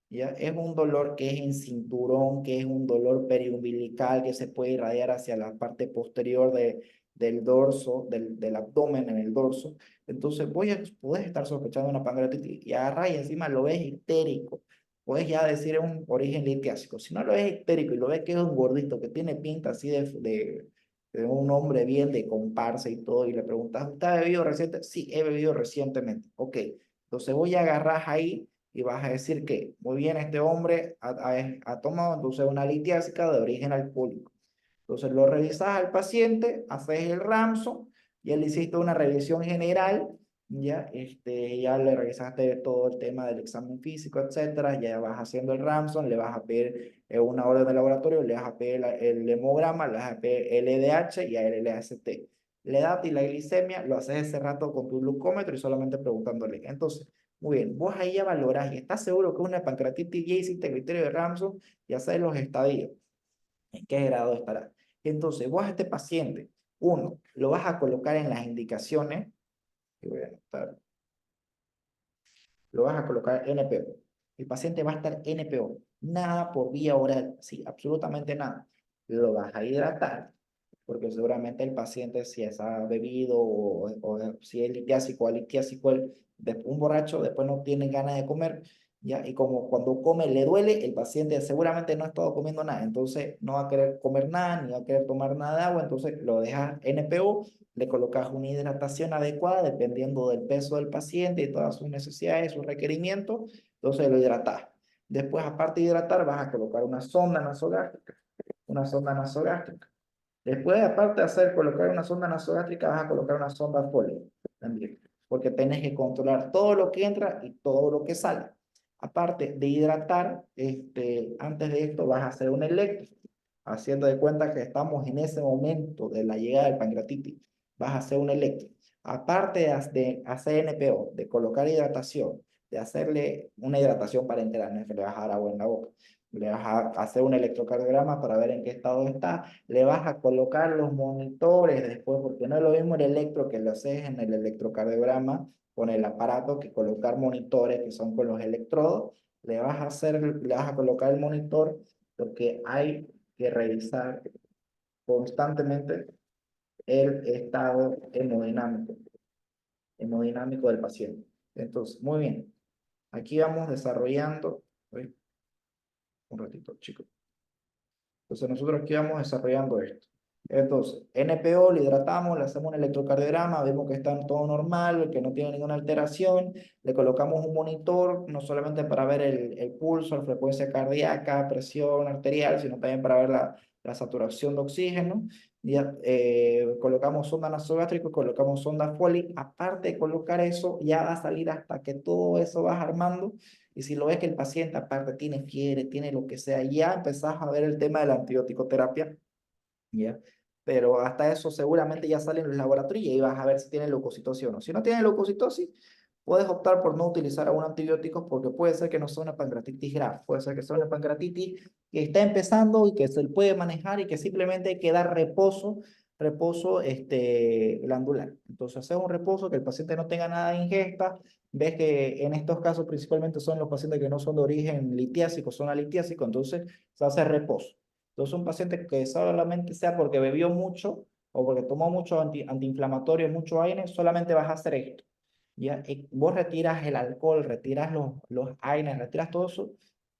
Speaker 1: ¿Ya? Es un dolor que es en cinturón, que es un dolor periumbilical que se puede irradiar hacia la parte posterior del dorso, del abdomen en el dorso. Entonces, puedes estar sospechando una pancreatitis y agarras y encima lo ves histérico. Puedes ya decir es un origen litiásico. Si no lo ves histérico y lo ves que es un gordito, que tiene pinta así de un hombre bien de comparsa y todo, y le preguntas, ¿usted ha bebido reciente? Sí, he bebido recientemente. Ok, entonces voy a agarrar ahí y vas a decir que, muy bien, este hombre ha tomado entonces una litiásica de origen alcohólico. Entonces lo revisas al paciente, haces el Ramson, ya le hiciste una revisión general, ya le revisaste todo el tema del examen físico, etcétera, ya vas haciendo el Ramson, le vas a pedir una orden de laboratorio, le vas a pedir el hemograma, le vas a pedir el LDH y el LAST. La edad y la glicemia lo haces ese rato con tu glucómetro y solamente preguntándole. Entonces, muy bien, vos ahí ya valorás y estás seguro que es una pancreatitis, ya hiciste el criterio de Ramson y haces los estadios. ¿En qué grado estará? Entonces, vos a este paciente, uno, lo vas a colocar en las indicaciones, que voy a anotar, lo vas a colocar NPO. El paciente va a estar NPO, nada por vía oral, sí, absolutamente nada. Lo vas a hidratar, porque seguramente el paciente si ha bebido o si es litiásico, un borracho después no tiene ganas de comer, ¿ya? Y como cuando come le duele, el paciente seguramente no ha estado comiendo nada, entonces no va a querer comer nada, ni va a querer tomar nada de agua, entonces lo dejas NPO, le colocas una hidratación adecuada dependiendo del peso del paciente y todas sus necesidades, sus requerimientos, entonces lo hidratas. Después, aparte de hidratar, vas a colocar una sonda nasogástrica, Después, aparte de colocar una sonda nasogástrica, vas a colocar una sonda Foley también, porque tenés que controlar todo lo que entra y todo lo que sale. Aparte de hidratar, antes de esto vas a hacer un electro, haciendo de cuenta que estamos en ese momento de la llegada del pancreatitis, vas a hacer un electro. Aparte de hacer NPO, de colocar hidratación, de hacerle una hidratación parenteral, no es que le vas a dar agua en la boca, le vas a hacer un electrocardiograma para ver en qué estado está, le vas a colocar los monitores después, porque no es lo mismo el electro que lo haces en el electrocardiograma con el aparato que colocar monitores que son con los electrodos, le vas a colocar el monitor porque hay que revisar constantemente el estado hemodinámico del paciente. Entonces, muy bien, aquí vamos desarrollando, un ratito, chicos. Entonces nosotros aquí vamos desarrollando esto. Entonces, NPO, le hidratamos, le hacemos un electrocardiograma, vemos que está todo normal, que no tiene ninguna alteración, le colocamos un monitor, no solamente para ver el pulso, la frecuencia cardíaca, presión arterial, sino también para ver la la saturación de oxígeno, ya colocamos sonda nasogástrica, colocamos sonda Foley. Aparte de colocar eso, ya va a salir hasta que todo eso vas armando. Y si lo ves que el paciente aparte tiene fiebre, tiene lo que sea, ya empezás a ver el tema de la antibiótico-terapia, ¿ya? Pero hasta eso seguramente ya salen los laboratorios y ahí vas a ver si tiene leucocitosis o no. Si no tiene leucocitosis, puedes optar por no utilizar algún antibiótico porque puede ser que no sea una pancreatitis grave, puede ser que sea una pancreatitis que está empezando y que se le puede manejar y que simplemente hay que dar reposo glandular. Entonces, hacer un reposo, que el paciente no tenga nada de ingesta. Ves que en estos casos principalmente son los pacientes que no son de origen litiásico, son alitiásicos, entonces se hace reposo. Entonces, un paciente que solamente sea porque bebió mucho o porque tomó mucho antiinflamatorio, mucho AINE, solamente vas a hacer esto. ¿Ya? Y vos retiras el alcohol, retiras los AINES, retiras todo eso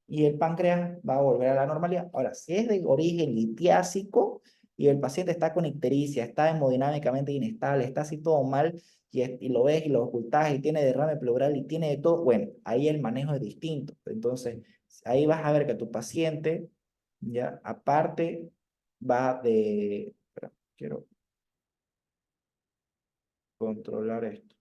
Speaker 1: y el páncreas va a volver a la normalidad. Ahora, si es de origen litiásico y el paciente está con ictericia, está hemodinámicamente inestable, está así todo mal y lo ves y lo ocultas y tiene derrame pleural y tiene de todo, bueno, ahí el manejo es distinto. Entonces, ahí vas a ver que tu paciente, ya, aparte, va de... Espera, quiero controlar esto.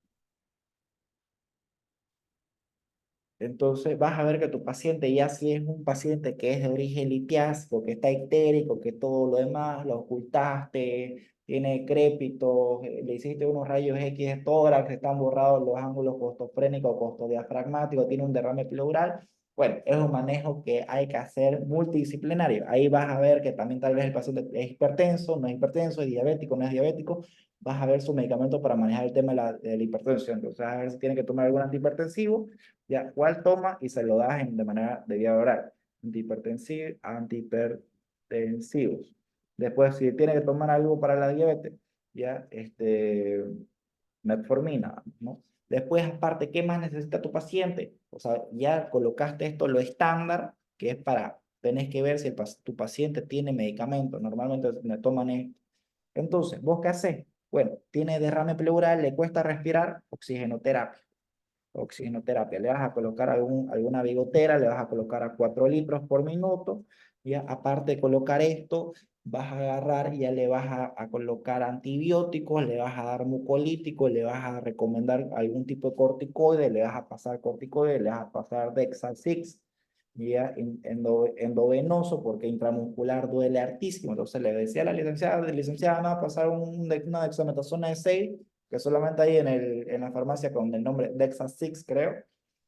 Speaker 1: Entonces vas a ver que tu paciente ya si es un paciente que es de origen litiásico, que está ictérico, que todo lo demás lo ocultaste, tiene crépitos, le hiciste unos rayos X de tórax, están borrados los ángulos costofrénicos, costodiafragmáticos, tiene un derrame pleural. Bueno, es un manejo que hay que hacer multidisciplinario. Ahí vas a ver que también tal vez el paciente es hipertenso, no es hipertenso, es diabético, no es diabético. Vas a ver su medicamento para manejar el tema de la hipertensión. Entonces, a ver si tiene que tomar algún antihipertensivo, ya, ¿cuál toma? Y se lo das de manera de vía oral. Antihipertensivos. Después, si tiene que tomar algo para la diabetes, ya, metformina, ¿no? Después, aparte, ¿qué más necesita tu paciente? O sea, ya colocaste esto, lo estándar, que es tenés que ver si tu paciente tiene medicamento. Normalmente me toman esto. Entonces, ¿vos qué haces? Bueno, tiene derrame pleural, le cuesta respirar, oxigenoterapia. Oxigenoterapia, le vas a colocar alguna bigotera, le vas a colocar a 4 litros por minuto, ya aparte de colocar esto, vas a agarrar y ya le vas a colocar antibióticos, le vas a dar mucolíticos, le vas a recomendar algún tipo de corticoide, le vas a pasar corticoide, le vas a pasar Dexa-6, ya endovenoso, porque intramuscular duele hartísimo. Entonces le decía a la licenciada, me va a pasar una dexametasona de 6, que solamente hay en la farmacia con el nombre Dexa-6, creo,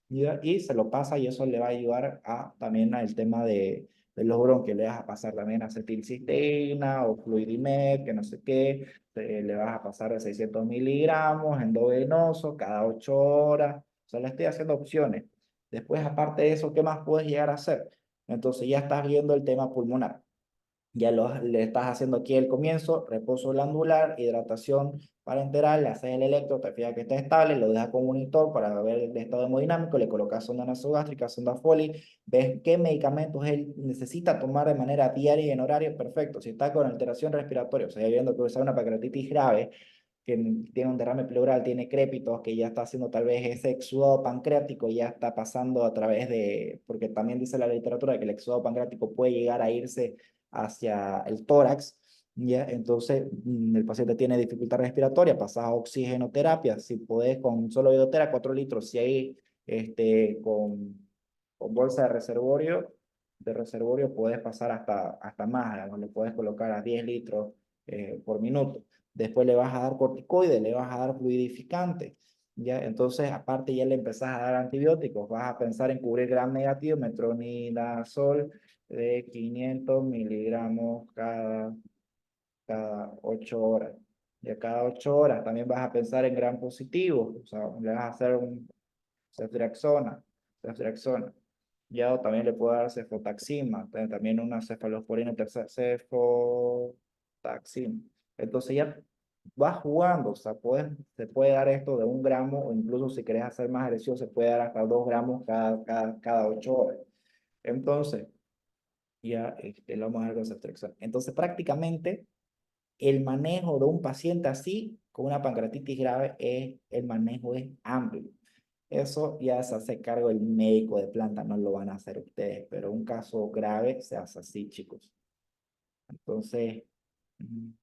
Speaker 1: y se lo pasa y eso le va a ayudar también al tema de los bronquios. Le vas a pasar también acetilcisteína o fluidimet, que no sé qué, le vas a pasar de 600 miligramos endovenoso cada 8 horas. O sea, le estoy haciendo opciones. Después, aparte de eso, ¿qué más puedes llegar a hacer? Entonces ya estás viendo el tema pulmonar. Ya le estás haciendo aquí el comienzo, reposo glandular, hidratación parenteral, le haces el electro, te fijas que está estable, lo dejas con monitor para ver el estado hemodinámico, le colocas sonda nasogástrica, sonda Foley, ves qué medicamentos él necesita tomar de manera diaria y en horario perfecto. Si está con alteración respiratoria, o sea, ya viendo que es una pancreatitis grave, que tiene un derrame pleural, tiene crépitos, que ya está haciendo tal vez ese exudado pancreático, ya está pasando a través porque también dice la literatura que el exudado pancreático puede llegar a irse hacia el tórax, ¿ya? Entonces el paciente tiene dificultad respiratoria, pasas a oxigenoterapia, si podés con solo iodotera 4 litros, si hay con bolsa de reservorio puedes pasar hasta más, digamos, le puedes colocar a 10 litros por minuto. Después le vas a dar corticoides, le vas a dar fluidificante, ¿ya? Entonces, aparte ya le empezás a dar antibióticos, vas a pensar en cubrir gram negativo, metronidazol de 500 miligramos cada 8 horas. Y a cada 8 horas también vas a pensar en gram positivo, o sea, le vas a hacer un ceftriaxona. Ya también le puedo dar cefotaxima, también una cefalosporina cefotaxima. Entonces ya vas jugando, o sea, se puede dar esto de 1 gramo, o incluso si querés hacer más agresivo, se puede dar hasta 2 gramos cada 8 horas. Entonces, ya lo vamos a dar con ceftriaxona. Entonces, prácticamente, el manejo de un paciente así, con una pancreatitis grave, el manejo es amplio. Eso ya se hace cargo el médico de planta, no lo van a hacer ustedes, pero un caso grave se hace así, chicos. Entonces, ujú.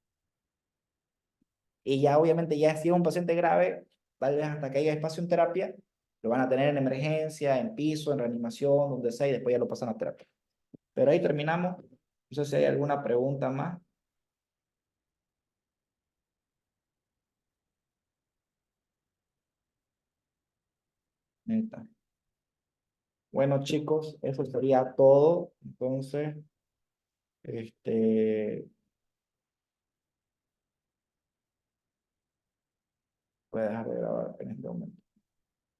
Speaker 1: Y ya obviamente ya si es un paciente grave, tal vez hasta que haya espacio en terapia, lo van a tener en emergencia, en piso, en reanimación, donde sea, y después ya lo pasan a terapia. Pero ahí terminamos. No sé si hay alguna pregunta más. Neta. Bueno, chicos, eso sería todo. Entonces, voy a dejar de grabar en este momento.